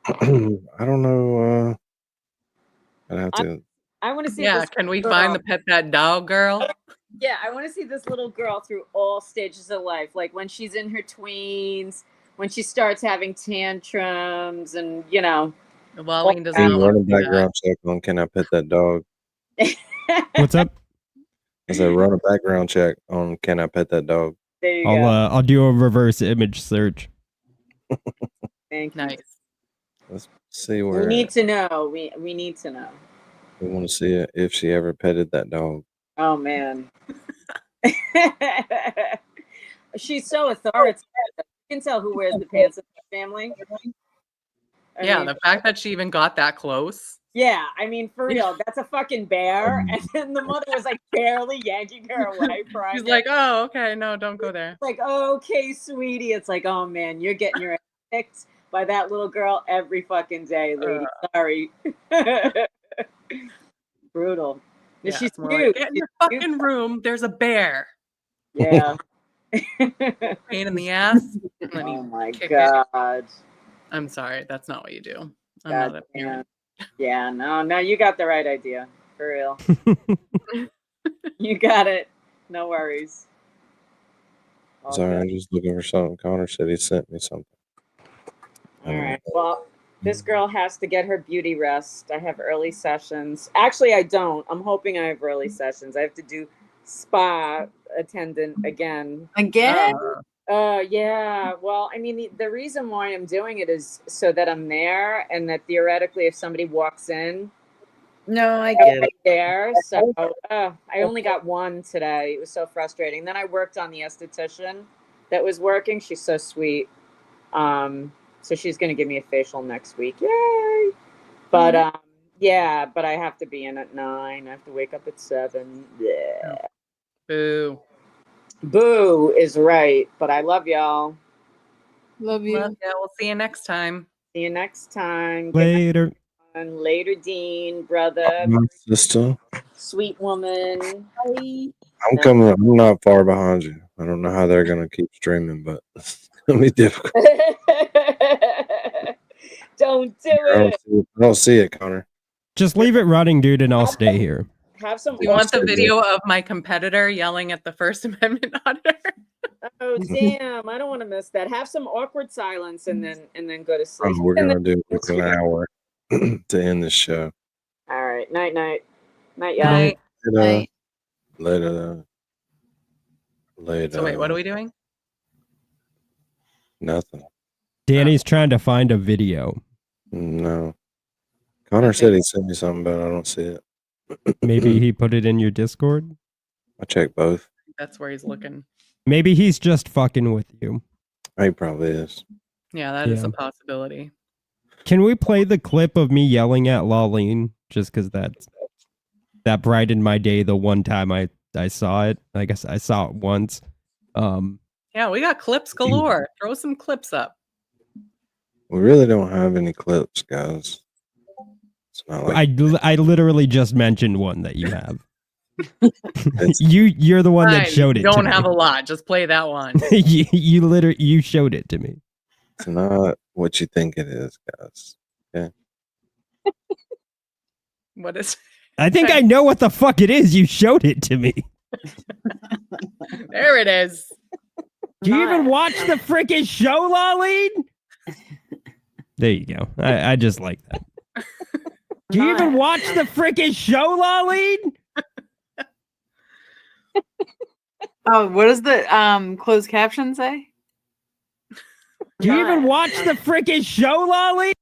I don't know. I'd have to. I want to see Yeah, this can we girl. find the pet that dog girl? Yeah, I want to see this little girl through all stages of life, like when she's in her tweens, when she starts having tantrums, and Wallene does Can not you want run a to do that. background check on Can I Pet That Dog? What's up? I said run a background check on Can I Pet That Dog? There you go. I'll do a reverse image search. Thank you. Nice. Let's see We where need to know. We need to know. we want to see it, if she ever petted that dog. Oh man. She's so authoritative. You can tell who wears the pants in the family. I mean, The fact that she even got that close. yeah, I mean, for real, that's a fucking bear. And then the mother was like barely yanking her away from She's it. like, oh, okay, no, don't go there. Like, okay, sweetie. It's like, oh man, you're getting your ass kicked by that little girl every fucking day, lady. Sorry. Brutal. Yeah, She's it's more cute. like, get in your fucking room. There's a bear. Yeah. Pain in the ass. And then Oh my kick god. it. I'm sorry, that's not what you do. I'm God not a damn. parent. Yeah, no, you got the right idea. For real. You got it. No worries. All Sorry, good. I'm just looking for something. Connor said he sent me something. All right. Well, this girl has to get her beauty rest. I have early sessions. Actually, I don't. I'm hoping I have early sessions. I have to do spa attendant again. Again? Yeah. Well, I mean, the reason why I'm doing it is so that I'm there, and that theoretically, if somebody walks in, No, I I'm get right it. there. So I only got one today. It was so frustrating. Then I worked on the esthetician that was working. She's so sweet. So she's gonna give me a facial next week. Yay! But yeah, but I have to be in at 9. I have to wake up at 7. Yeah. Boo. Boo is right. But I love y'all. Love you. Well, yeah, we'll see you next time. See you next time. Get Later. on. Later, Dean, brother, My sister. sweet woman. I'm coming. I'm not far behind you. I don't know how they're gonna keep streaming, but it's gonna be difficult. Don't do I it. don't see it, Connor. Just leave it running, dude, and I'll stay here. Have some. You want the video of my competitor yelling at the First Amendment auditor? Oh damn! I don't want to miss that. Have some awkward silence and then go to sleep. We're gonna do an hour to end this show. All right. Night, y'all. Night. Later. Later. So wait, what are we doing? Nothing. Danny's trying to find a video. No. Connor said he sent me something, but I don't see it. Maybe he put it in your Discord. I checked both. That's where he's looking. Maybe he's just fucking with you. He probably is. Yeah, that is Yeah. a possibility. Can we play the clip of me yelling at Laleen? Just because that brightened my day the one time I saw it. I guess I saw it once. Yeah, we got clips galore. Throw some clips up. We really don't have any clips, guys. It's not like I literally just mentioned one that you have. You're the one that Fine, showed it. you don't to have me. a lot. Just play that one. you showed it to me. it's not what you think it is, guys. Okay. What is? I think I know what the fuck it is. You showed it to me. There it is. Do you even watch the freaking show, Laleen? There you go. I just like that. Do you even watch the freaking show, Laleen? Oh, what does the closed caption say? Do you even watch the freaking show, Laleen?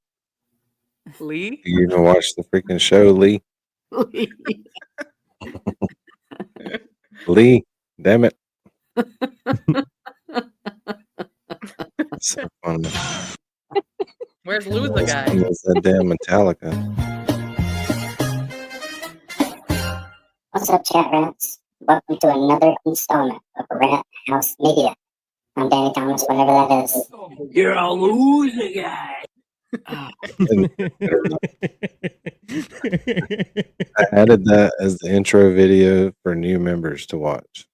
Lee? Do you even watch the freaking show, Lee? Lee, damn it. It's so funny. Where's Lou the guy? It's that damn Metallica. What's up, chat rats? Welcome to another installment of Rat House Media. I'm Danny Thomas, whatever that is. You're a loser guy. I added that as the intro video for new members to watch.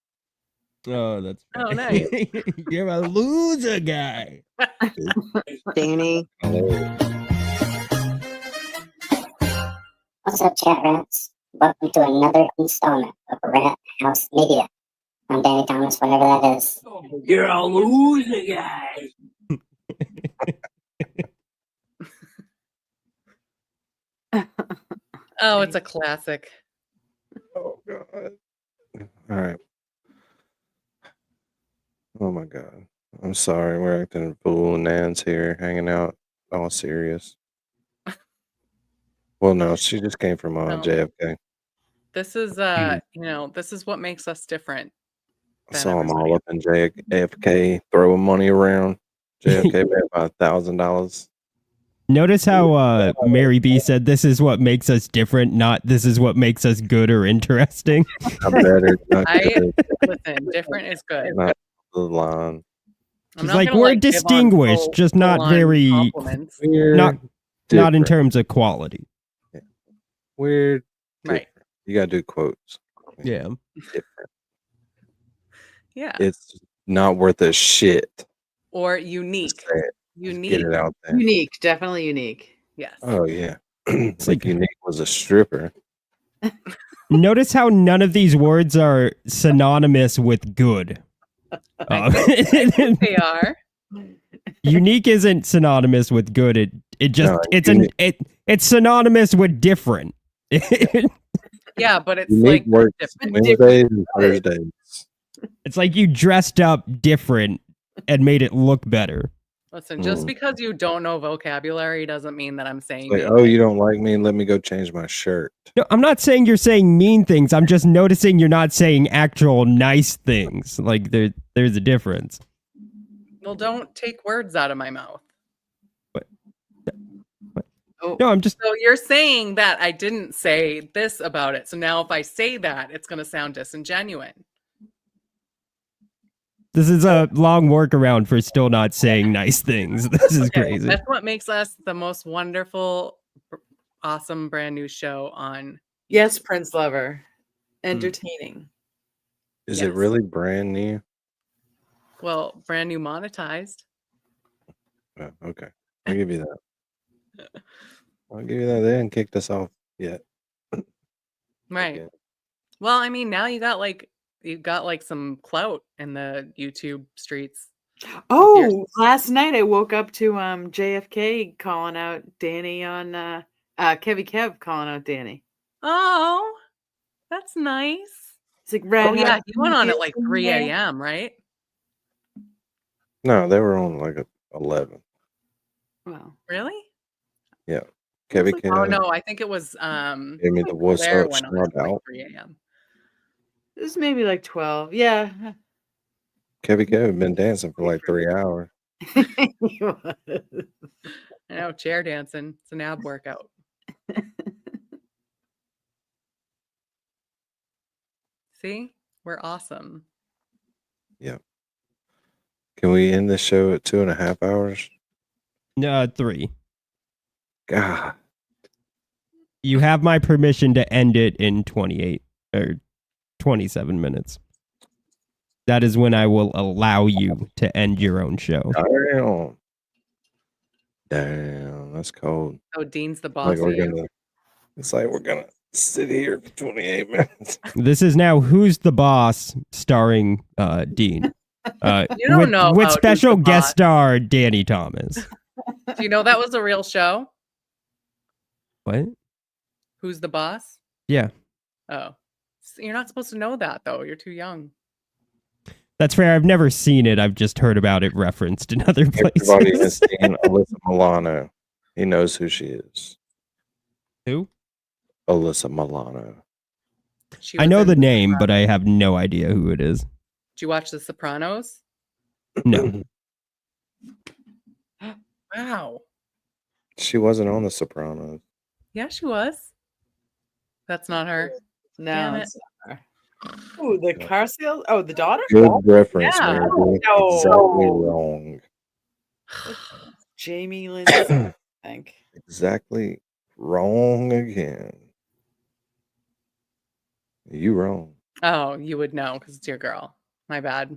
Oh, that's Oh, funny. nice. You're a loser guy. Danny. What's up, chat rats? Welcome to another installment of Rat House Media. I'm Danny Thomas, whatever that is. You're a loser guy. Oh, it's a classic. Oh God. All right. Oh my God. I'm sorry. We're acting a fool. Nan's here hanging out all serious. Well, no, she just came from No. JFK. This is this is what makes us different I than saw him everybody all up in JFK throwing money around. JFK made about $1,000. Notice how Mary B said this is what makes us different, not this is what makes us good or interesting. Not better, not good, Listen, different is good. not the line. I'm She's not like, gonna, we're give on distinguished, just not full-on very compliments. not in different. terms of quality. We're Right. different. You gotta do quotes. Yeah. Different. Yeah. It's not worth a shit. Or unique. Say it. Unique. Get it out there. Unique, definitely unique. Yes. Oh yeah. Like Unique was a stripper. Notice how none of these words are synonymous with good. I think they are. Unique isn't synonymous with good. It just No, it's synonymous with different. Yeah, but it's Unique like works different. Wednesdays and Thursdays. It's like you dressed up different and made it look better. Listen, just because you don't know vocabulary doesn't mean that I'm saying Like, mean oh, you things. don't like me? Let me go change my shirt. No, I'm not saying you're saying mean things. I'm just noticing you're not saying actual nice things. Like there's a difference. Well, don't take words out of my mouth. No, I'm just So you're saying that I didn't say this about it. So now if I say that, it's going to sound disingenuous. This is a long workaround for still not saying nice things. This is Okay, crazy. that's what makes us the most wonderful, awesome, brand new show on. Yes, Prince Lover. Entertaining. Is it really brand new? Well, brand new monetized. Oh, okay. I'll give you that. I'll give you that. They haven't kicked us off yet. Right. Well, I mean, now you got like some clout in the YouTube streets. Oh, last night I woke up to JFK calling out Danny on Kevy Kev calling out Danny. Oh, that's nice. It's like Red Oh yeah, Hot he went on at Chili like Peppers 3 in there. a.m., right? No, they were on like 11. Wow. Really? Yeah. Kevin Oh Cam no, I think it was gave me the what's Blair up, went on shout at like out. 3 a.m. This is maybe like 12. Yeah. Kevin Cam been dancing for like 3 hours. I know, chair dancing. It's an ab workout. See? We're awesome. Yeah. Can we end the show at 2.5 hours? No, 3. God. You have my permission to end it in 28 or 27 minutes. That is when I will allow you to end your own show. Damn, that's cold. Oh, Dean's the boss Like of we're you. gonna it's like we're gonna sit here for 28 minutes. This is now Who's the Boss starring Dean. You don't with, know with about special Who's the guest Boss. star Danny Thomas. Do you know that was a real show? What? Who's the boss? Yeah. Oh. So you're not supposed to know that though. You're too young. That's fair. I've never seen it. I've just heard about it referenced in other places. Everybody has seen Alyssa Milano. He knows who she is. Who? Alyssa Milano. She I was know in the name, but I have no idea who it is. Did you watch The Sopranos? No. Wow. She wasn't on The Sopranos. Yeah, she was. That's not her. No, Damn it. it's not her. Oh, the car sales. Oh, the daughter? Good reference, Yeah. man. No. Exactly wrong. Jamie Lynn, I think. Exactly wrong again. You wrong. Oh, you would know because it's your girl. My bad.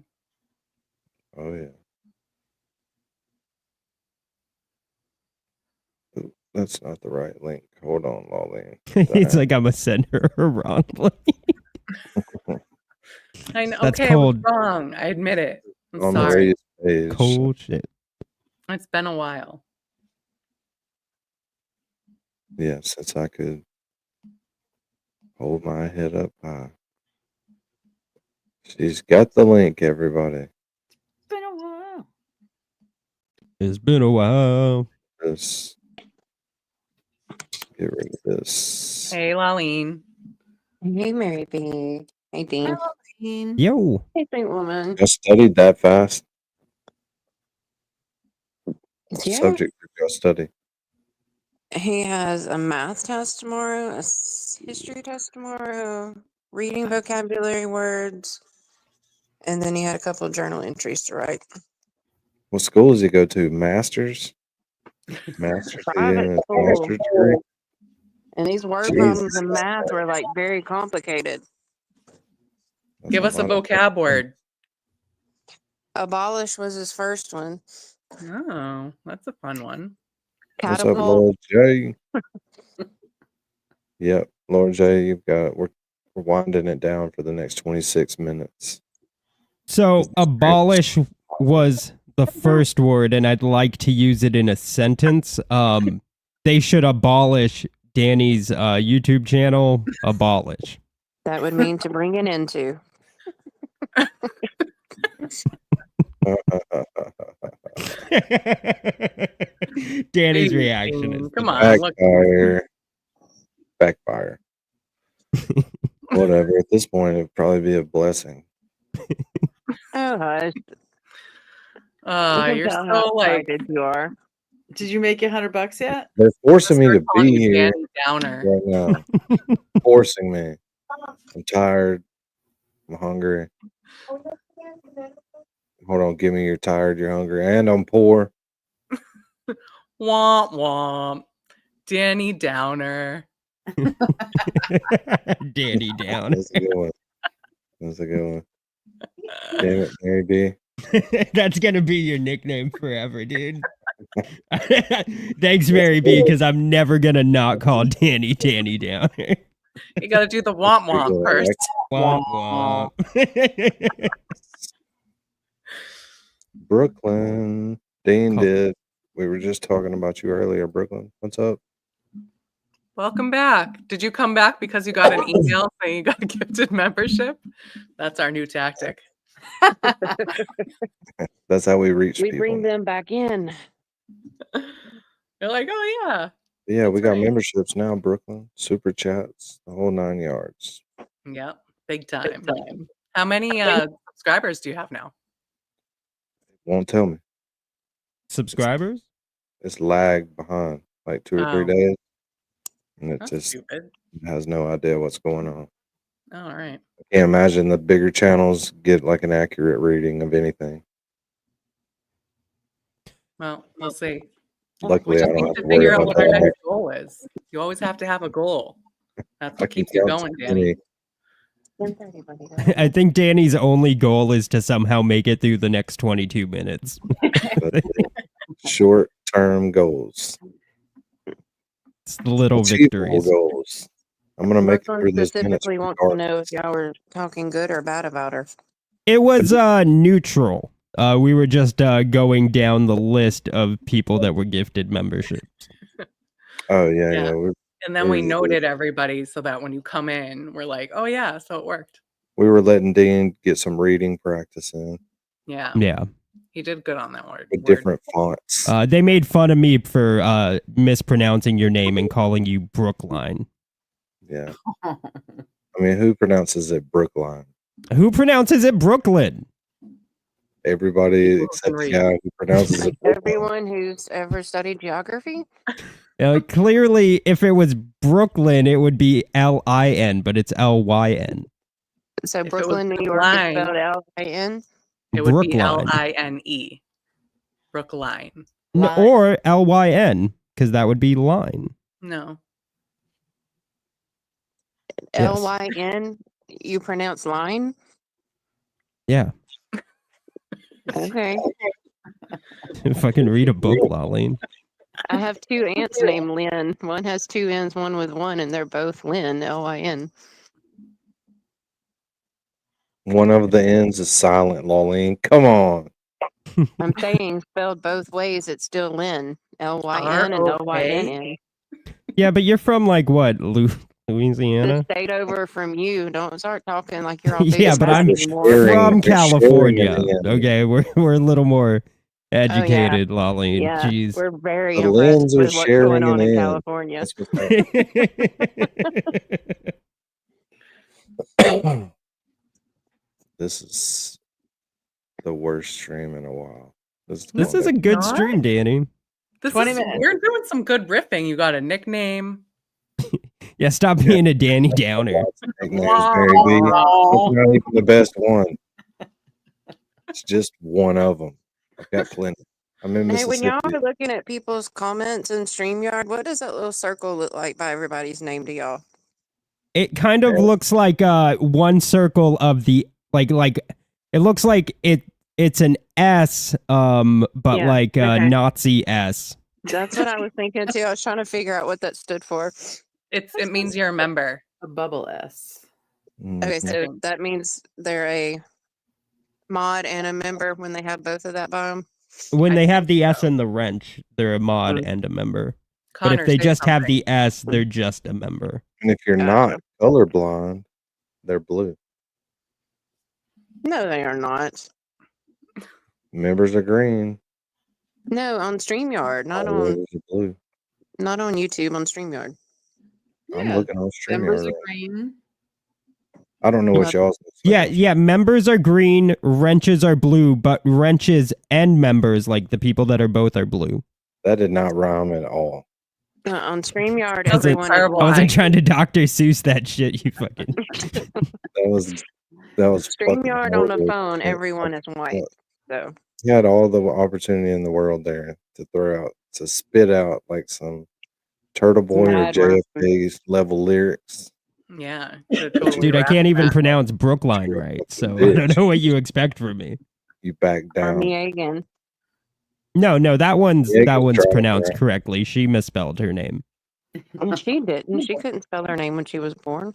Oh yeah. Ooh, that's not the right link. Hold on, Lolly. It's like I'm a sender wrong link. I know. That's Okay, I was cold. wrong. I admit it. I'm on the sorry. raised page. Cold shit. It's been a while. Yeah, since I could hold my head up high. She's got the link, everybody. Been a while. It's been a while. Just get rid of this. Hey, Laleen. Hey, Mary B. Hey, Dean. Yo. Hey, sweet woman. I studied that fast. What Yeah. subject did y'all study? He has a math test tomorrow, a history test tomorrow, reading vocabulary words, and then he had a couple of journal entries to write. What school does he go to? Masters? Masters? Private school. Master's degree? And these word Jesus. problems in math were like very complicated. Give us a vocab word. Abolish was his first one. Oh, that's a fun one. What's up, Laura J? Yep, Laura J, we're winding it down for the next 26 minutes. So abolish was the first word, and I'd like to use it in a sentence. They should abolish Danny's YouTube channel. Abolish. That would mean to bring an end to. Danny's reaction is Come on, look. Backfire. Whatever. At this point, it'd probably be a blessing. Oh, hush. You're so like. You are. Did you make $100 yet? They're forcing me to calling be you here Danny Downer. right now. Forcing me. I'm tired. I'm hungry. Hold on. Give me you're tired, you're hungry, and I'm poor. Womp womp. Danny Downer. Danny Downer. That's a good one. That's a good one. Damn it, Mary B. That's gonna be your nickname forever, dude. Thanks, Mary B, because I'm never gonna not call Danny Downer. You gotta do the womp womp first. Womp womp. Brooklyn. Dean did. We were just talking about you earlier, Brooklyn. What's up? Welcome back. Did you come back because you got an email saying you got a gifted membership? That's our new tactic. That's how we reach We people. bring them back in. You're like, oh yeah. Yeah, we got memberships now, Brooklyn. Super chats, the whole 9 yards. Yep. Big time. How many subscribers do you have now? Won't tell me. Subscribers? It's lagged behind like 2 or 3 Oh. days. And it That's just stupid. has no idea what's going on. All right. I can't imagine the bigger channels get like an accurate reading of anything. Well, we'll see. Luckily, We I just don't need have to to worry figure out about what our that. next goal is. You always have to have a goal. That's I what can keeps you count going, to Danny. many. I think Danny's only goal is to somehow make it through the next 22 minutes. Short-term goals. It's the little Achievable victories. goals. I'm gonna make it Brooklyn through this minutes. specifically wants to know if y'all were talking good or bad about her. It was neutral. We were just going down the list of people that were gifted memberships. Oh yeah. And then we noted everybody so that when you come in, we're like, oh yeah, so it worked. We were letting Dean get some reading practice in Yeah. Yeah. He did good on that word. with different fonts. They made fun of me for mispronouncing your name and calling you Brookline. Yeah. I mean, who pronounces it Brookline? Who pronounces it Brooklyn? Everybody except the guy who pronounces it Brookline. Everyone who's ever studied geography? Clearly, if it was Brooklyn, it would be L-I-N, but it's L-Y-N. So If it Brooklyn, was New York is Brookline, spelled L-I-N? It would be Brookline. L-I-N-E. Brookline. Or L-Y-N, because that would be line. No. Yes. L-Y-N? You pronounce line? Yeah. Okay. Fucking read a book, Laleen. I have two aunts named Lynn. One has two N's, one with one, and they're both Lynn, Lyn. One of the ends is silent, Laleen. Come on. I'm saying spelled both ways, it's still Lynn, Lyn and Lynn. Yeah, but you're from like what, The Louisiana? state over from you. Don't start talking like you're all Yeah, but I'm from California. Okay, we're a little more educated, Laleen. Yeah, Jeez. we're very The impressed lens are with what's going sharing on an in end. California. That's what's This is the worst stream in a while. This is a good stream, Danny. This 20 is, minutes. We're doing some good riffing. You got a nickname. Yeah, stop being a Danny Downer. Nicknames, Barry B. That's not even the best one. It's just one of them. I've got plenty. I'm in Hey, when Mississippi. y'all are looking at people's comments in StreamYard, what does that little circle look like by everybody's name to y'all? It kind of looks like one circle of the like it looks like it's an S but Yeah, like okay. Nazi S. That's what I was thinking too. I was trying to figure out what that stood for. It means you're a member. A bubble S. Okay, so that means they're a mod and a member when they have both of that bottom. When they have the S and the wrench, they're a mod and a member. But Connor, if they say just have something. the S, they're just a member. And if you're not colorblind, they're blue. No, they are not. Members are green. No, on StreamYard, not All on others are blue. not on YouTube, on StreamYard. I'm looking on Members StreamYard. are green. I don't know what y'all's. Yeah, members are green, wrenches are blue, but wrenches and members, like the people that are both, are blue. That did not rhyme at all. On StreamYard, I wasn't, everyone is I wasn't white. trying to Dr. Seuss that shit, you fucking. That was fucking StreamYard on the horrible. phone, everyone is white. So You had all the opportunity in the world there to spit out like some Turtle Boy or Mad rhyme. JFK's level lyrics. Yeah. Dude, I can't even pronounce Brookline right, so I don't know what you expect from me. You back or down. Megan. No, that one's driving pronounced right. correctly. She misspelled her name. And she didn't. She couldn't spell her name when she was born.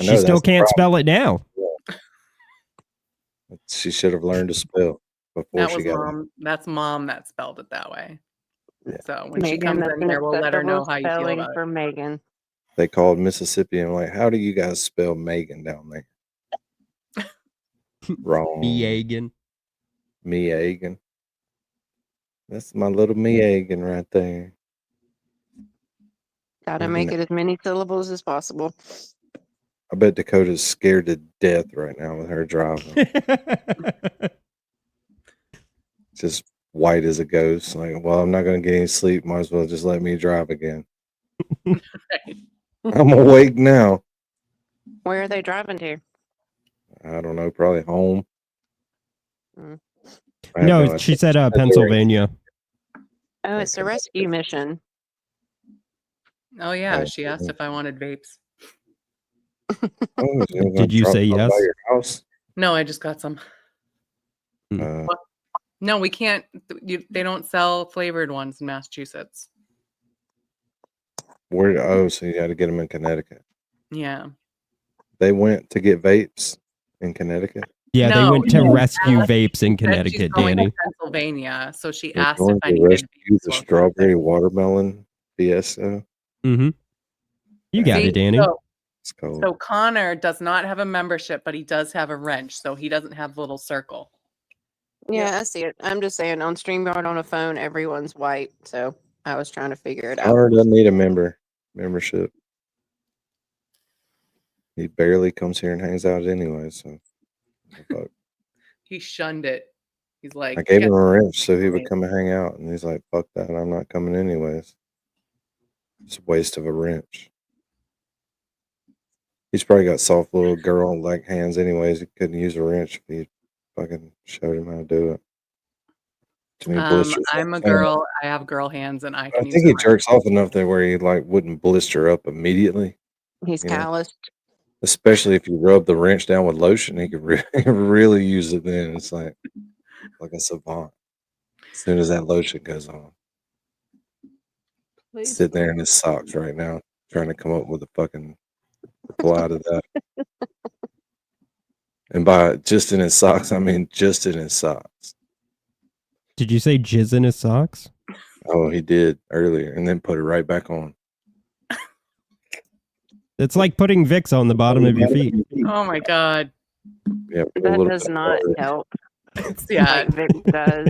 I know, She still that's the can't problem. spell it now. She should have learned to spell before That she was got mom. That's mom that spelled it that way. So when she Megan, comes that's in an here, we'll let her know acceptable how you feel spelling about for Megan. They called Mississippi and like, how do you guys spell Megan down there? Wrong. Megan. Megan. That's my little Megan right there. Gotta make it as many syllables as possible. I bet Dakota's scared to death right now with her driving. Just white as a ghost. Like, well, I'm not going to get any sleep. Might as well just let me drive again. I'm awake now. Where are they driving to? I don't know. Probably home. Mm. I have No, idea. she said Pennsylvania. Oh, it's a rescue mission. Oh yeah, she asked if I wanted vapes. Oh, Did you say yes? By your house? No, I just got some. No, we can't. They don't sell flavored ones in Massachusetts. Where? Oh, so you got to get them in Connecticut. Yeah. They went to get vapes in Connecticut. Yeah, they went to rescue vapes in Said she's Connecticut, going to Danny. Pennsylvania, so she They're asked going if I to needed rescue the vapes. strawberry watermelon fiesta. Mm-hmm. You got See, it, Danny. It's cold. So Connor does not have a membership, but he does have a wrench, so he doesn't have the little circle. Yeah, I see it. I'm just saying on StreamYard on a phone, everyone's white. So I was trying to figure it out. Connor doesn't need a membership. He barely comes here and hangs out anyway. So fuck. He shunned it. He's like, I gave "Get him a wrench so he away." would come and hang out, and he's like, "Fuck that! I'm not coming anyways. It's a waste of a wrench." He's probably got soft little girl like hands anyways. He couldn't use a wrench if he fucking showed him how to do it. Too many blisters. I'm a girl. I have girl hands, and I I can use think a he wrench. jerks off enough there where he like wouldn't blister up immediately. He's you know? calloused. Especially if you rub the wrench down with lotion, he could really use it then. It's like a savant. As soon as that lotion goes on. Please. Sitting there in his socks right now, trying to come up with a fucking reply to that. And by just in his socks, I mean just in his socks. Did you say jizz in his socks? Oh, he did earlier, and then put it right back on. It's like putting Vicks on the bottom of your feet. Oh my god. Yeah, That does not help. Yeah. Like Vicks does.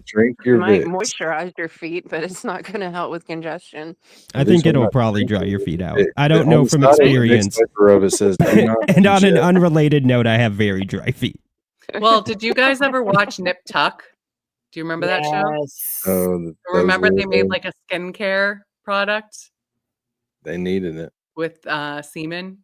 Drink It your might Vicks. moisturize your feet, but it's not going to help with congestion. I think it'll probably dry your feet out. I don't know from On the side of the Vicks experience. sticker of it says, "Do not And on an ingest." unrelated note, I have very dry feet. Well, did you guys ever watch Nip Tuck? Do you remember that show? Oh, those Remember they made little- like a skincare product they needed it. with semen?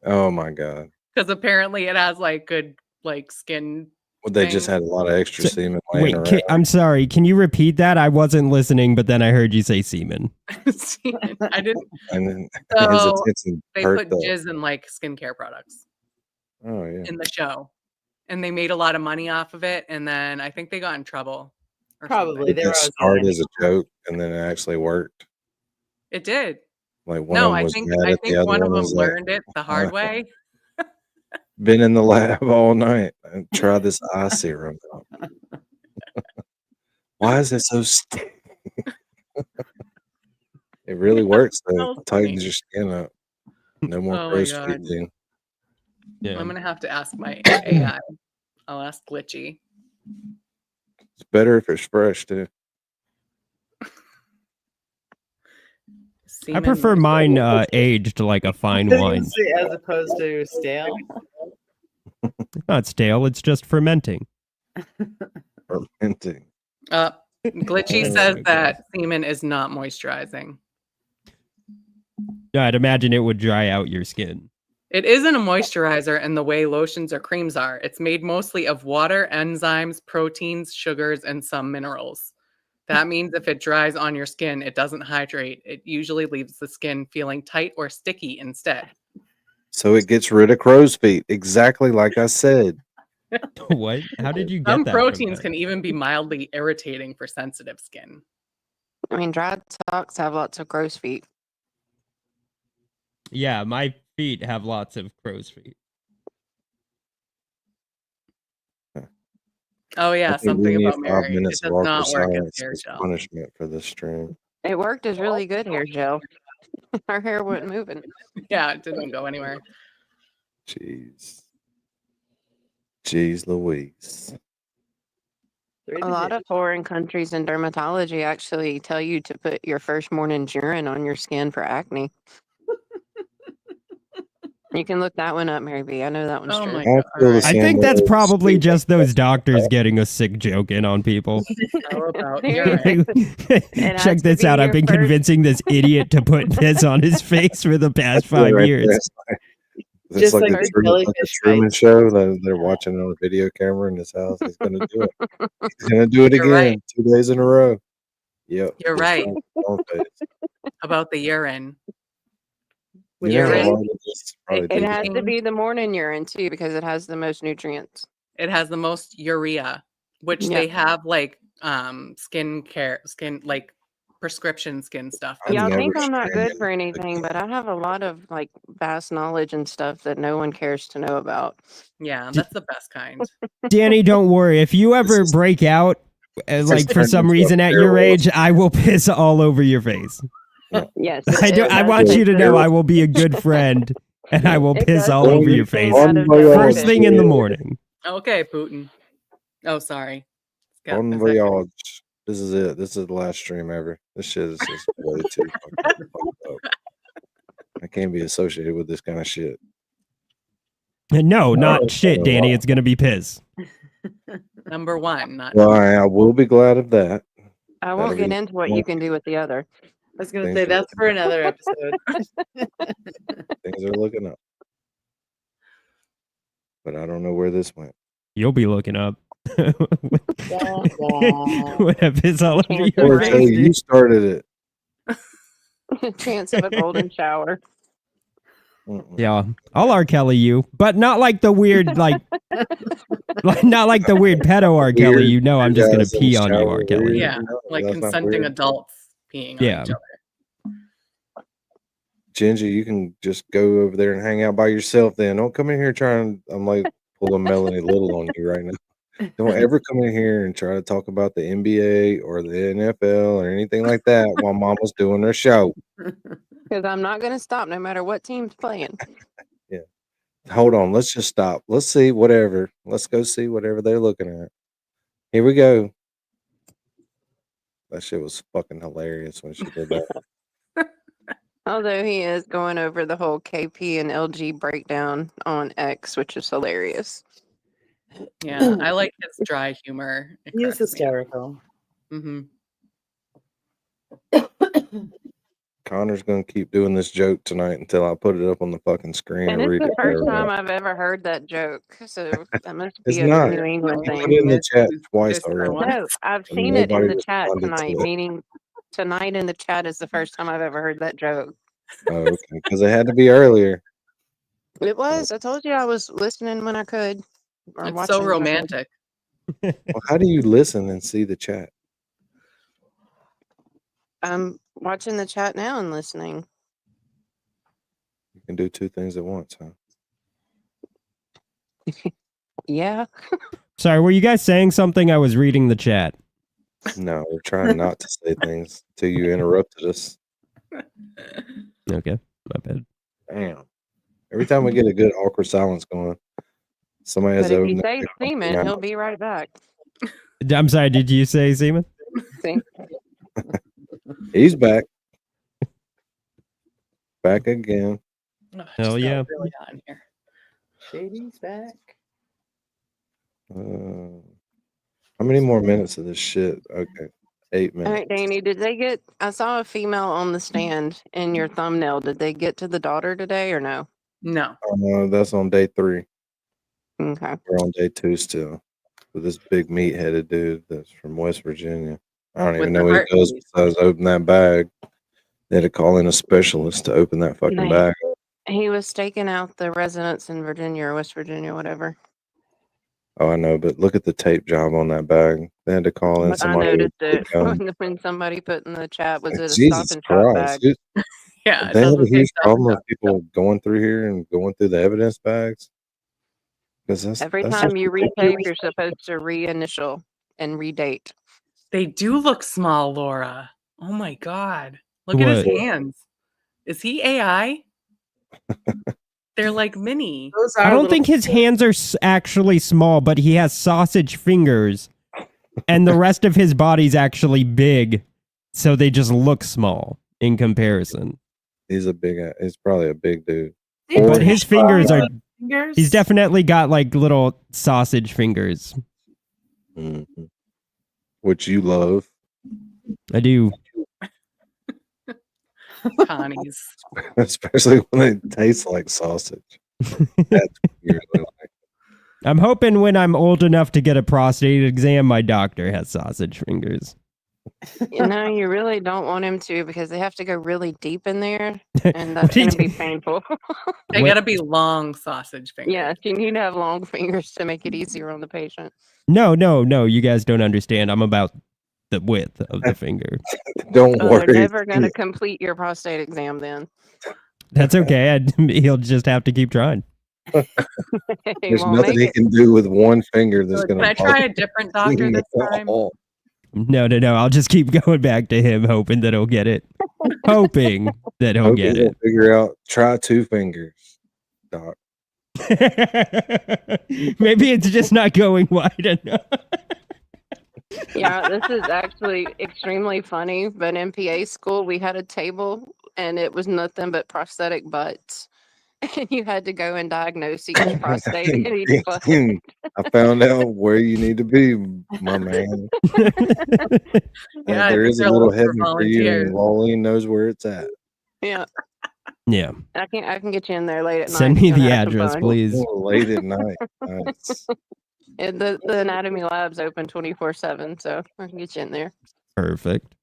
Oh my god! Because apparently it has like good like skin. Well, they just thing. had a lot of extra semen laying Wait, around. I'm sorry. Can you repeat that? I wasn't listening, but then I heard you say semen. Semen. I didn't. And then his So attention they hurt put the. jizz in like skincare products Oh yeah. in the show, and they made a lot of money off of it. And then I think they got in trouble. Or Probably. Did They were that always start getting as a joke and then it actually worked? It did. Like one No, of them I was think mad I at the think other one of them was like, learned it the hard way. been in the lab all night and tried this eye serum. Why is it so stiff? It really works though. That's Tightens funny. your skin up. No more Oh my crow's feet God. then. Yeah. I'm gonna have to ask my AI. I'll ask Glitchy. It's better if it's fresh too. I Semen prefer versus- mine aged like a fine wine. As opposed to stale. It's not stale, it's just fermenting. Fermenting. Glitchy Oh says my that semen is not moisturizing. Yeah, I'd imagine it would dry out your skin. It isn't a moisturizer in the way lotions or creams are. It's made mostly of water, enzymes, proteins, sugars, and some minerals. That means if it dries on your skin, it doesn't hydrate. It usually leaves the skin feeling tight or sticky instead. So it gets rid of crow's feet. Exactly like I said. What? How did you get Some that? from proteins that? can even be mildly irritating for sensitive skin. I mean, dried socks have lots of crow's feet. Yeah, my feet have lots of crow's feet. Oh yeah, I think we something need about 5 Mary. It minutes does of awkward not work as silence hair as gel. punishment for this stream. It worked as really good hair gel. Our hair wasn't moving. Yeah, it didn't go anywhere. Jeez. Jeez Louise. A lot of foreign countries in dermatology actually tell you to put your first morning's urine on your skin for acne. You can look that one up, Mary B. I know that one's Oh true. my I God. feel the I same think that's way. probably just those doctors getting a sick joke in on people. How about Seriously. urine? has Check to this be out. I've your been first- convincing this idiot to put this on his face for the past That's it 5 right years. there. It's Just like, like the the Truman jellyfish Truman show that they're watching on a video camera in his house. He's gonna do it. He's gonna do it You're again right. 2 days in a row. Yep. You're just right. on his own face. About the urine. Yeah, Urine. well, it's probably It decent. has to be the morning urine too because it has the most nutrients. It has the most urea, which they have like skin like prescription skin stuff. I Y'all never think I'm not good understand for it. anything, but I have a lot of like vast knowledge and stuff that no one cares to know about. Yeah, that's the best kind. Danny, don't worry. If you ever break out, like for turned some into a reason at your feral. age, I will piss all over your face. Yes, I want you to know I will be a good friend and I will It piss does all make over me your think face. out of First jellyfish. thing in the morning. Okay, Putin. Oh, sorry. Bon Is that- voyage. This is it. This is the last stream ever. This shit is just way too fucking fucked up. I can't be associated with this kind of shit. No, not shit, Danny. It's going to be piss. Number one, not Well, I will be glad of that. I won't That'll get be into what one- you can do with the other. I was gonna Things say are that's for another episode. Things are looking up. But I don't know where this went. You'll be looking up. When I piss all over Chance your of Or face. say rain. you started it. Chance of a golden shower. Yeah, I'll R. Kelly you, but not like the weird, like not like the weird pedo R. Kelly. Weird You know, I'm just gonna guys in the pee on you, shower, R. Kelly. weird. Yeah, No, like that's not consenting weird. adults peeing on Yeah. each other. Ginger, you can just go over there and hang out by yourself then. Don't come in here trying. I'm like pulling Melanie Little on you right now. Don't ever come in here and try to talk about the NBA or the NFL or anything like that while Mama's doing her show. Because I'm not going to stop no matter what team's playing. Yeah. Hold on. Let's just stop. Let's see whatever. Let's go see whatever they're looking at. Here we go. That shit was fucking hilarious when she did that. Although he is going over the whole KP and LG breakdown on X, which is hilarious. Yeah, I like his dry humor. He's hysterical. Mm-hmm. Connor's gonna keep doing this joke tonight until I put it up on the fucking screen And and it's read the it to first everybody. time I've ever heard that joke, so that must It's be a not. New England I thing. put it in the chat twice Just for already. once. No, I've and seen it in nobody the chat responded tonight, to it. meaning tonight in the chat is the first time I've ever heard that joke. Oh, okay. Because it had to be earlier. It was. I told you I was listening when I could. Or It's watching so when I could. romantic. Well, how do you listen and see the chat? I'm watching the chat now and listening. You can do two things at once, huh? Yeah. Sorry, were you guys saying something? I was reading the chat. No, we're trying not to say things until you interrupted us. Okay, my bad. Damn. Every time we get a good awkward silence going, somebody has But to if you open say their Seaman, mouth. he'll be right back. I'm sorry, did you say Seaman? See? He's back. Back again. Hell yeah. Really hot in here. Shady's back. How many more minutes of this shit? Okay. 8 All minutes. right, Danny, did they get? I saw a female on the stand in your thumbnail. Did they get to the daughter today or no? No. That's on day 3. Okay. We're on day 2 still. With this big meat-headed dude that's from West Virginia. I don't even know what he does besides open that bag. They had to call in a specialist to open that fucking bag. He was staking out the residents in Virginia or West Virginia, whatever. Oh, I know, but look at the tape job on that bag. They had to call in But I somebody. noticed it with when somebody put in the chat, was it a Stop Jesus and Shop Christ. bag? Yeah, it They have a doesn't say huge Stop and problem with Shop. people going through here and going through the evidence bags. Because Every that's time just you ridiculous. retape, you're supposed to reinitial and redate. They do look small, Laura. Oh my God. Look at his What? hands. Is he AI? They're like mini. Those I are don't little think his hands are actually small, but he has sausage fingers, and the rest of his body's actually big, so they just look small in comparison. He's probably a big dude. But his fingers are. fingers. He's definitely got like little sausage fingers. Mhm. Which you love. I do. Connie's. Especially when they taste like sausage. That's weird. I'm hoping when I'm old enough to get a prostate exam, my doctor has sausage fingers. No, you really don't want him to because they have to go really deep in there, and that's going to be painful. They got to be long sausage fingers. Yes, you need to have long fingers to make it easier on the patient. No. You guys don't understand. I'm about the width of the finger. Don't Oh, worry. they're never going to complete your prostate exam then. That's okay. He'll just have to keep trying. He There's won't nothing make he it. can do with one finger that's Like, going can I to try a different doctor this time? No. I'll just keep going back to him, hoping that he'll get it. Hoping that he'll get it. Figure out. Try 2 fingers, doc. Maybe it's just not going wide enough. Yeah, this is actually extremely funny. But in PA school, we had a table, and it was nothing but prosthetic butts. And you had to go and diagnose each prostate and each butt. I found out where you need to be, my man. Yeah, There is these a are little looking for heaven for you, volunteers. and Wally knows where it's at. Yeah, Yeah. I can get you in there late at night. Send me if you the wanna have some address, fun. please. Late at night. Nice. And the anatomy lab's open 24/7, so I can get you in there. Perfect.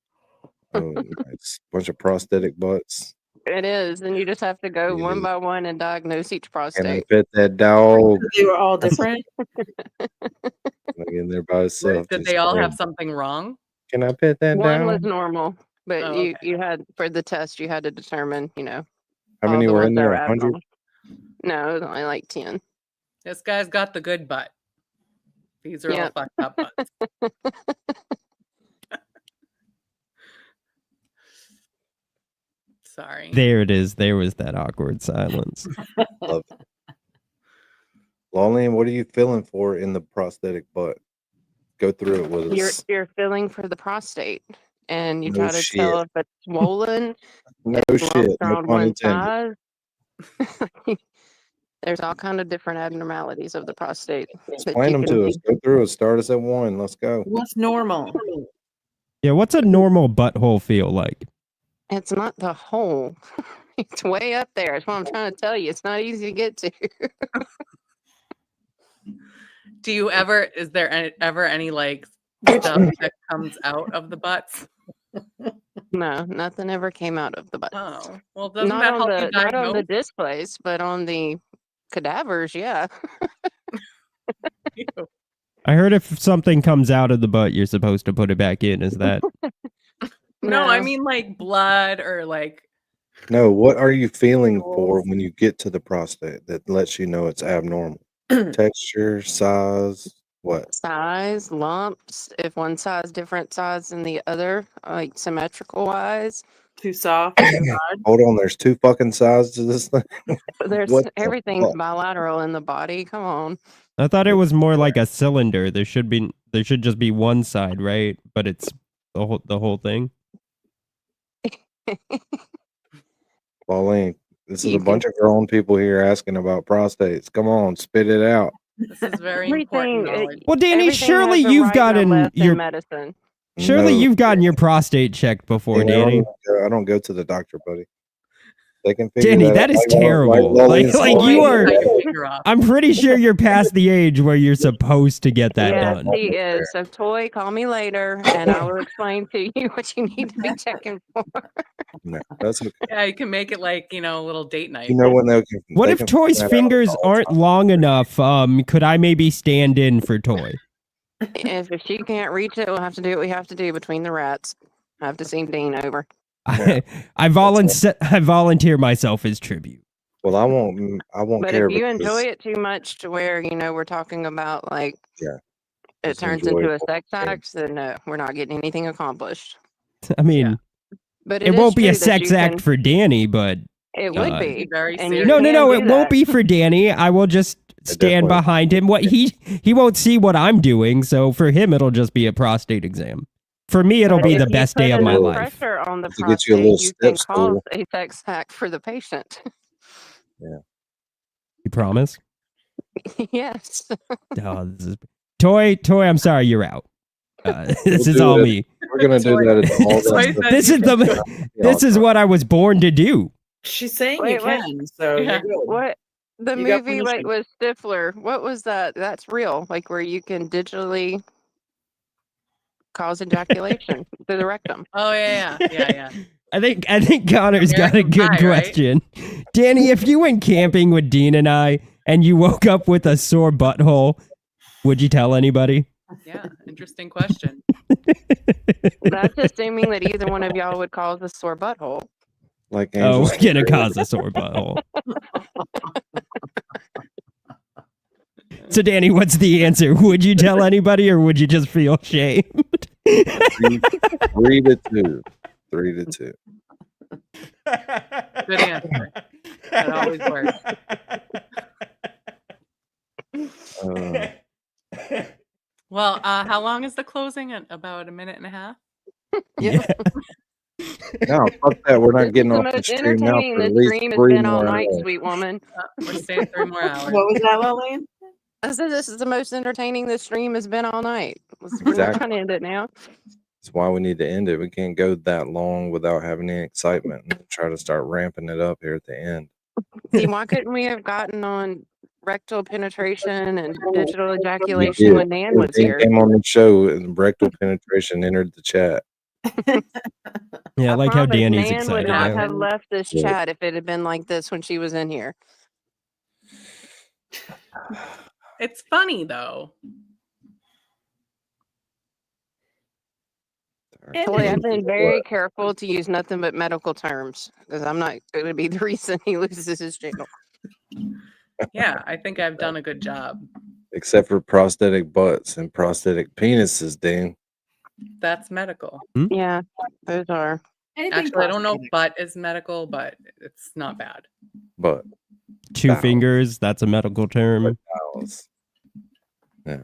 Oh, nice. Bunch of prosthetic butts. It is, and you just have to go It one is. by one and diagnose each Can I prostate. pet that dog? They were all different. Like in there by itself. Did just they all have saying, something wrong? Can I pet that One was dog? normal, but Oh, you had for the test you had to determine, How all many the were ones in that there? were 100? abnormal. No, it was only like 10. This guy's got the good butt. These are all Yep. fucked up butts. Sorry. There it is. There was that awkward silence. Love it. Lollian, what are you feeling for in the prosthetic butt? Go through it with us. You're feeling for the prostate, and you No try to shit. tell if it's swollen, No if shit. lumps are No on pun one intended. side. There's all kind of different abnormalities of the prostate that Explain you them can to us. Go through it. Start us at 1. Let's go. What's normal? Yeah, what's a normal butthole feel like? It's not the hole. It's way up there. That's what I'm trying to tell you. It's not easy to get to. Do you ever, is there ever any like stuff that comes out of the butts? No, nothing ever came out of the butt. Oh, well, doesn't Not that on help the you not on the diagnose? displays, but on the cadavers, yeah. I heard if something comes out of the butt, you're supposed to put it back in. Is that? No, I No. mean like blood or like, No, what are you feeling for when you get to the prostate that lets you know it's abnormal? Texture, size, what? Size, lumps, if one size different size than the other, like symmetrical wise. Too soft. Too hard. Hold on, there's 2 fucking sides to this thing. There's What the everything's fuck? bilateral in the body. Come on. I thought it was more like a cylinder. There should just be one side, right? But it's the whole thing. Pauline, this is You a bunch of grown people here asking about prostates. Come on, spit it out. this is very important Everything, knowledge. Well, Danny, everything surely has a you've right and a gotten left in your medicine. surely No, you've gotten your prostate checked before, Danny, Danny. I don't go to the doctor, buddy. They can figure Danny, that that out. is Like terrible. Lollian Like said, you they are. figure that out. You're off. I'm pretty sure you're past the age where you're supposed to get that Yes, done. he is. So, Toy, call me later, and I will explain to you what you need to be checking for. No, that's okay. Yeah, you can make it like, a little date night. You know when they can. What they if can Toy's find that out fingers all the aren't time. long enough? Could I maybe stand in for Toy? If she can't reach it, we'll have to do what we have to do between the rats. I have to see Dean over. I volunteer myself as tribute. Well, I won't But care if you because enjoy it too much to where, we're talking about like yeah, it just turns enjoy into it. a sex act, then no, we're not getting anything accomplished. I mean, But it it is won't be a true that sex you act can- for Danny, but It would be. Very And you no, can it do won't that. be for Danny. I will just stand definitely- behind him. What he won't see what I'm doing, so for him it'll just be a prostate exam. For me, it'll But be if the you best put day of my enough life. Pressure on the To get you a prostate, little you can step cause stool. a sex act for the patient. Yeah. You promise? Yes. Oh, this is... Toy, I'm sorry, you're out. This We'll is do all that. me. We're gonna do that at all that stuff. This is this is what I was born to do. She's saying you Wait, what? can, so Yeah. you're good. What the You got movie like permission. with Stifler? What was that? That's real, like where you can digitally cause ejaculation through the rectum. Oh, yeah. I think Connor's got a American good Pie, right? question. Danny, if you went camping with Dean and I and you woke up with a sore butthole, would you tell anybody? Yeah, interesting question. That's assuming that either one of y'all would cause a sore butthole. Like Oh, Angel's we're gonna cause a sore butthole. So, Danny, what's the answer? Would you tell anybody, or would you just feel shamed? 3-2. 3-2. Good answer. That always works. Well, how long is the closing? About a minute and a half? Yeah. No, fuck that. We're not This getting is the off the most stream now entertaining for at this least stream has 3 been all more night, hours. sweet woman. We're staying 3 more hours. What was that, Lillian? I said this is the most entertaining this stream has been all night. We're not Exactly. trying to end it now. That's why we need to end it. We can't go that long without having any excitement and try to start ramping it up here at the end. See, why couldn't we have gotten on rectal penetration and digital We ejaculation did. when Nan was Everything here? came on the show and rectal penetration entered the chat. Yeah, I like how promise Danny's Nan would excited not now. have left this Yeah. chat if it had been like this when she was in here. It's funny though. Boy, I've been very careful to use nothing but medical terms because I'm not going to be the reason he loses his channel. Yeah, I think I've done a good job. Except for prosthetic butts and prosthetic penises, Dean. That's medical. Yeah, those are. Actually, I don't know if butt is medical, but it's not bad. But 2 fingers, that's a medical term. Yeah.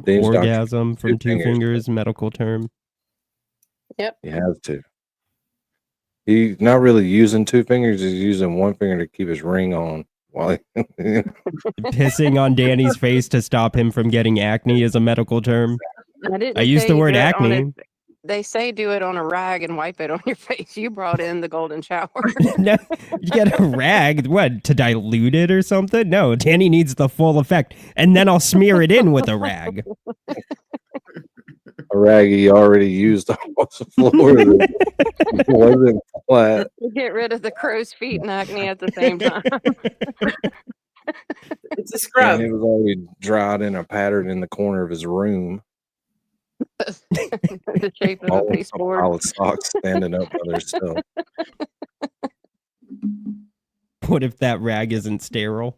Dean's doctor Orgasm from 2 fingers. fingers, medical term. Yep. He has to. He's not really using 2 fingers. He's using 1 finger to keep his ring on. While Pissing on Danny's face to stop him from getting acne is a medical term. I used the word acne. They say do it on a rag and wipe it on your face. You brought in the golden shower. No, you get a rag. What, to dilute it or something? No, Danny needs the full effect. And then I'll smear it in with a rag. a rag he already used off the floor that wasn't flat. Get rid of the crow's feet and acne at the same time. It's a scrub. And it was already dried in a pattern in the corner of his room. The shape of a All a baseboard. pile of socks standing up by themselves. What if that rag isn't sterile?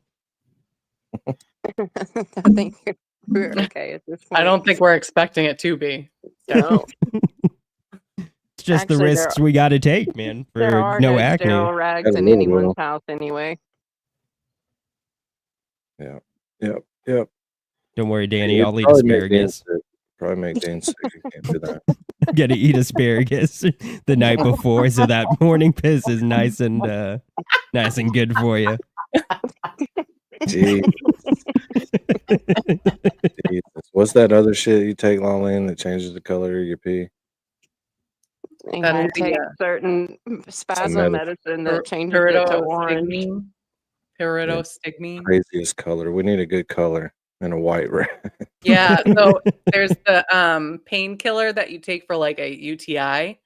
I think we're okay at this point. I don't think we're expecting it to be. No. It's just Actually, the risks we got to take, man, There for are no no acne. sterile rags Got a in little anyone's bit. house anyway. Yep. Don't worry, Danny, It'd I'll eat probably make Dan asparagus. sick. Probably make Dan sick. You can't do that. Gotta eat asparagus the night before so that morning piss is nice and good for you. Jesus. What's that other shit you take, Lolene, that changes the color of your pee? You That can is the, take certain spasm medicine that changes it to orange. Pyridostigmine. Craziest color. We need a good color and a white rag. Yeah, so there's the painkiller that you take for like a UTI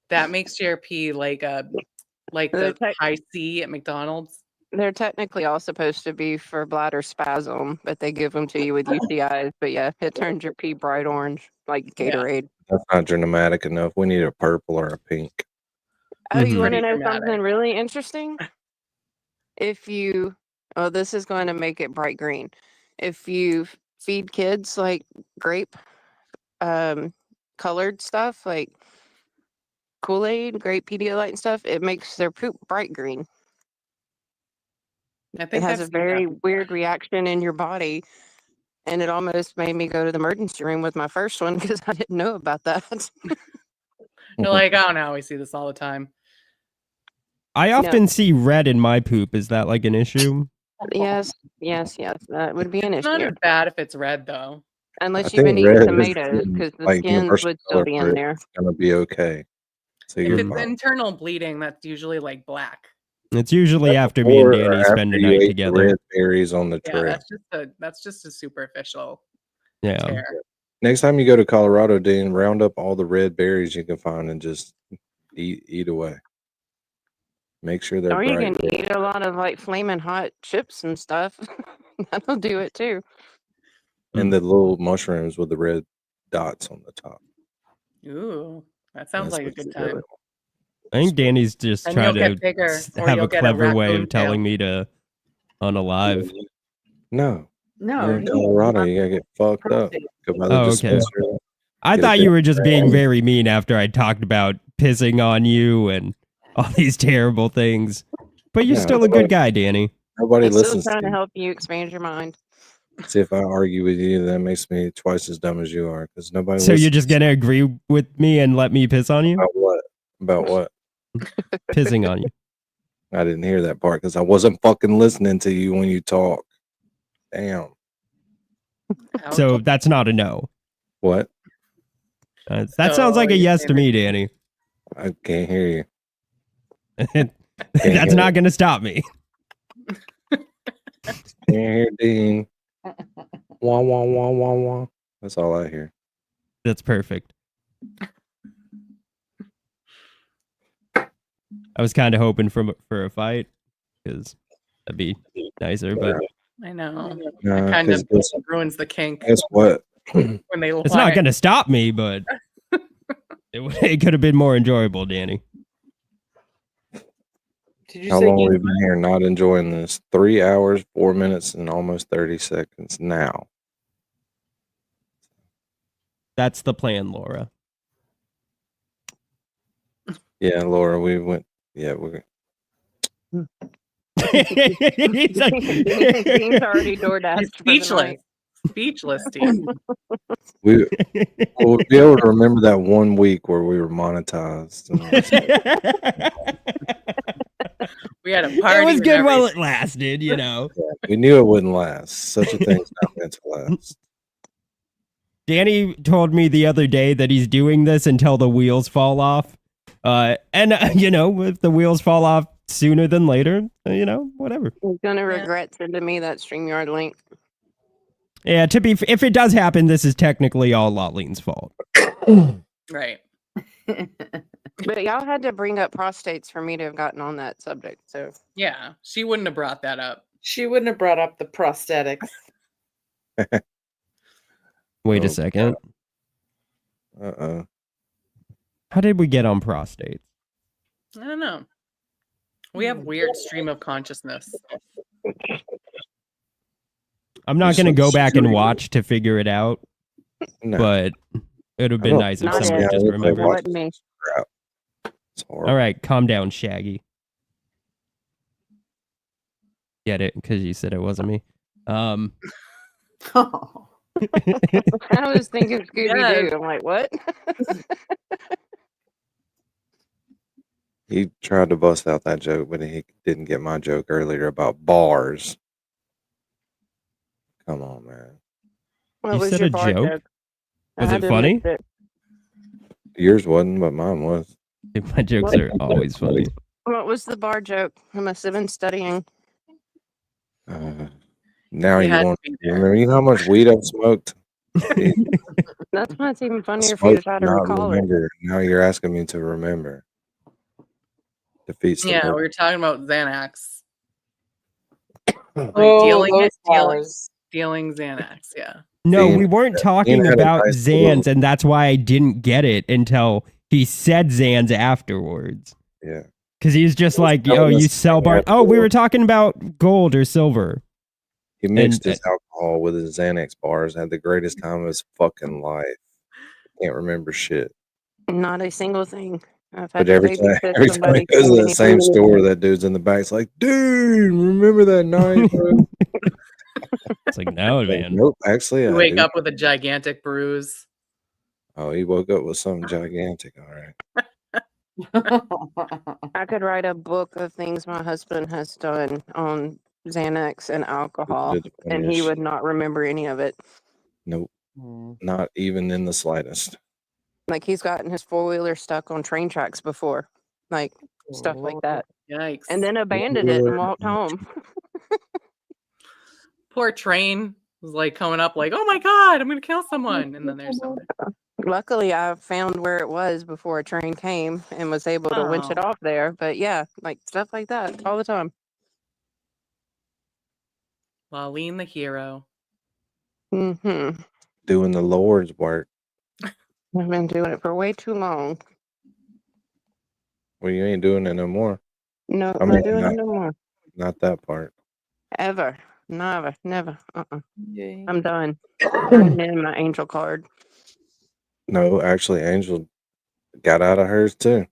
that makes your pee like the high C at McDonald's. They're technically all supposed to be for bladder spasm, but they give them to you with UTIs. But yeah, it turns your pee bright orange like Gatorade. That's not dramatic enough. We need a purple or a pink. Oh, you want to Pretty know dramatic. something really interesting? This is going to make it bright green. If you feed kids like grape colored stuff, like Kool-Aid, grape Pedialyte and stuff, it makes their poop bright green. I It think has a very weird reaction in your body. And it almost made me go to the emergency room with my first one because I didn't know about that. You're like, oh no, we see this all the time. I often see red in my poop. Is that like an issue? Yes. That would be an It's issue. not as bad if it's red though. Unless I you've been think eating red is tomatoes because the like skins universal would still color be for in it. there. It's gonna be okay. So If you're it's fine. internal bleeding, that's usually like black. It's usually after me and Before or Danny spend after the you night ate the together. red berries on the Yeah, trail. that's just a superficial Yeah. tear. Next time you go to Colorado, Dean, round up all the red berries you can find and just eat away. Make sure they're Or you bright can red. eat a lot of like flaming hot chips and stuff. That'll do it too. And the little mushrooms with the red dots on the top. Ooh, that sounds That's like a what good you time. really I think Danny's just And trying you'll to get bigger, or have you'll a get a clever way raccoon of telling tail. me to unalive. No. No, You're in Colorado, you gotta get fucked up. Go by the Oh, okay. dispensary. I Get a thought big you were just being bag. very mean after I talked about pissing on you and all these terrible things. But you're No, still a good guy, Danny. Nobody I'm still listens trying to to you. help you expand your mind. See, if I argue with you, that makes me twice as dumb as you are, because nobody So you're listens. just gonna agree with me and let me piss on you? About what? About what? Pissing on you. I didn't hear that part because I wasn't fucking listening to you when you talk. Damn. So that's not a no. What? That sounds like a yes to me, Danny. I can't hear you. That's not gonna stop me. Can't hear Dean. Wah, wah, wah, wah, wah. That's all I hear. That's perfect. I was kind of hoping for a fight because that'd be nicer, but I know. No, It kind 'cause of guess- ruins the kink Guess what? when they it's want not it. going to stop me. But it could have been more enjoyable, Danny. Did you How say long you- we've been here not enjoying this? 3 hours, 4 minutes, and almost 30 seconds now. That's the plan, Laura. Yeah, Laura, we went. Yeah, we're. He's like, Dean's already DoorDashed He's for the speechless. night. Speechless, Dean. We'll be able to remember that one week where we were monetized. We had a party. It was and good while it everything. lasted, you know. Yeah, we knew it wouldn't last. Such a thing's not meant to last. Danny told me the other day that he's doing this until the wheels fall off. You know, if the wheels fall off sooner than later, you know, whatever. He's gonna regret sending me that StreamYard link. Yeah, if it does happen, this is technically all Lautline's fault. Right. But y'all had to bring up prostates for me to have gotten on that subject. So Yeah, she wouldn't have brought that up. She wouldn't have brought up the prosthetics. Wait Oh, a second. Uh-oh. How did we get on prostates? I don't know. We have weird stream of consciousness. I'm not going to go back and watch to figure it out, No. but it would have been nice if Not someone it. just remembered. What me? It's horrible. All right, calm down, Shaggy. Get it? Because you said it wasn't me. I was thinking Scooby Yes. Doo. I'm like, what? He tried to bust out that joke, but he didn't get my joke earlier about bars. Come on, man. What You was said your a bar joke? joke? Was I it didn't funny? miss it. Yours wasn't, but mine was. My jokes are always funny. What was the bar joke? I must have been studying. Now You you had to want be to there. remember? You know how much weed I've smoked? That's why it's even funnier for you to Smoke, try to not recall it. remember. Now you're asking me to remember. Defeats the Yeah, we purpose. were talking about Xanax. Like Oh, dealing those dealing, bars. dealing Xanax. Yeah. No, Dean- we weren't Dean talking had a about nice Zans, little- and that's why I didn't get it until he said Zans afterwards. Yeah. Because he's just He was like, telling oh, you us sell he bar. had Oh, we to- were talking about gold or silver. He mixed And- his alcohol with his Xanax bars, had the greatest time of his fucking life. Can't remember shit. Not a single thing. I've had But to every time babysit he somebody goes too to that many same times. store, that dude's in the back. It's like, dude, remember that night, bro? It's like, no, man. Nope, actually, You I wake do. up with a gigantic bruise. Oh, he woke up with something gigantic. All right. I could write a book of things my husband has done on Xanax and alcohol, Did the and he funniest would shit. not remember any of it. Nope, not even in the slightest. Like he's gotten his four-wheeler stuck on train tracks before, like stuff like that, Yikes. and then abandoned it and walked home. Poor train was like coming up like, oh my God, I'm going to kill someone. And then there's something. Luckily, I found where it was before a train came and was able to winch it Oh. off there. But yeah, like stuff like that all the time. Laleen the hero. Mm-hmm. Doing the Lord's work. I've been doing it for way too long. Well, you ain't doing it no more. No, I I'm mean, not doing not, it no more. not that part. Ever. Never. Never. Yay. I'm done. I'm in my angel card. No, actually, Angel got out of hers too.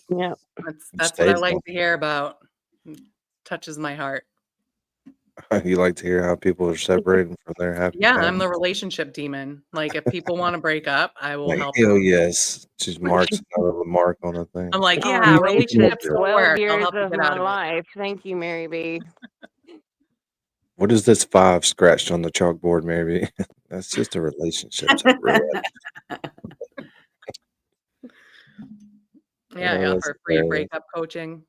Yeah. That's what I Stayed like on. to hear about. Touches my heart. You like to hear how people are separating from their happy Yeah, I'm family? the relationship demon. Like if people want to break up, I will Like, help hell them. yes. She's marks another mark on a thing. I'm like, Oh, yeah, you wasted relationships don't 12 work. I'll years help you of get my out of it. life. Thank you, Mary B. What is this 5 scratched on the chalkboard, maybe? That's just a relationship. Yeah, I Oh, offer free breakup coaching.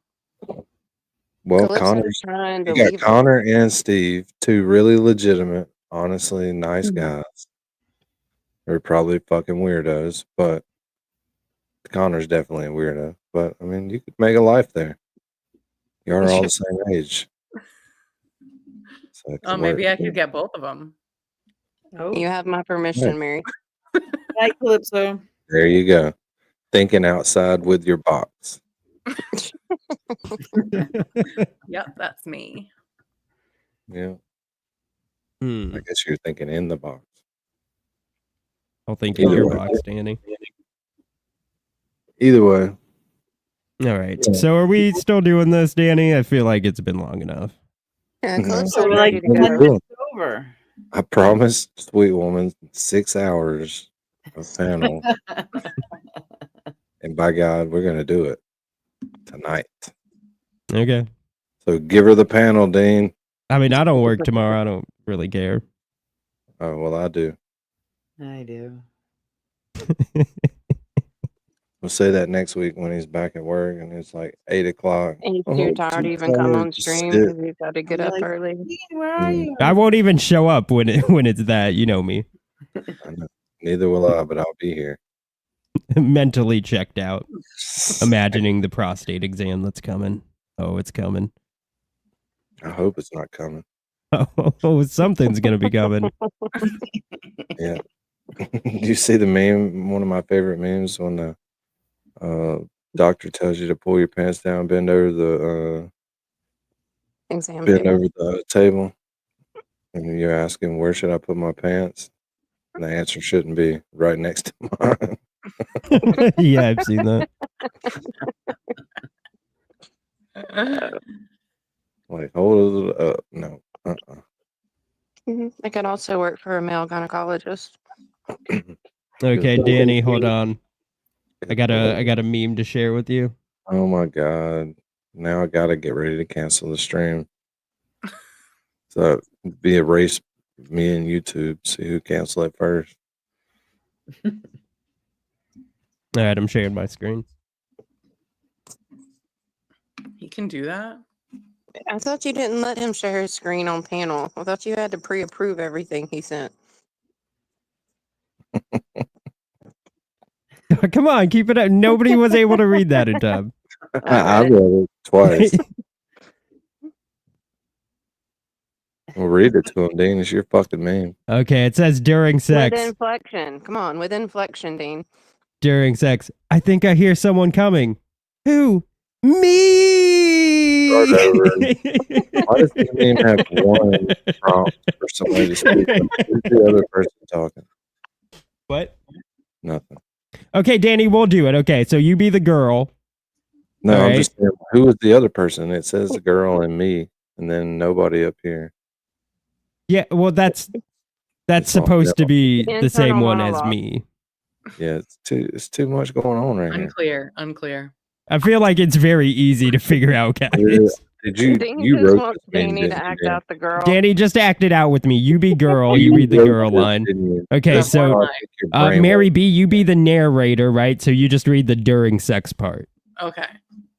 Well, Calypso's Connor's, trying to you got leave it. Connor and Steve, 2 really legitimate, honestly nice guys. They're probably fucking weirdos, but Connor's definitely a weirdo, but I mean, you could make a life there. You are all the same age. So it Oh, could maybe work. I could get both of them. Oh, You have my permission, Mary. night, Calypso. There you go. Thinking outside with your box. Yep, that's me. Yeah. Hmm. I guess you're thinking in the box. I'll think in Either your way. box, Danny. Either way. All right. So are we still doing this, Danny? I feel like it's been long enough. Yeah, No. Calypso's We're like ready to 10 go. minutes over. I promised Sweet Woman 6 hours of panel. And by God, we're going to do it tonight. Okay. So give her the panel, Dean. I mean, I don't work tomorrow. I don't really care. Oh, well, I do. I do. We'll say that next week when he's back at work and it's like 8 o'clock. And he's Oh, too tired to even come on to stream sit. because he's got to get You're up like, early. "Dean, where are you? I won't even show up when it's that. You know me. I know. Neither will I, but I'll be here. Mentally checked out, imagining the prostate exam that's coming. Oh, it's coming. I hope it's not coming. Oh, something's gonna be coming. Yeah. Do you see the meme? One of my favorite memes when the doctor tells you to pull your pants down, bend over the Exam bend table. over the table, and you're asking where should I put my pants, and the answer shouldn't be right next to mine. Yeah, I've seen that. Like hold it up. No. I could also work for a male gynecologist. Okay, Danny, hold on. I got a meme to share with you. Oh my God. Now I gotta get ready to cancel the stream. So be a race, me and YouTube, see who cancel it first. All right, I'm sharing my screen. He can do that? I thought you didn't let him share his screen on panel. I thought you had to pre-approve everything he sent. Come on, keep it up. Nobody was able to read that in time. I read it twice. Well, read it to him, Dean. It's your fucking name. Okay, it says during sex. With inflection. Come on, with inflection, Dean. During sex. I think I hear someone coming. Who? Me! Start over. Why does the name have one prompt for somebody to speak? Who's the other person talking? What? Nothing. Okay, Danny, we'll do it. Okay, so you be the girl. No, All I'm right. just saying, who is the other person? It says the girl and me, and then nobody up here. Yeah, well, that's It's supposed to be The the same internal one as monologue. me. Yeah, it's too much going on right here. Unclear. I feel like it's very easy to figure out, guys. Did you Dean you just wrote wants this name, Danny didn't to you, act Dan? out the girl. Danny, just act it out with me. You be girl, you read the wrote girl this, line. didn't you? Okay, That's so one I think your brain Mary works. B, you be the narrator, right? So you just read the during sex part. Okay.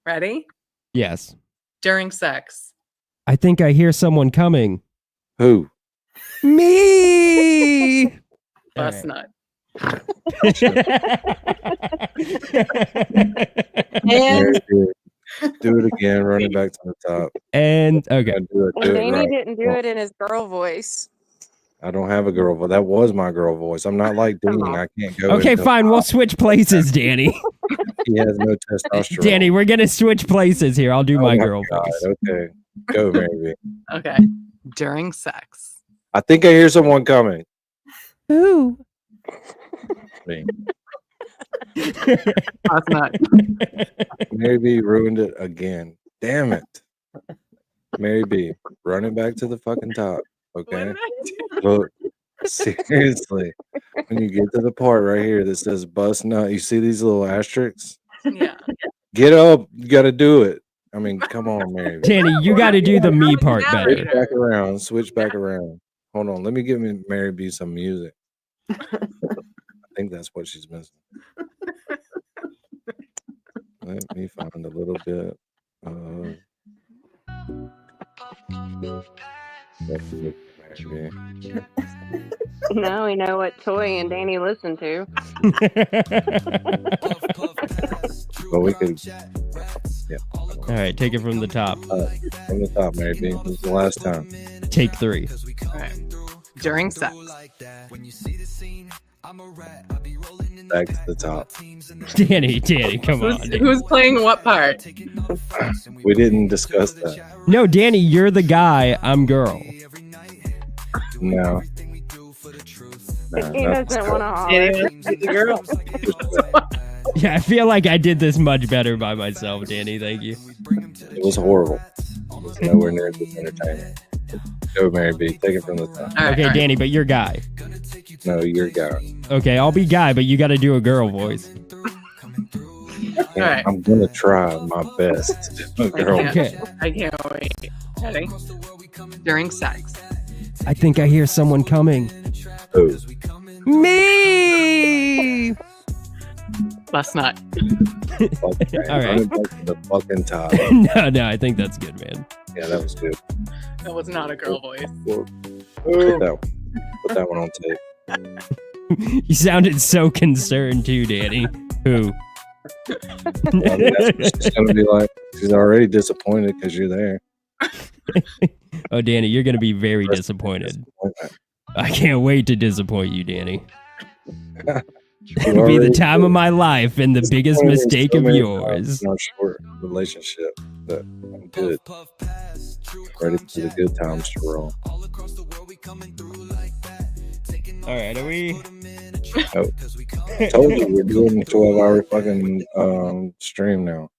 Ready? Yes. During sex. I think I hear someone coming. Who? Me! Bust nut. Mary B, do it again. Run it back to the top. And okay. Do And it Danny right. didn't do it in his girl voice. I don't have a girl voice. That was my girl voice. I'm not like Come Dean. on. I can't go. Okay, into- fine. We'll switch places, Danny. He has no testosterone. Danny, we're gonna switch places here. I'll do Oh my my girl God, voice. Okay, go, Mary B. Okay. During sex. I think I hear someone coming. Who? Me. Bust nut. Mary B ruined it again. Damn it. Mary B, run it back to the fucking top. What Okay. did I do? Look, seriously. When you get to the part right here that says bust nut, you see these little asterisks? Yeah. Get up. You got to do it. I mean, come on, Mary B. Danny, you got to do the me part Switch better. back around. Switch back around. Hold on. Let me give Mary B some music. I think that's what she's missing. Let me find a little bit of. Mary B. Now we know what Toy and Danny listen to. But we could. Yeah. All right, take it from the top. From the top, Mary B. This is the last time. Take 3. All right. During sex. Back to the top. Danny, come on. Danny. Who's playing what part? We didn't discuss that. No, Danny, you're the guy. I'm girl. No. He doesn't want to Danny holler. wants to be the girl. Yeah, I feel like I did this much better by myself, Danny. Thank you. It was horrible. It was nowhere near this entertaining. Go, Mary B. Take it from the top. Okay, Danny, but you're guy. No, you're guy. Okay, I'll be guy, but you got to do a girl voice. Right. I'm gonna try my best to do a girl. Okay. I can't wait. Ready? During sex. I think I hear someone coming. Who? Me. Bust nut. All right. The fucking top. No, I think that's good, man. Yeah, that was good. That was not a girl voice. Put that one on tape. You sounded so concerned too, Danny. Who? That's what she's gonna be like. She's already disappointed because you're there. Oh, Danny, you're gonna be very disappointed. I can't wait to disappoint you, Danny. It'll be the time of my life and the biggest mistake of yours. In our short relationship, but I'm good. Ready for the good times to roll. All right, are we? Oh, I told you we're doing a 12-hour fucking stream now.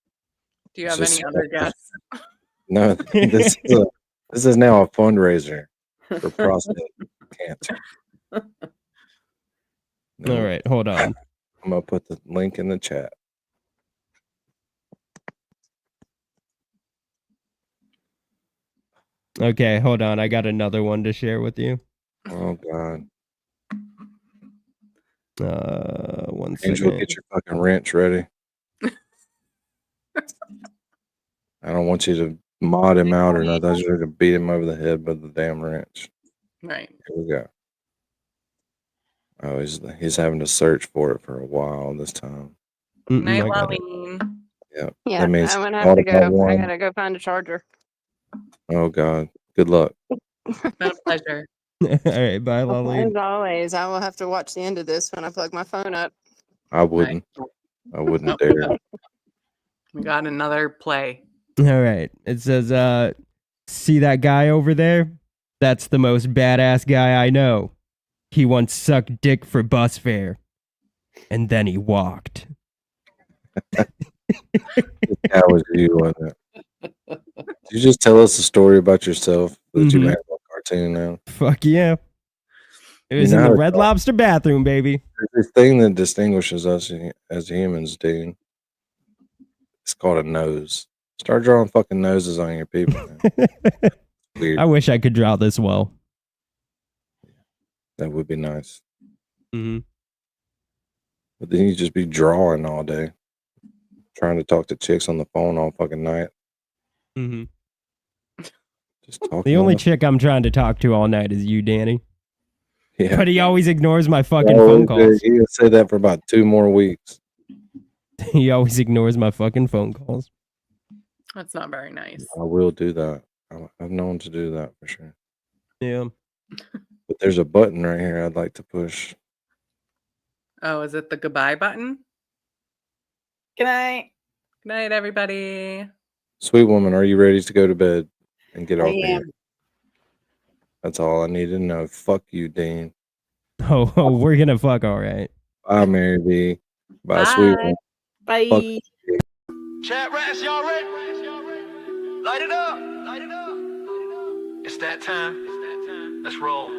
Do you have Just- any other guests? No, this is now a fundraiser for prostate cancer. All right, hold on. I'm gonna put the link in the chat. Okay, hold on. I got another one to share with you. Oh God, One Angel, second. get your fucking wrench ready. I don't want you to mod him out or nothing. I just want you to beat him over the head with the damn wrench. Right. Here we go. Oh, he's having to search for it for a while this time. Night, I got it. Lolene. Yeah. Yeah, That means I'm gonna have to multiply go. I one. gotta go find a charger. Oh God. Good luck. Been a pleasure. All right, bye, Lolly. As always, I will have to watch the end of this when I plug my phone up. I wouldn't. I wouldn't dare. We got another play. All right. It says, see that guy over there? That's the most badass guy I know. He once sucked dick for bus fare. And then he walked. That was you, wasn't it? Did you just tell us a story about yourself that you Mhm. made a cartoon now? Fuck yeah. It You was know in how the to Red talk. Lobster bathroom, baby. There's this thing that distinguishes us as humans, dude. It's called a nose. Start drawing fucking noses on your people. Man. Weird. I wish I could draw this well. That would be nice. Mm-hmm. But then you just be drawing all day, trying to talk to chicks on the phone all fucking night. Mm-hmm. Just talking. The only on chick I'm trying to talk to all night is you, Danny. Yeah. But he always ignores my fucking Oh, phone calls. He'll say that for about 2 more weeks. He always ignores my fucking phone calls. That's not very nice. I will do that. I've known to do that for sure. Yeah. But there's a button right here I'd like to push. Oh, is it the goodbye button? Good night. Good night, everybody. Sweet woman, are you ready to go to bed and get I off am. here? That's all I need to know. Fuck you, Dean. Oh, we're gonna fuck all right. Bye, Mary B. Bye, sweet one. Bye. Fuck Chat rats, y'all ready? Light it up. Light it up. It's that time. Let's roll.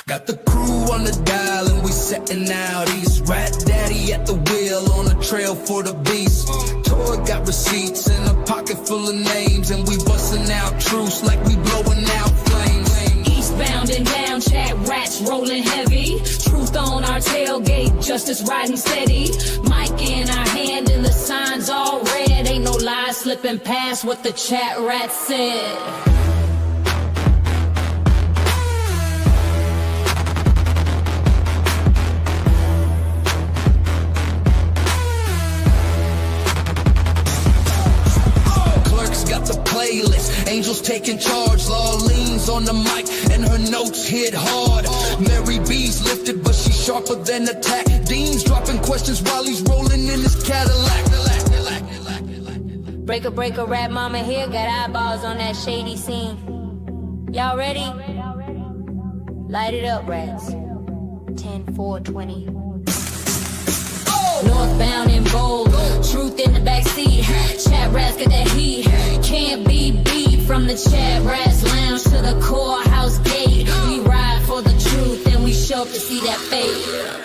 Got the crew on the dial and we setting out east. Rat daddy at the wheel on the trail for the beast. Toy got receipts and a pocket full of names, and we busting out truce like we blowing out flames. Eastbound and down, chat rats rolling heavy. Truth on our tailgate, justice riding steady. Mic in our hand and the signs all red. Ain't no lies slipping past what the chat rat said. Angels taking charge. Law leans on the mic and her notes hit hard. Mary B's lifted, but she's sharper than attack. Dean's dropping questions while he's rolling in his Cadillac. Breaker, rap mama here, got eyeballs on that shady scene. Y'all ready? Light it up, rats. 10, 4, 20. Northbound and bold, truth in the backseat. Chat rats got that heat. Can't be beat from the chat rats lounge to the courthouse gate. We ride for the truth and we show up to see that fate.